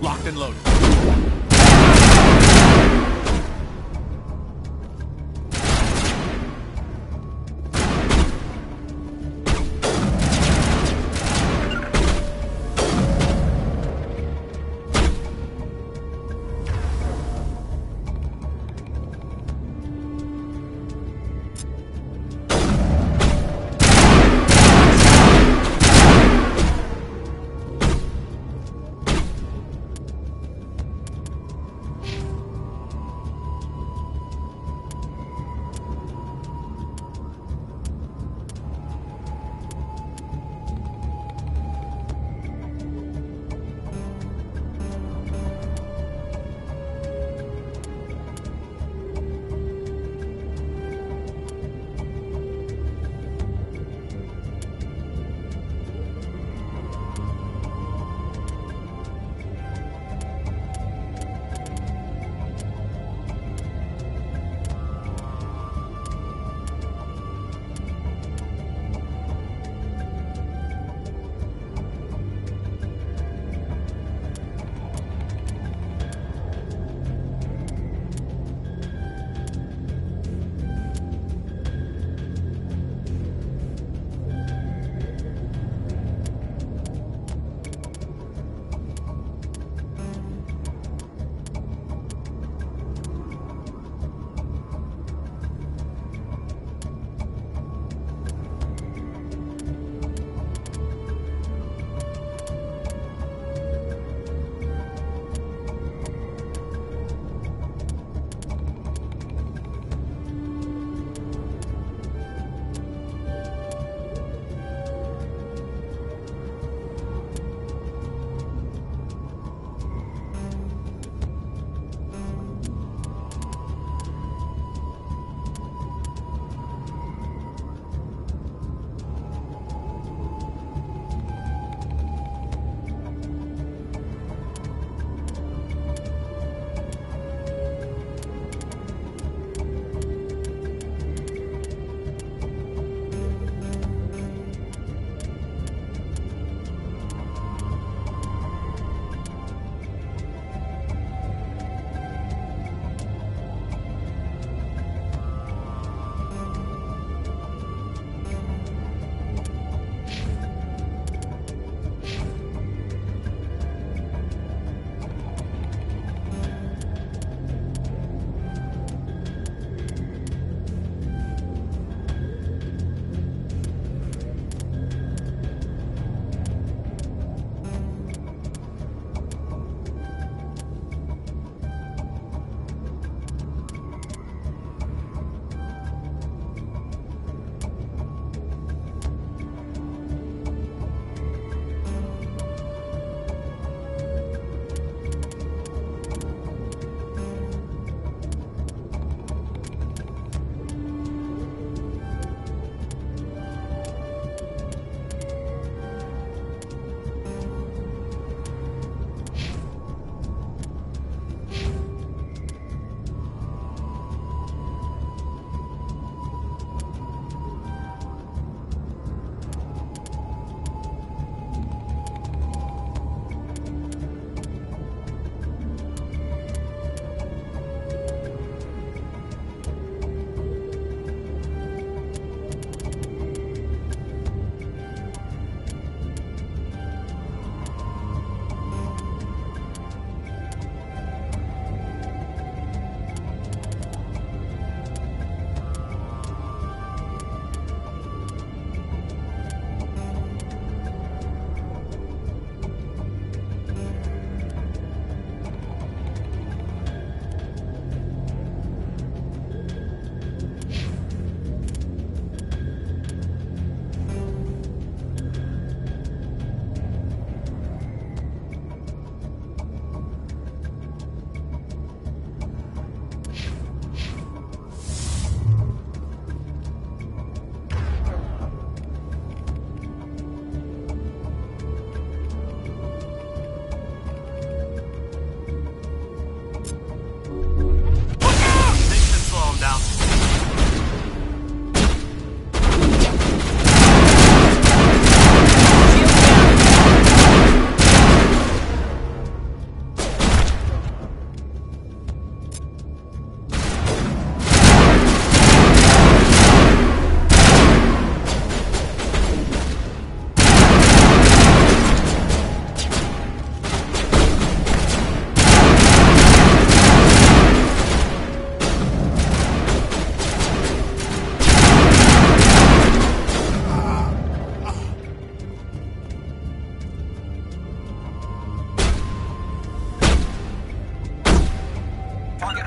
Locked and loaded.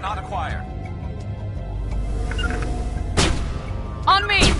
not acquired. On me!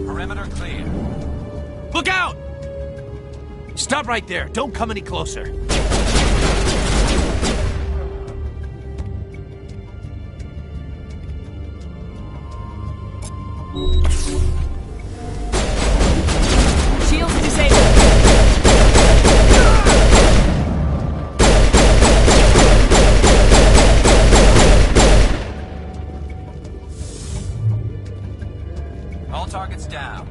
Perimeter clear. Look out! Stop right there. Don't come any closer. Shields disabled. All targets down.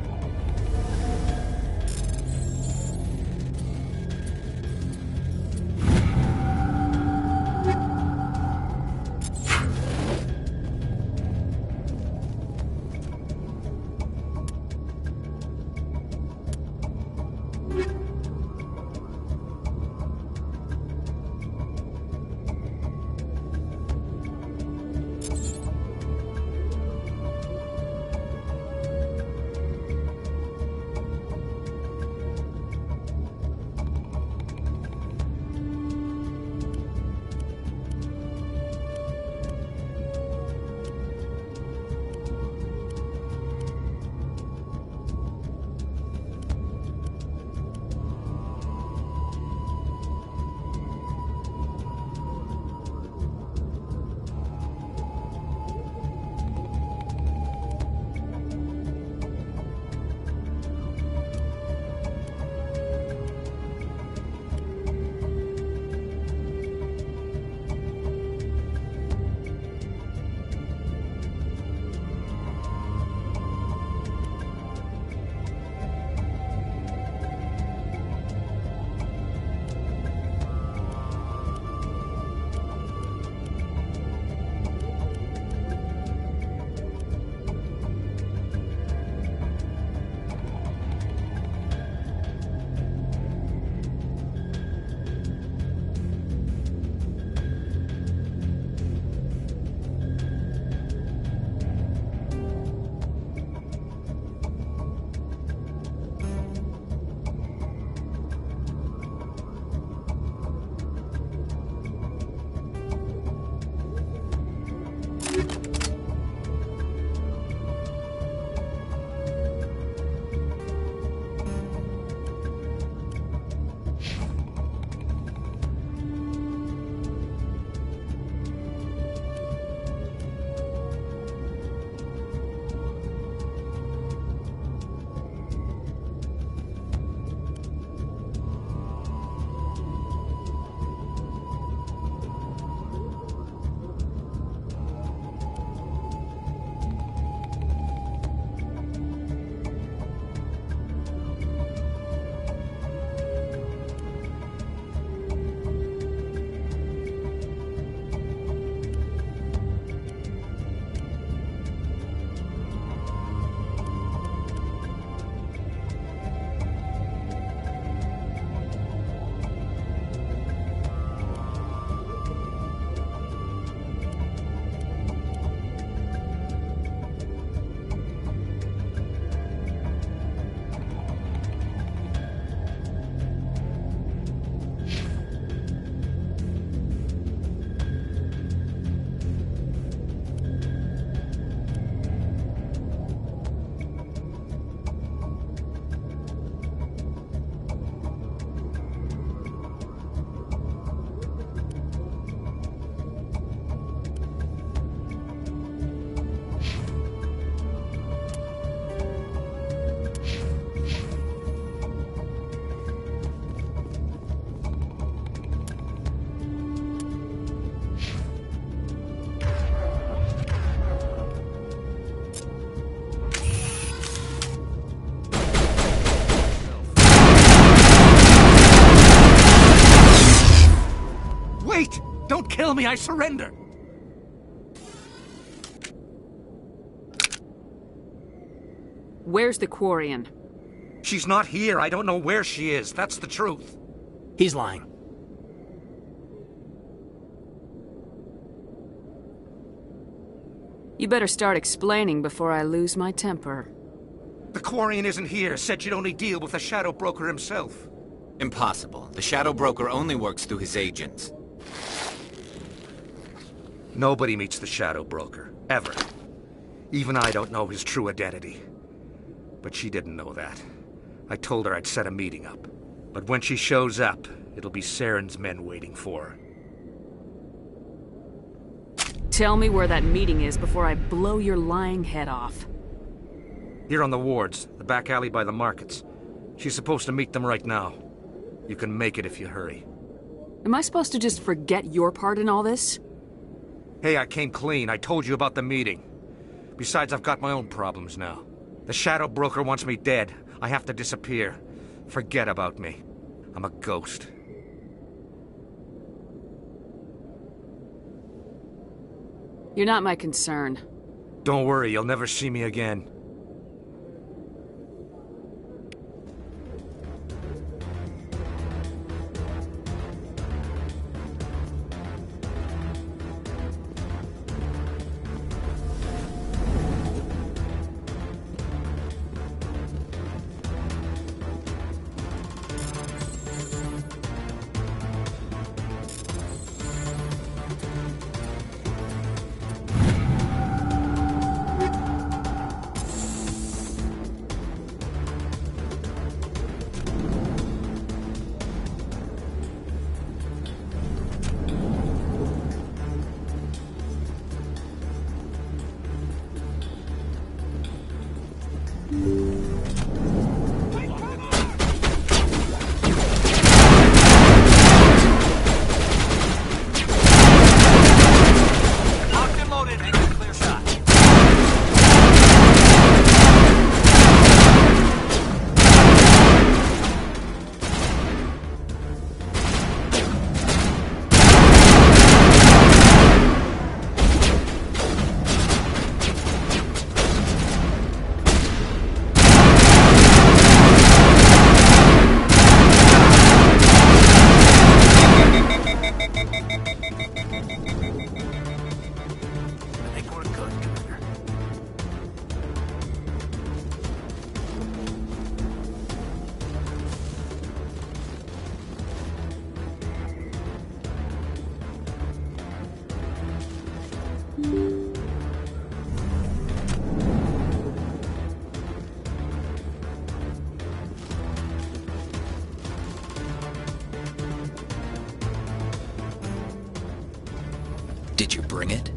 kill me, I surrender. Where's the Quarian? She's not here. I don't know where she is. That's the truth. He's lying. You better start explaining before I lose my temper. The Quarian isn't here. Said she'd only deal with the Shadow Broker himself. Impossible. The Shadow Broker only works through his agents. Nobody meets the Shadow Broker. Ever. Even I don't know his true identity. But she didn't know that. I told her I'd set a meeting up. But when she shows up, it'll be Saren's men waiting for her. Tell me where that meeting is before I blow your lying head off. Here on the wards, the back alley by the markets. She's supposed to meet them right now. You can make it if you hurry. Am I supposed to just forget your part in all this? Hey, I came clean. I told you about the meeting. Besides, I've got my own problems now. The Shadow Broker wants me dead. I have to disappear. Forget about me. I'm a ghost. You're not my concern. Don't worry, you'll never see me again. Did you bring it?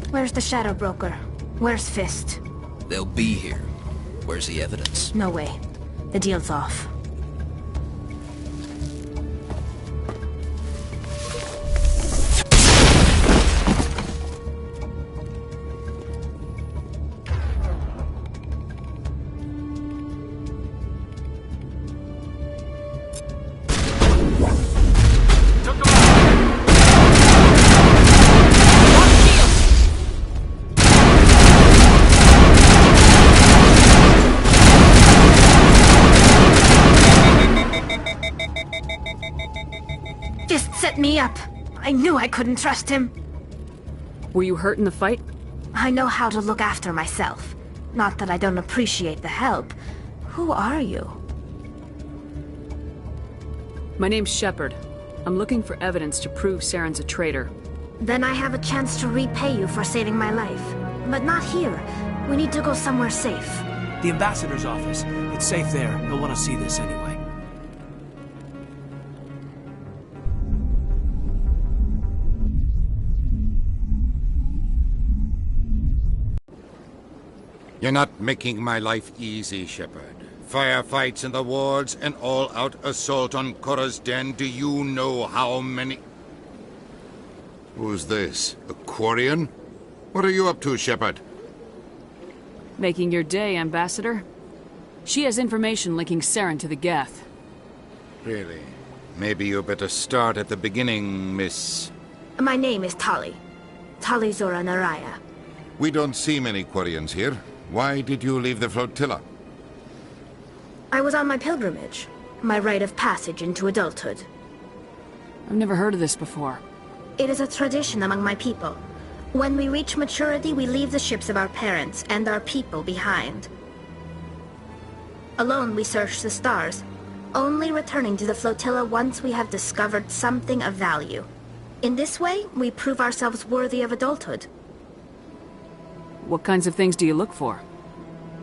Where's the Shadow Broker? Where's Fist? They'll be here. Where's the evidence? No way. The deal's off. Set me up. I knew I couldn't trust him. Were you hurt in the fight? I know how to look after myself. Not that I don't appreciate the help. Who are you? My name's Shepard. I'm looking for evidence to prove Saren's a traitor. Then I have a chance to repay you for saving my life. But not here. We need to go somewhere safe. The ambassador's office. It's safe there. He'll want to see this anyway. You're not making my life easy, Shepard. Firefights in the wards, an all-out assault on Korra's den. Do you know how many... Who's this? A Quarian? What are you up to, Shepard? Making your day, Ambassador. She has information linking Saren to the Geth. Really? Maybe you better start at the beginning, Miss... My name is Tali. Tali Zora Naraya. We don't see many Quarians here. Why did you leave the flotilla? I was on my pilgrimage. My rite of passage into adulthood. I've never heard of this before. It is a tradition among my people. When we reach maturity, we leave the ships of our parents and our people behind. Alone, we search the stars, only returning to the flotilla once we have discovered something of value. In this way, we prove ourselves worthy of adulthood. What kinds of things do you look for?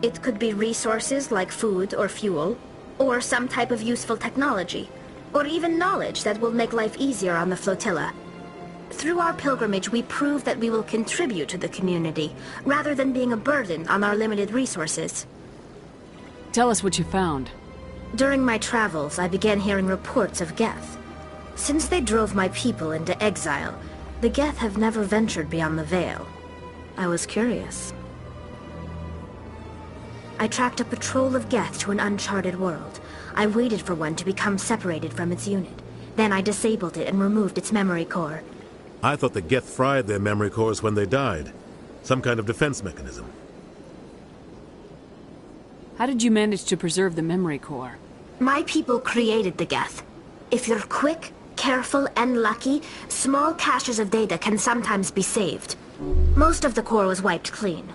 It could be resources like food or fuel, or some type of useful technology, or even knowledge that will make life easier on the flotilla. Through our pilgrimage, we prove that we will contribute to the community, rather than being a burden on our limited resources. Tell us what you found. During my travels, I began hearing reports of Geth. Since they drove my people into exile, the Geth have never ventured beyond the Veil. I was curious. I tracked a patrol of Geth to an uncharted world. I waited for one to become separated from its unit. Then I disabled it and removed its memory core. I thought the Geth fried their memory cores when they died. Some kind of defense mechanism. How did you manage to preserve the memory core? My people created the Geth. If you're quick, careful, and lucky, small caches of data can sometimes be saved. Most of the core was wiped clean,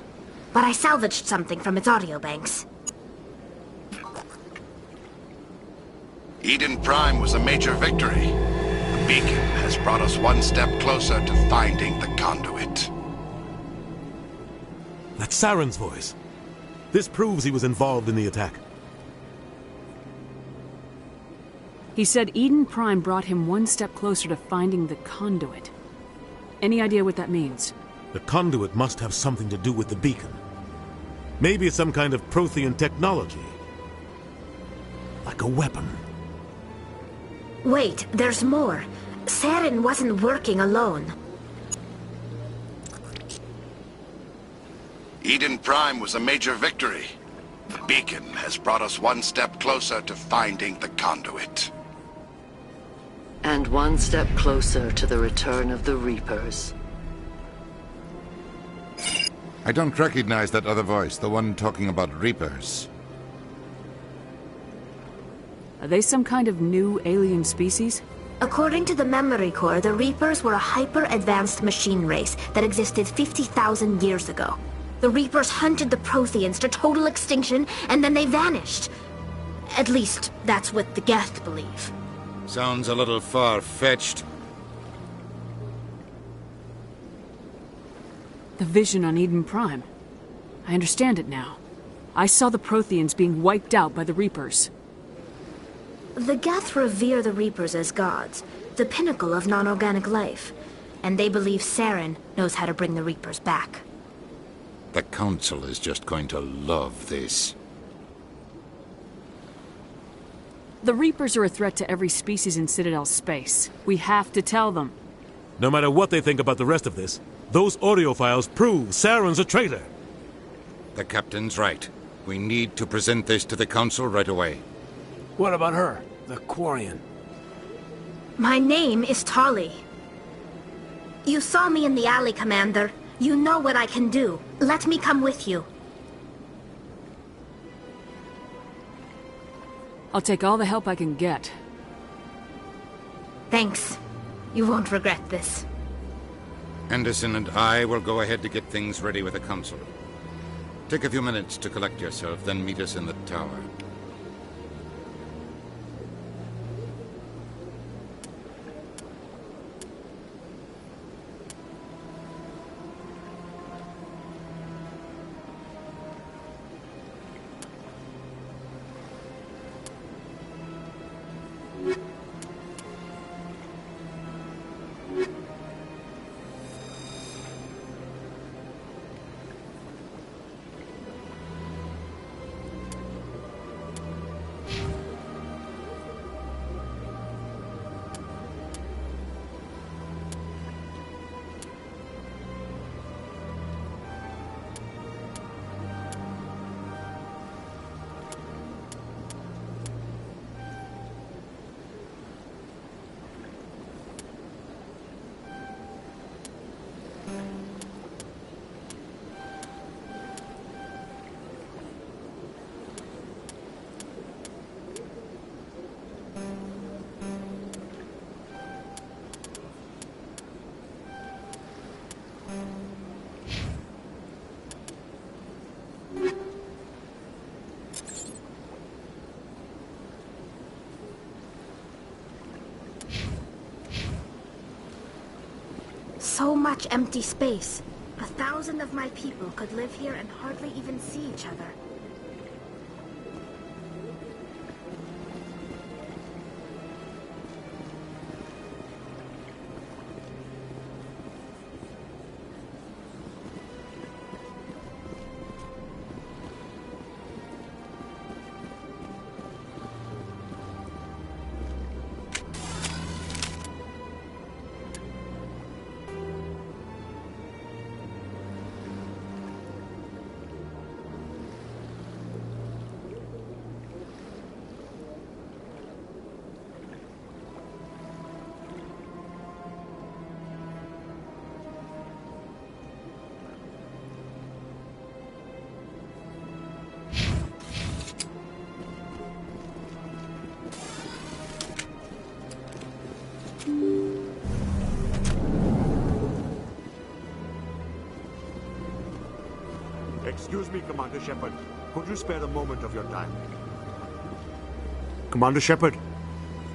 but I salvaged something from its audio banks. Eden Prime was a major victory. The beacon has brought us one step closer to finding the conduit. That's Saren's voice. This proves he was involved in the attack. He said Eden Prime brought him one step closer to finding the conduit. Any idea what that means? The conduit must have something to do with the beacon. Maybe it's some kind of Prothean technology. Like a weapon. Wait, there's more. Saren wasn't working alone. Eden Prime was a major victory. The beacon has brought us one step closer to finding the conduit. And one step closer to the return of the Reapers. I don't recognize that other voice, the one talking about Reapers. Are they some kind of new alien species? According to the memory core, the Reapers were a hyper-advanced machine race that existed 50,000 years ago. The Reapers hunted the Protheans to total extinction, and then they vanished. At least, that's what the Geth believe. Sounds a little far-fetched. The vision on Eden Prime. I understand it now. I saw the Protheans being wiped out by the Reapers. The Geth revere the Reapers as gods, the pinnacle of non-organic life. And they believe Saren knows how to bring the Reapers back. The Council is just going to love this. The Reapers are a threat to every species in Citadel space. We have to tell them. No matter what they think about the rest of this, those audio files prove Saren's a traitor. The Captain's right. We need to present this to the Council right away. What about her, the Quarian? My name is Tali. You saw me in the alley, Commander. You know what I can do. Let me come with you. I'll take all the help I can get. Thanks. You won't regret this. Anderson and I will go ahead to get things ready with the Council. Take a few minutes to collect yourself, then meet us in the tower. so much empty space. 1,000 of my people could live here and hardly even see each other. Excuse me, Commander Shepard. Could you spare a moment of your time? Commander Shepard,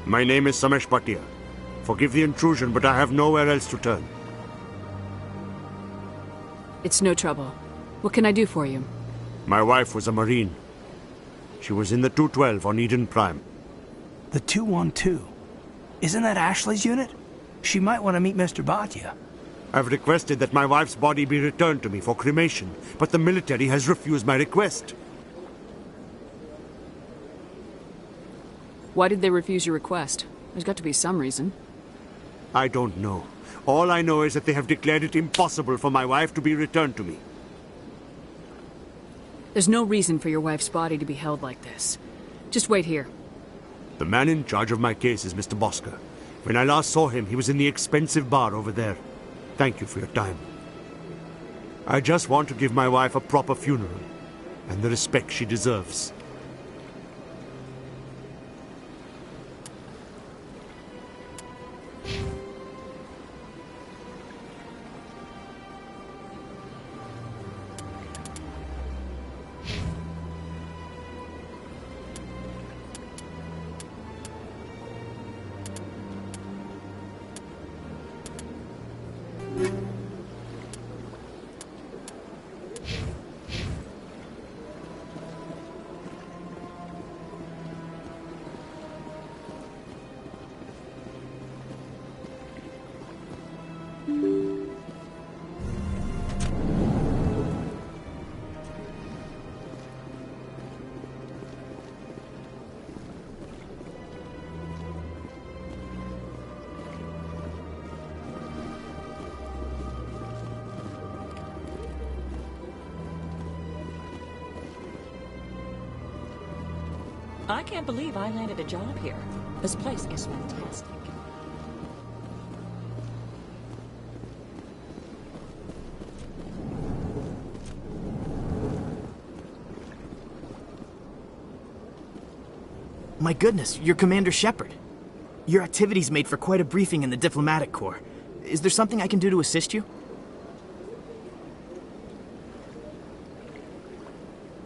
my name is Samesh Bhatia. Forgive the intrusion, but I have nowhere else to turn. It's no trouble. What can I do for you? My wife was a Marine. She was in the 212 on Eden Prime. The 212? Isn't that Ashley's unit? She might want to meet Mr. Bhatia. I've requested that my wife's body be returned to me for cremation, but the military has refused my request. Why did they refuse your request? There's got to be some reason. I don't know. All I know is that they have declared it impossible for my wife to be returned to me. There's no reason for your wife's body to be held like this. Just wait here. The man in charge of my case is Mr. Bosker. When I last saw him, he was in the expensive bar over there. Thank you for your time. I just want to give my wife a proper funeral, and the respect she deserves. I can't believe I landed a job here. This place is fantastic. My goodness, you're Commander Shepard. Your activities made for quite a briefing in the Diplomatic Corps. Is there something I can do to assist you?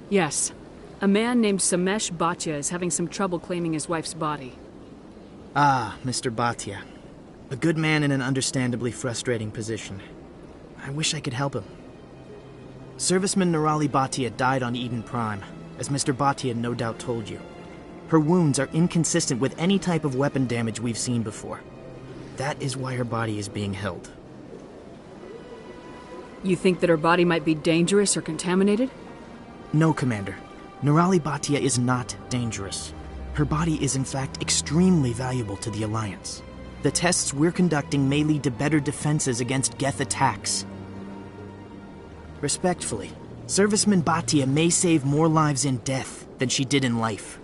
Yes. A man named Samesh Bhatia is having some trouble claiming his wife's body. Ah, Mr. Bhatia. A good man in an understandably frustrating position. I wish I could help him. Serviceman Nirali Bhatia died on Eden Prime, as Mr. Bhatia no doubt told you. Her wounds are inconsistent with any type of weapon damage we've seen before. That is why her body is being held. You think that her body might be dangerous or contaminated? No, Commander. Nirali Bhatia is not dangerous. Her body is in fact extremely valuable to the Alliance. The tests we're conducting may lead to better defenses against Geth attacks. Respectfully, Serviceman Bhatia may save more lives in death than she did in life.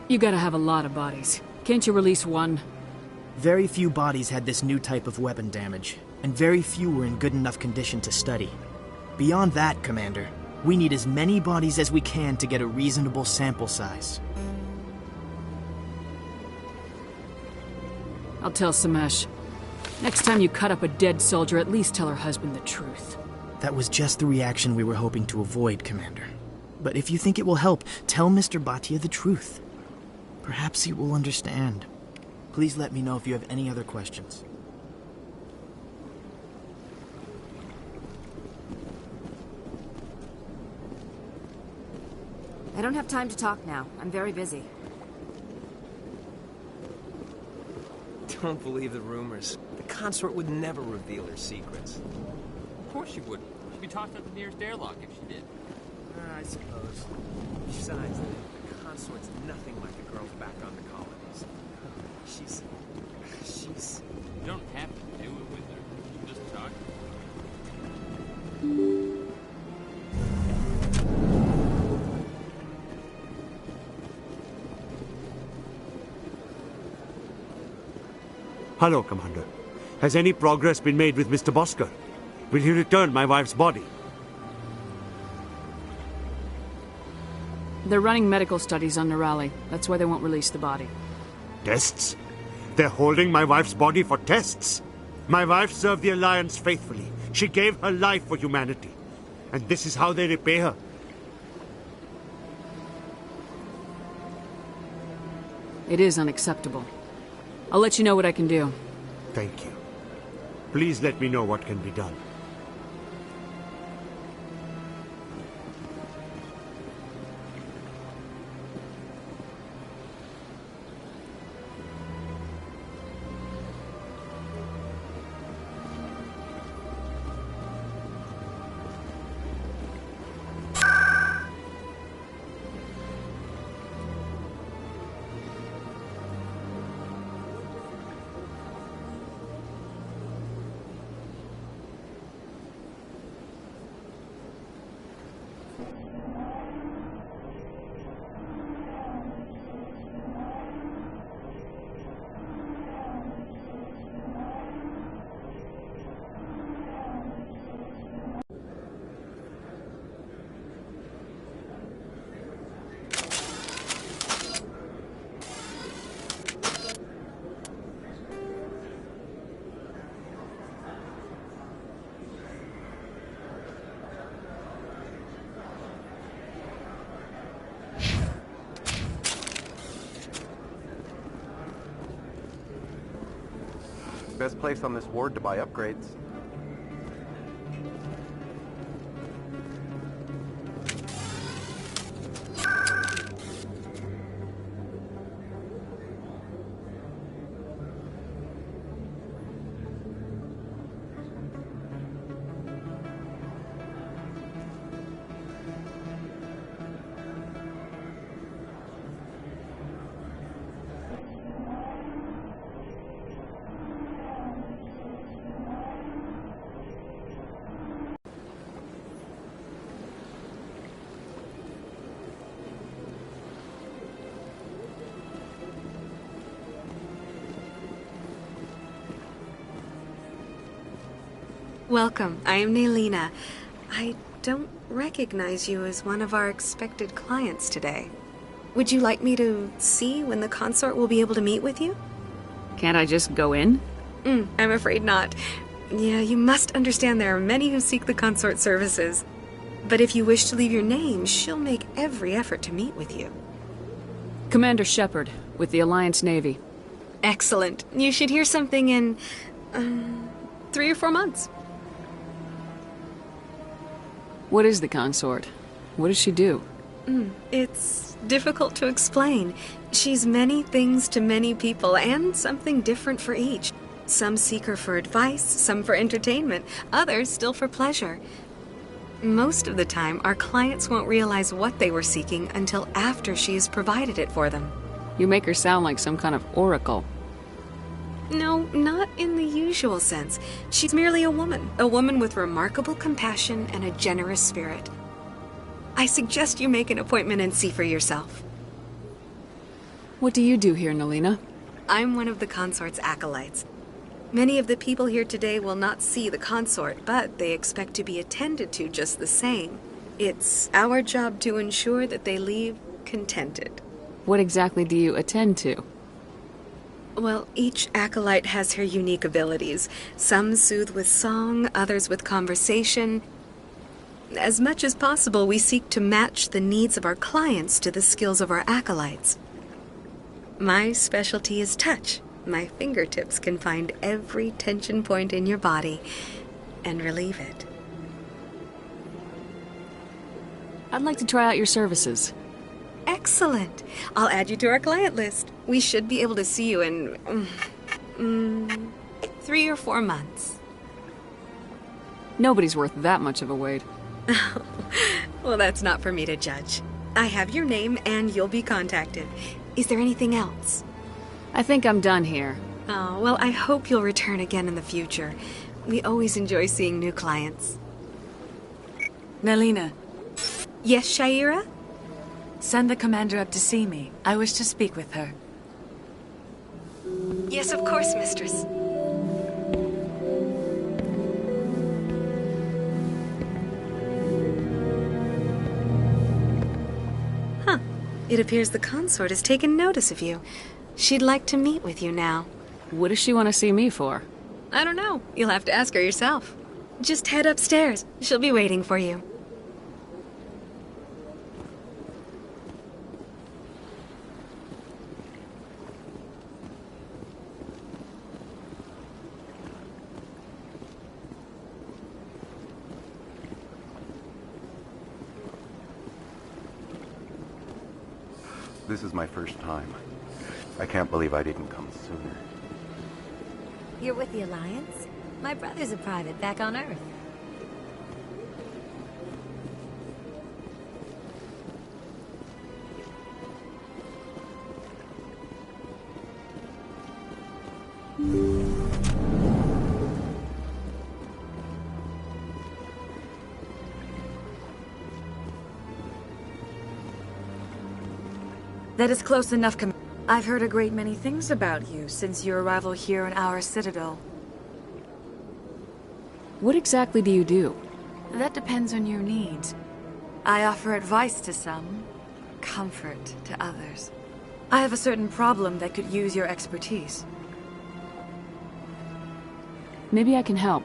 You gotta have a lot of bodies. Can't you release one? Very few bodies had this new type of weapon damage, and very few were in good enough condition to study. Beyond that, Commander, we need as many bodies as we can to get a reasonable sample size. I'll tell Samesh. Next time you cut up a dead soldier, at least tell her husband the truth. That was just the reaction we were hoping to avoid, Commander. But if you think it will help, tell Mr. Bhatia the truth. Perhaps he will understand. Please let me know if you have any other questions. I don't have time to talk now. I'm very busy. Don't believe the rumors. The consort would never reveal her secrets. Of course she wouldn't. She'd be tossed out the nearest airlock if she did. I suppose. Besides, the consort's nothing like the girls back on the colonies. She's... You don't have to do it with her. You just talk. Hello, Commander. Has any progress been made with Mr. Bosker? Will he return my wife's body? They're running medical studies on Nirali. That's why they won't release the body. Tests? They're holding my wife's body for tests? My wife served the Alliance faithfully. She gave her life for humanity. And this is how they repay her. It is unacceptable. I'll let you know what I can do. Thank you. Please let me know what can be done. Best place on this ward to buy upgrades. Welcome. I am Naylina. I don't recognize you as one of our expected clients today. Would you like me to see when the consort will be able to meet with you? Can't I just go in? I'm afraid not. Yeah, you must understand there are many who seek the consort services. But if you wish to leave your name, she'll make every effort to meet with you. Commander Shepard, with the Alliance Navy. Excellent. You should hear something in 3 or 4 months. What is the consort? What does she do? It's difficult to explain. She's many things to many people, and something different for each. Some seek her for advice, some for entertainment, others still for pleasure. Most of the time, our clients won't realize what they were seeking until after she has provided it for them. You make her sound like some kind of oracle. No, not in the usual sense. She's merely a woman with remarkable compassion and a generous spirit. I suggest you make an appointment and see for yourself. What do you do here, Naylina? I'm one of the consort's acolytes. Many of the people here today will not see the consort, but they expect to be attended to just the same. It's our job to ensure that they leave contented. What exactly do you attend to? Well, each acolyte has her unique abilities. Some soothe with song, others with conversation. As much as possible, we seek to match the needs of our clients to the skills of our acolytes. My specialty is touch. My fingertips can find every tension point in your body and relieve it. I'd like to try out your services. Excellent. I'll add you to our client list. We should be able to see you in 3 or 4 months. Nobody's worth that much of a wait. Well, that's not for me to judge. I have your name and you'll be contacted. Is there anything else? I think I'm done here. Oh, well, I hope you'll return again in the future. We always enjoy seeing new clients. Nalina. Yes, Shaira? Send the commander up to see me. I wish to speak with her. Yes, of course, mistress. Huh. It appears the consort has taken notice of you. She'd like to meet with you now. What does she want to see me for? I don't know. You'll have to ask her yourself. Just head upstairs. She'll be waiting for you. This is my first time. I can't believe I didn't come sooner. You're with the Alliance? My brother's a private back on Earth. That is close enough, I've heard a great many things about you since your arrival here in our citadel. What exactly do you do? That depends on your needs. I offer advice to some, comfort to others. I have a certain problem that could use your expertise. Maybe I can help.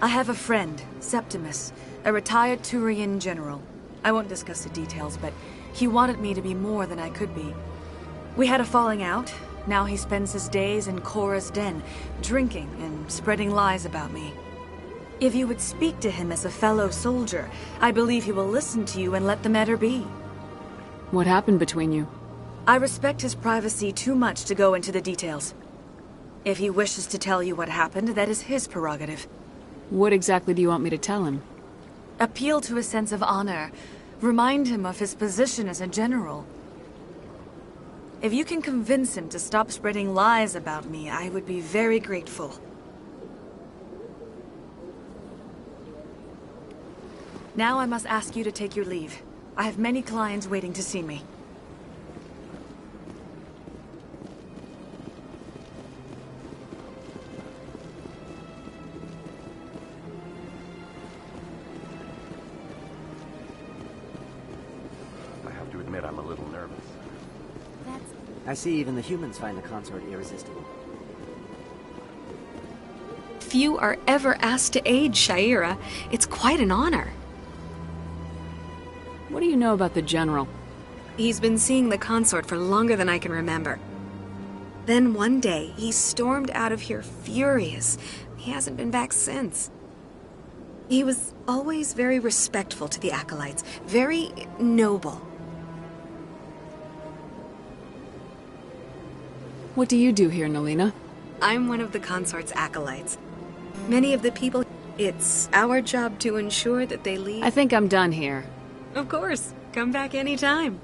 I have a friend, Septimus, a retired Turian general. I won't discuss the details, but he wanted me to be more than I could be. We had a falling out. Now he spends his days in Korra's den, drinking and spreading lies about me. If you would speak to him as a fellow soldier, I believe he will listen to you and let the matter be. What happened between you? I respect his privacy too much to go into the details. If he wishes to tell you what happened, that is his prerogative. What exactly do you want me to tell him? Appeal to his sense of honor. Remind him of his position as a general. If you can convince him to stop spreading lies about me, I would be very grateful. Now I must ask you to take your leave. I have many clients waiting to see me. I have to admit I'm a little nervous. I see even the humans find the consort irresistible. Few are ever asked to aid Shaira. It's quite an honor. What do you know about the General? He's been seeing the consort for longer than I can remember. Then one day, he stormed out of here furious. He hasn't been back since. He was always very respectful to the acolytes, very noble. What do you do here, Nalina? I'm one of the consort's acolytes. Many of the people, it's our job to ensure that they leave. I think I'm done here. Of course. Come back anytime.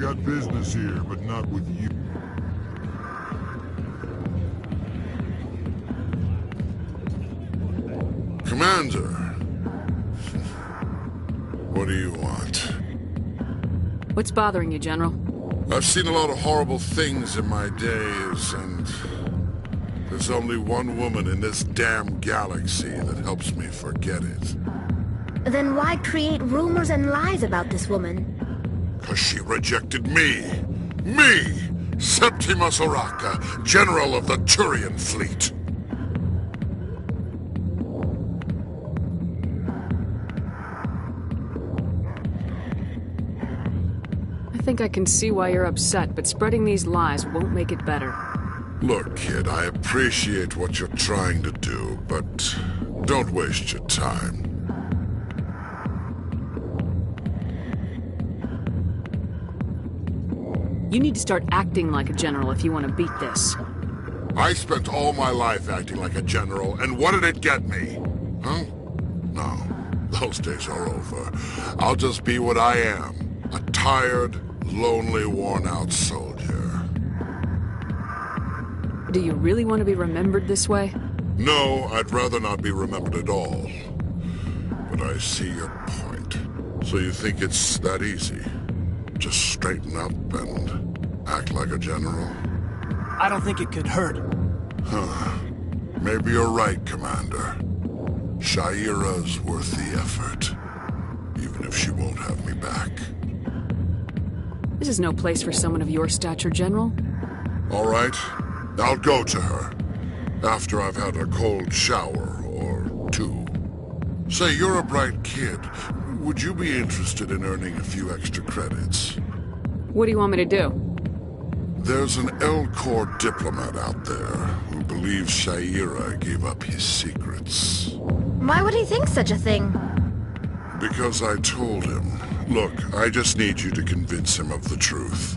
got business here, but not with you. Commander. What do you want? What's bothering you, General? I've seen a lot of horrible things in my days, and there's only one woman in this damn galaxy that helps me forget it. Then why create rumors and lies about this woman? 'Cause she rejected me! Me! Septimus Oraka, General of the Turian Fleet! I think I can see why you're upset, but spreading these lies won't make it better. Look, kid, I appreciate what you're trying to do, but don't waste your time. You need to start acting like a general if you want to beat this. I spent all my life acting like a general, and what did it get me? Huh? No, those days are over. I'll just be what I am. A tired, lonely, worn-out soldier. Do you really want to be remembered this way? No, I'd rather not be remembered at all. But I see your point. So you think it's that easy? Just straighten up and act like a general? I don't think it could hurt. Huh. Maybe you're right, Commander. Shaira's worth the effort. Even if she won't have me back. This is no place for someone of your stature, General. All right. I'll go to her. After I've had a cold shower or two. Say, you're a bright kid. Would you be interested in earning a few extra credits? What do you want me to do? There's an L-Corps diplomat out there who believes Shaira gave up his secrets. Why would he think such a thing? Because I told him. Look, I just need you to convince him of the truth.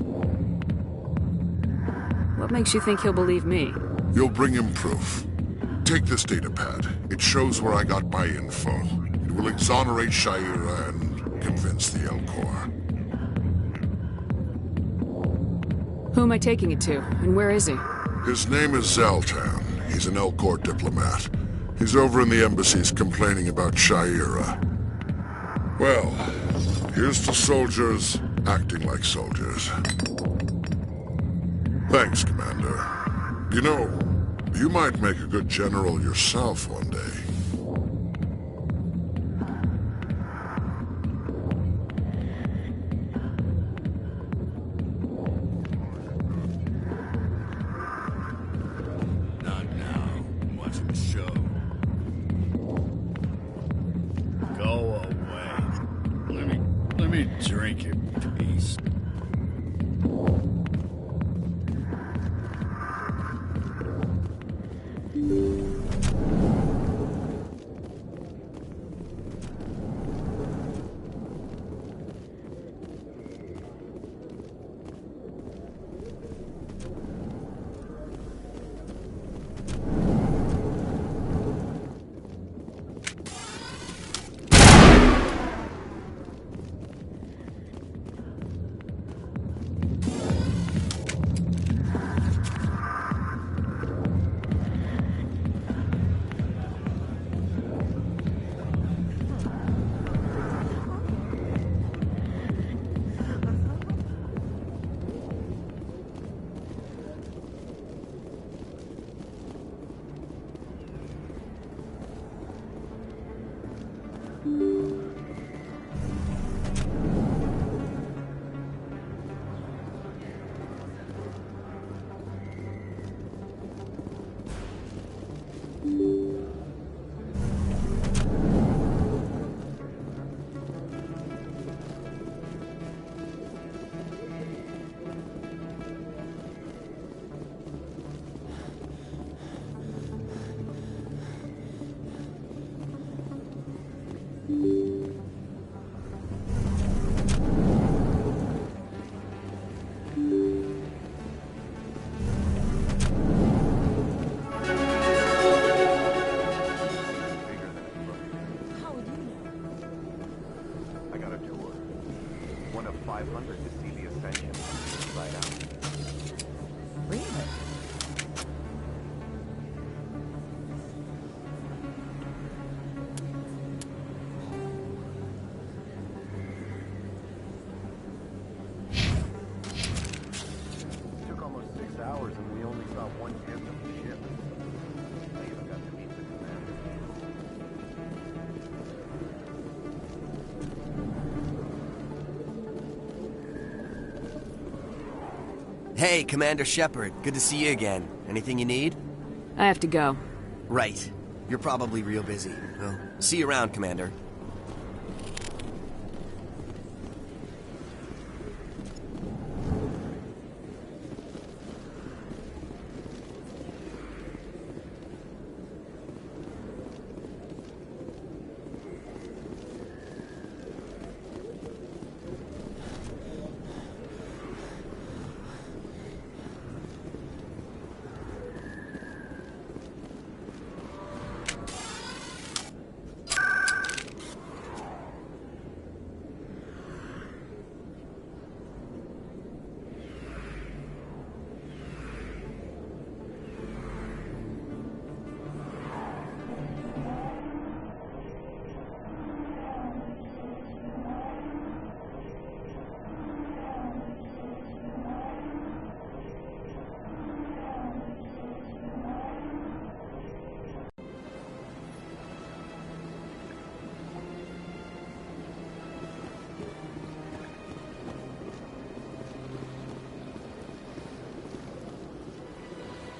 What makes you think he'll believe me? You'll bring him proof. Take this datapad. It shows where I got my info. It will exonerate Shaira and convince the L-Corps. Who am I taking it to, and where is he? His name is Zaltan. He's an L-Corps diplomat. He's over in the embassies complaining about Shaira. Well, here's to soldiers acting like soldiers. Thanks, Commander. You know, you might make a good general yourself one day. Not now. I'm watching the show. Go away. Let me drink in peace. Hey, Commander Shepard. Good to see you again. Anything you need? I have to go. Right. You're probably real busy. Well, see you around, Commander.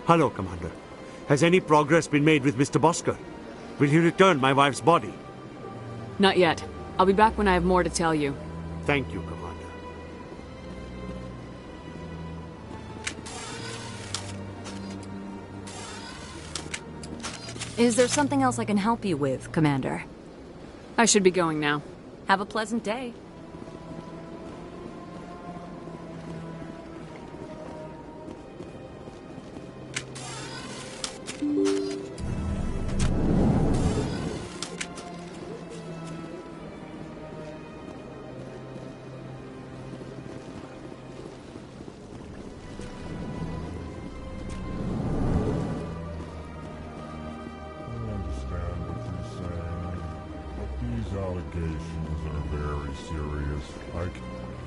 Hello, Commander. Has any progress been made with Mr. Bosker? Will he return my wife's body? Not yet. I'll be back when I have more to tell you. Thank you, Commander. Is there something else I can help you with, Commander? I should be going now. Have a pleasant day.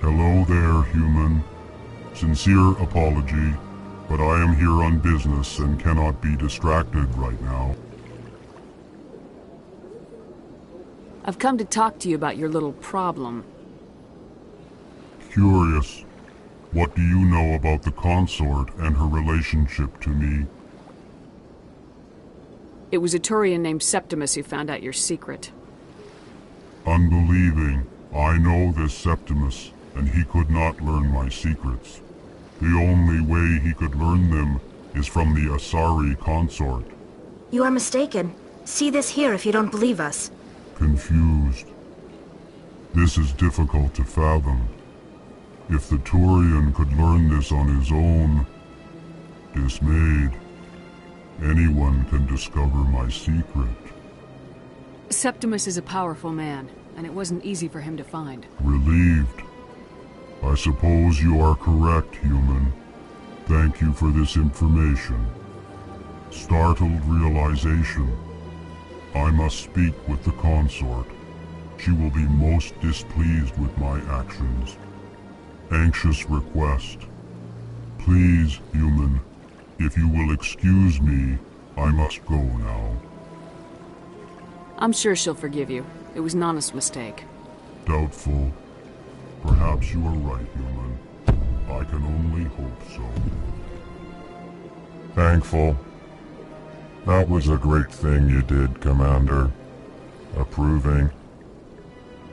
Hello there, human. Sincere apology, but I am here on business and cannot be distracted right now. I've come to talk to you about your little problem. Curious. What do you know about the consort and her relationship to me? It was a Turian named Septimus who found out your secret. Unbelieving. I know this Septimus, and he could not learn my secrets. The only way he could learn them is from the Asari consort. You are mistaken. See this here if you don't believe us. Confused. This is difficult to fathom. If the Turian could learn this on his own, dismayed, anyone can discover my secret. Septimus is a powerful man, and it wasn't easy for him to find. Relieved. I suppose you are correct, human. Thank you for this information. Startled realization. I must speak with the consort. She will be most displeased with my actions. Anxious request. Please, human, if you will excuse me, I must go now. I'm sure she'll forgive you. It was an honest mistake. Doubtful. Perhaps you are right, human. I can only hope so. Thankful. That was a great thing you did, Commander. Approving.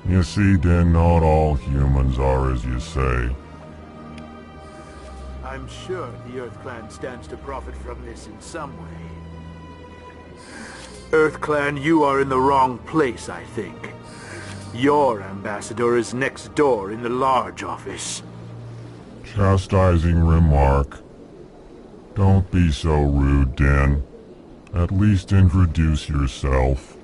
You see, Din, not all humans are as you say. I'm sure the Earth Clan stands to profit from this in some way. Earth Clan, you are in the wrong place, I think. Your ambassador is next door in the large office. Chastising remark. Don't be so rude, Din. At least introduce yourself.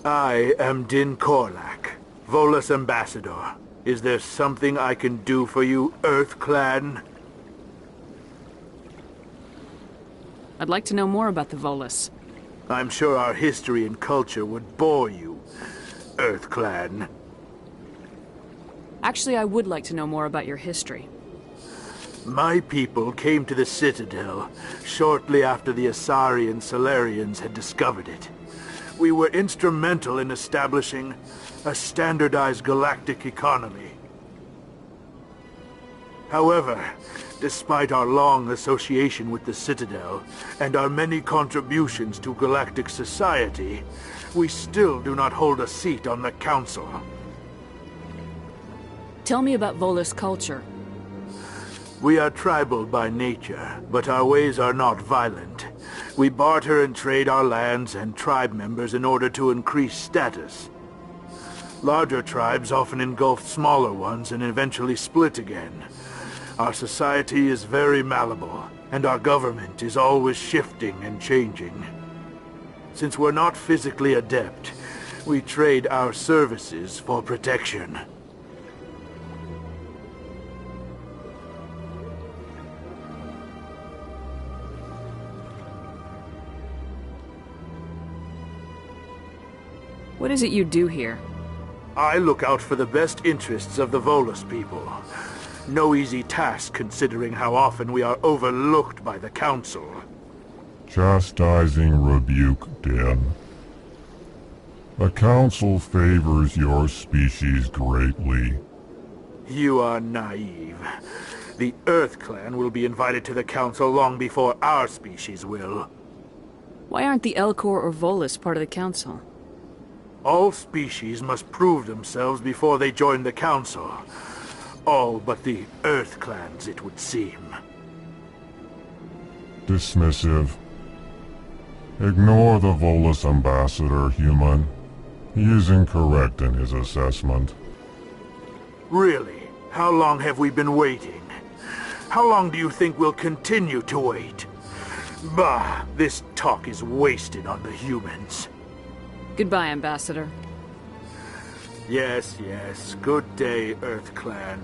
I am Din Korlak, Volus ambassador. Is there something I can do for you, Earth Clan? I'd like to know more about the Volus. I'm sure our history and culture would bore you, Earth Clan. Actually, I would like to know more about your history. My people came to the Citadel shortly after the Asari and Solarians had discovered it. We were instrumental in establishing a standardized galactic economy. However, despite our long association with the Citadel and our many contributions to galactic society, we still do not hold a seat on the Council. Tell me about Volus culture. We are tribal by nature, but our ways are not violent. We barter and trade our lands and tribe members in order to increase status. Larger tribes often engulf smaller ones and eventually split again. Our society is very malleable, and our government is always shifting and changing. Since we're not physically adept, we trade our services for protection. What is it you do here? I look out for the best interests of the Volus people. No easy task considering how often we are overlooked by the Council. Chastising rebuke, Den. The Council favors your species greatly. You are naive. The Earth Clan will be invited to the Council long before our species will. Why aren't the Elcor or Volus part of the Council? All species must prove themselves before they join the Council. All but the Earth Clans, it would seem. Dismissive. Ignore the Volus ambassador, human. He is incorrect in his assessment. Really? How long have we been waiting? How long do you think we'll continue to wait? Bah, this talk is wasted on the humans. Goodbye, Ambassador. Yes, yes. Good day, Earth Clan.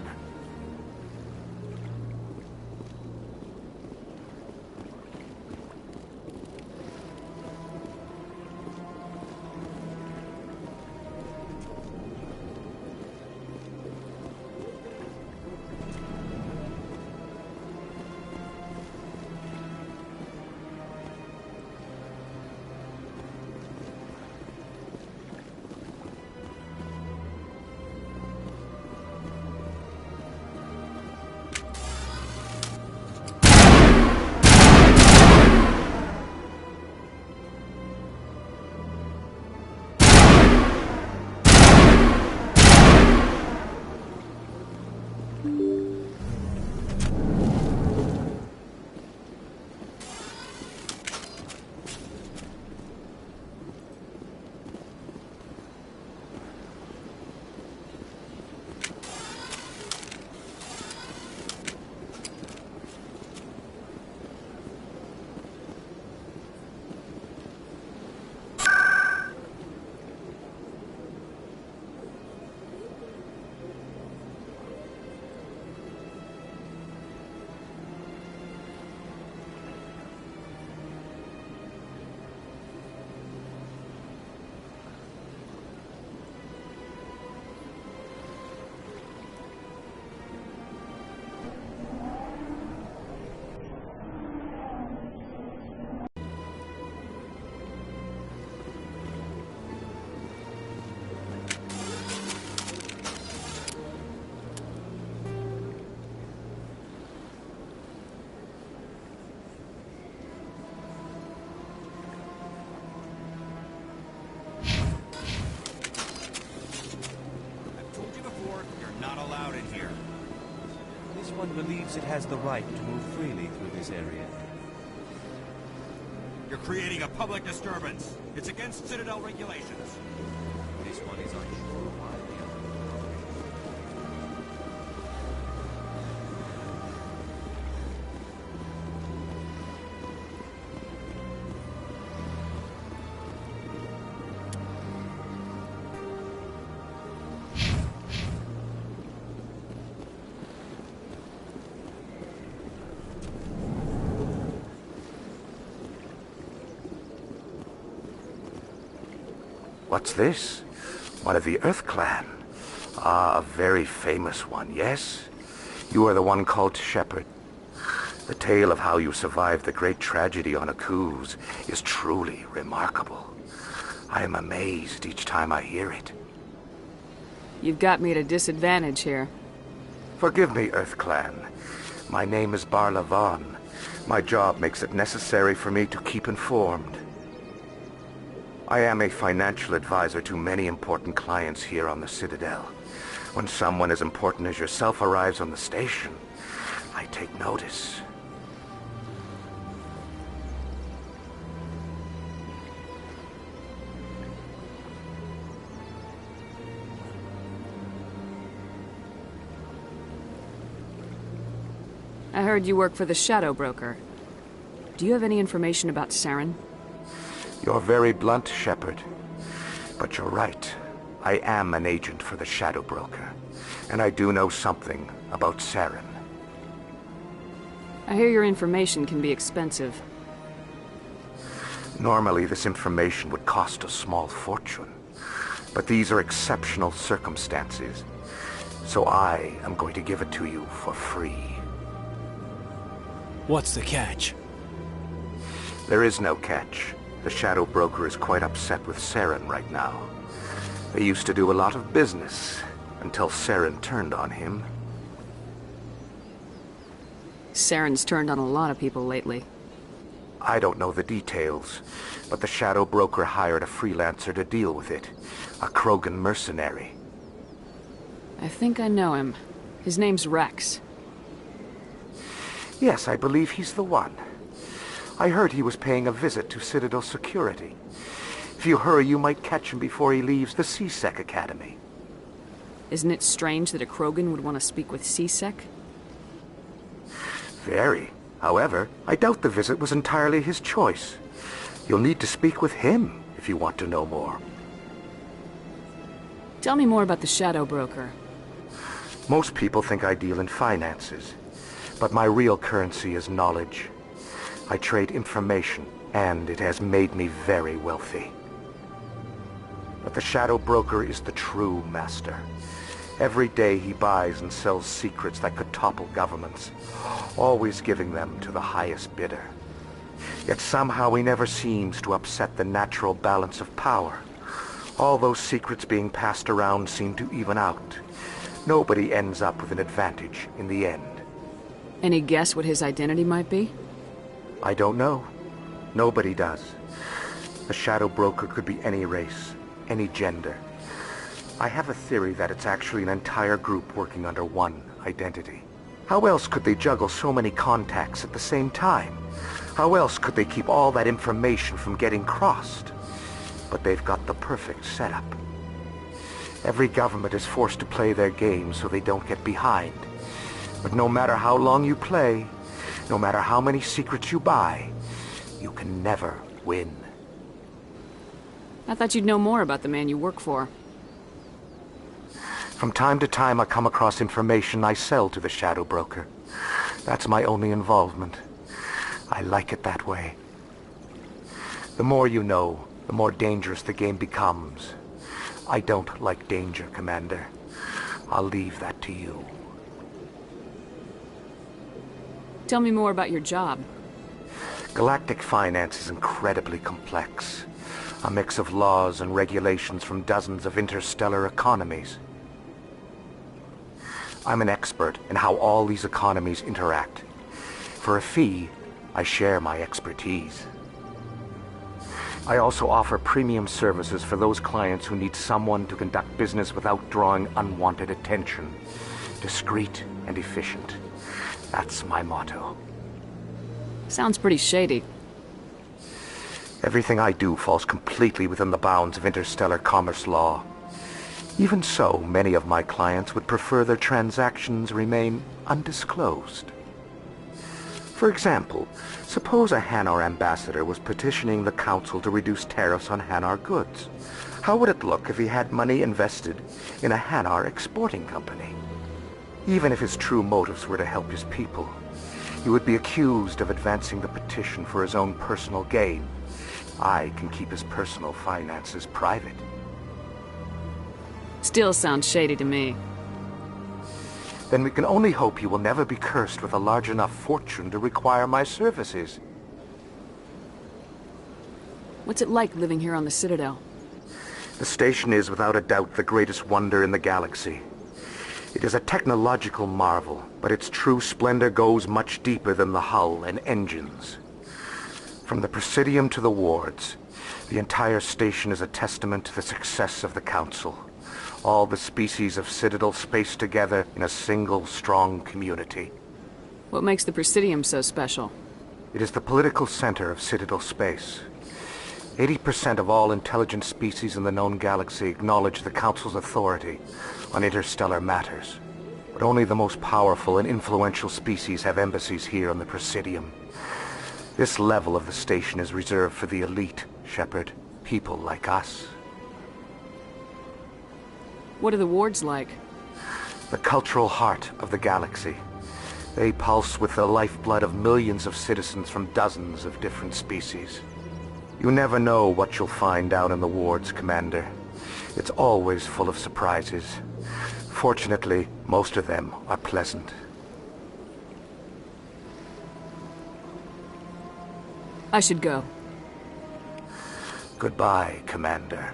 Believes it has the right to move freely through this area. You're creating a public disturbance. It's against Citadel regulations. This one is unsure why the What's this? One of the Earth Clan. Ah, a very famous one, yes? You are the one called Shepard. The tale of how you survived the great tragedy on Akuz is truly remarkable. I am amazed each time I hear it. You've got me at a disadvantage here. Forgive me, Earth Clan. My name is Barla Vaughn. My job makes it necessary for me to keep informed. I am a financial advisor to many important clients here on the Citadel. When someone as important as yourself arrives on the station, I take notice. I heard you work for the Shadow Broker. Do you have any information about Saren? You're very blunt, Shepard. But you're right. I am an agent for the Shadow Broker. And I do know something about Saren. I hear your information can be expensive. Normally, this information would cost a small fortune. But these are exceptional circumstances. So I am going to give it to you for free. What's the catch? There is no catch. The Shadow Broker is quite upset with Saren right now. They used to do a lot of business, until Saren turned on him. Saren's turned on a lot of people lately. I don't know the details, but the Shadow Broker hired a freelancer to deal with it. A Krogan mercenary. I think I know him. His name's Rex. Yes, I believe he's the one. I heard he was paying a visit to Citadel security. If you hurry, you might catch him before he leaves the C-Sec Academy. Isn't it strange that a Krogan would want to speak with C-Sec? Very. However, I doubt the visit was entirely his choice. You'll need to speak with him if you want to know more. Tell me more about the Shadow Broker. Most people think I deal in finances, but my real currency is knowledge. I trade information, and it has made me very wealthy. But the Shadow Broker is the true master. Every day he buys and sells secrets that could topple governments, always giving them to the highest bidder. Yet somehow he never seems to upset the natural balance of power. All those secrets being passed around seem to even out. Nobody ends up with an advantage in the end. Any guess what his identity might be? I don't know. Nobody does. The Shadow Broker could be any race, any gender. I have a theory that it's actually an entire group working under one identity. How else could they juggle so many contacts at the same time? How else could they keep all that information from getting crossed? But they've got the perfect setup. Every government is forced to play their game so they don't get behind. But no matter how long you play, no matter how many secrets you buy, you can never win. I thought you'd know more about the man you work for. From time to time I come across information I sell to the Shadow Broker. That's my only involvement. I like it that way. The more you know, the more dangerous the game becomes. I don't like danger, Commander. I'll leave that to you. Tell me more about your job. Galactic finance is incredibly complex. A mix of laws and regulations from dozens of interstellar economies. I'm an expert in how all these economies interact. For a fee, I share my expertise. I also offer premium services for those clients who need someone to conduct business without drawing unwanted attention. Discreet and efficient. That's my motto. Sounds pretty shady. Everything I do falls completely within the bounds of interstellar commerce law. Even so, many of my clients would prefer their transactions remain undisclosed. For example, suppose a Hanar ambassador was petitioning the Council to reduce tariffs on Hanar goods. How would it look if he had money invested in a Hanar exporting company? Even if his true motives were to help his people, he would be accused of advancing the petition for his own personal gain. I can keep his personal finances private. Still sounds shady to me. Then we can only hope you will never be cursed with a large enough fortune to require my services. What's it like living here on the Citadel? The station is without a doubt the greatest wonder in the galaxy. It is a technological marvel, but its true splendor goes much deeper than the hull and engines. From the Presidium to the wards, the entire station is a testament to the success of the Council. All the species of Citadel spaced together in a single, strong community. What makes the Presidium so special? It is the political center of Citadel space. 80% of all intelligent species in the known galaxy acknowledge the Council's authority on interstellar matters. But only the most powerful and influential species have embassies here on the Presidium. This level of the station is reserved for the elite, Shepard. People like us. What are the wards like? The cultural heart of the galaxy. They pulse with the lifeblood of millions of citizens from dozens of different species. You never know what you'll find down in the wards, Commander. It's always full of surprises. Fortunately, most of them are pleasant. I should go. Goodbye, Commander.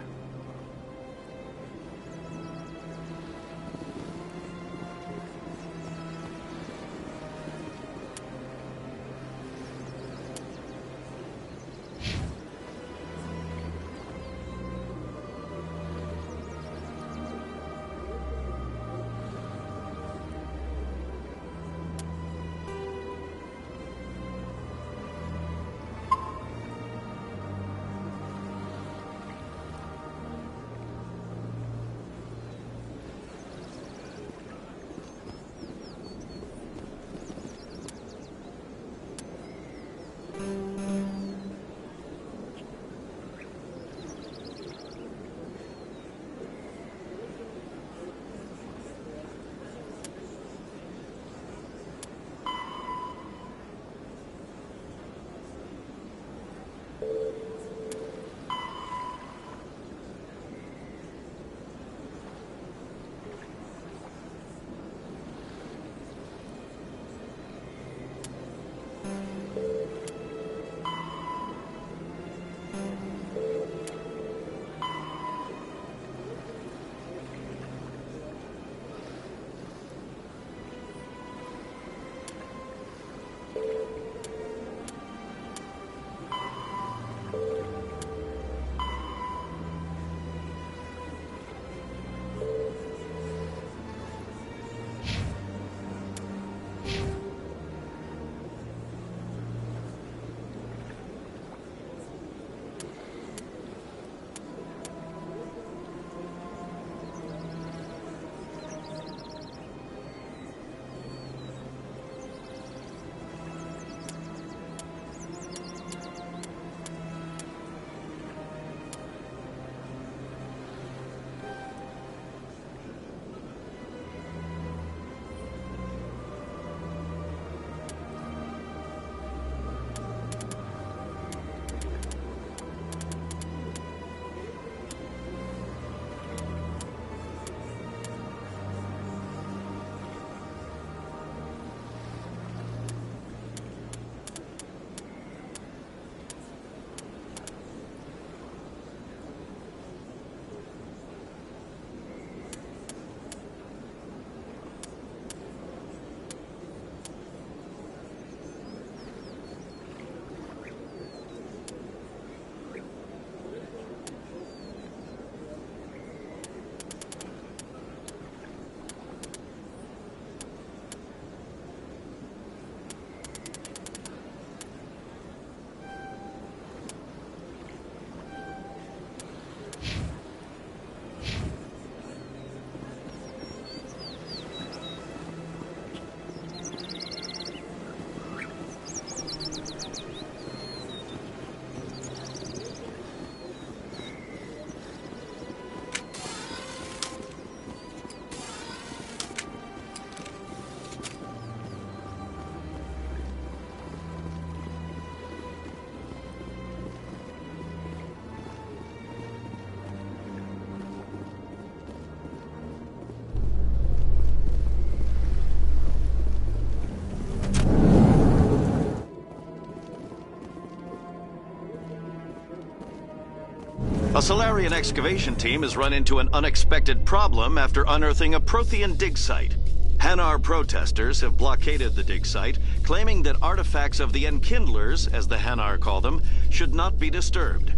A Solarian excavation team has run into an unexpected problem after unearthing a Prothean dig site. Hanar protesters have blockaded the dig site, claiming that artifacts of the Enkindlers, as the Hanar call them, should not be disturbed.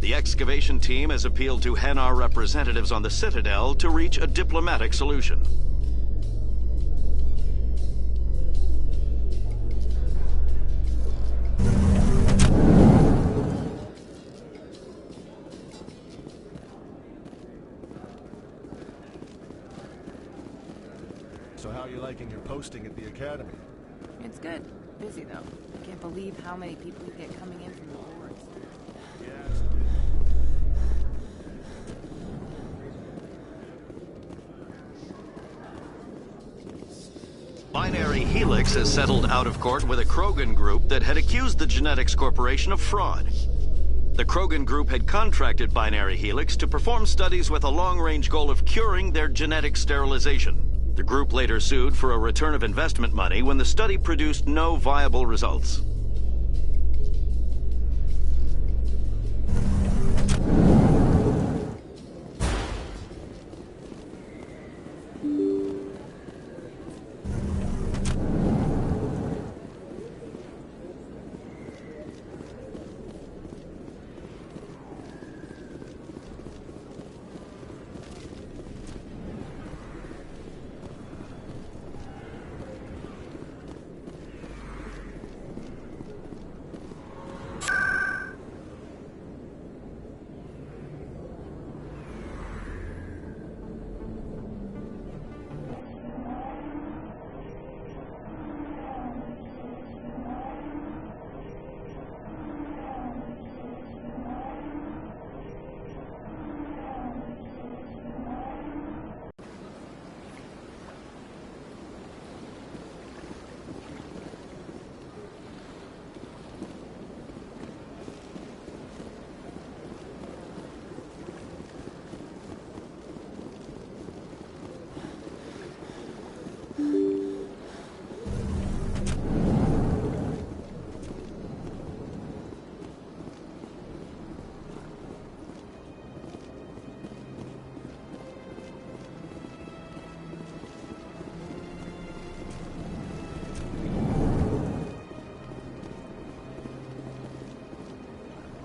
The excavation team has appealed to Hanar representatives on the Citadel to reach a diplomatic solution. So how are you liking your posting at the Academy? It's good. Busy, though. I can't believe how many people you get coming in from the boards. Yes. Binary Helix has settled out of court with a Krogan group that had accused the Genetics Corporation of fraud. The Krogan group had contracted Binary Helix to perform studies with a long-range goal of curing their genetic sterilization. The group later sued for a return of investment money when the study produced no viable results.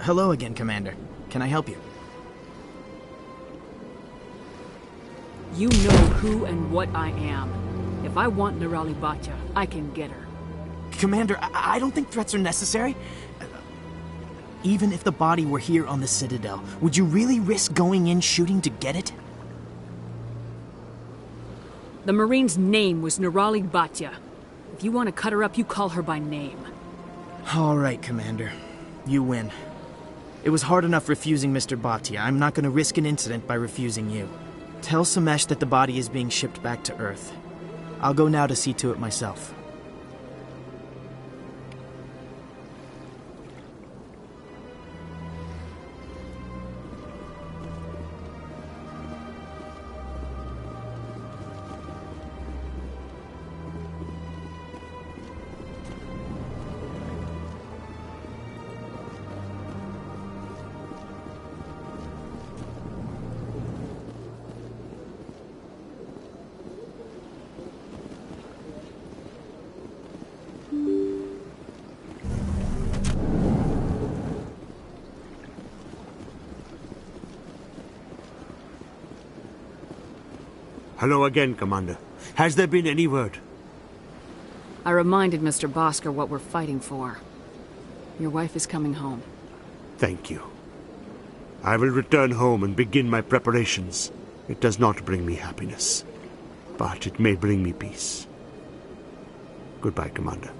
Hello again, Commander. Can I help you? You know who and what I am. If I want Nirali Bhatia, I can get her. Commander, I don't think threats are necessary. Even if the body were here on the Citadel, would you really risk going in shooting to get it? The Marine's name was Nirali Bhatia. If you want to cut her up, you call her by name. All right, Commander. You win. It was hard enough refusing Mr. Bhatia. I'm not going to risk an incident by refusing you. Tell Samesh that the body is being shipped back to Earth. I'll go now to see to it myself. Hello again, Commander. Has there been any word? I reminded Mr. Bosker what we're fighting for. Your wife is coming home. Thank you. I will return home and begin my preparations. It does not bring me happiness, but it may bring me peace. Goodbye, Commander.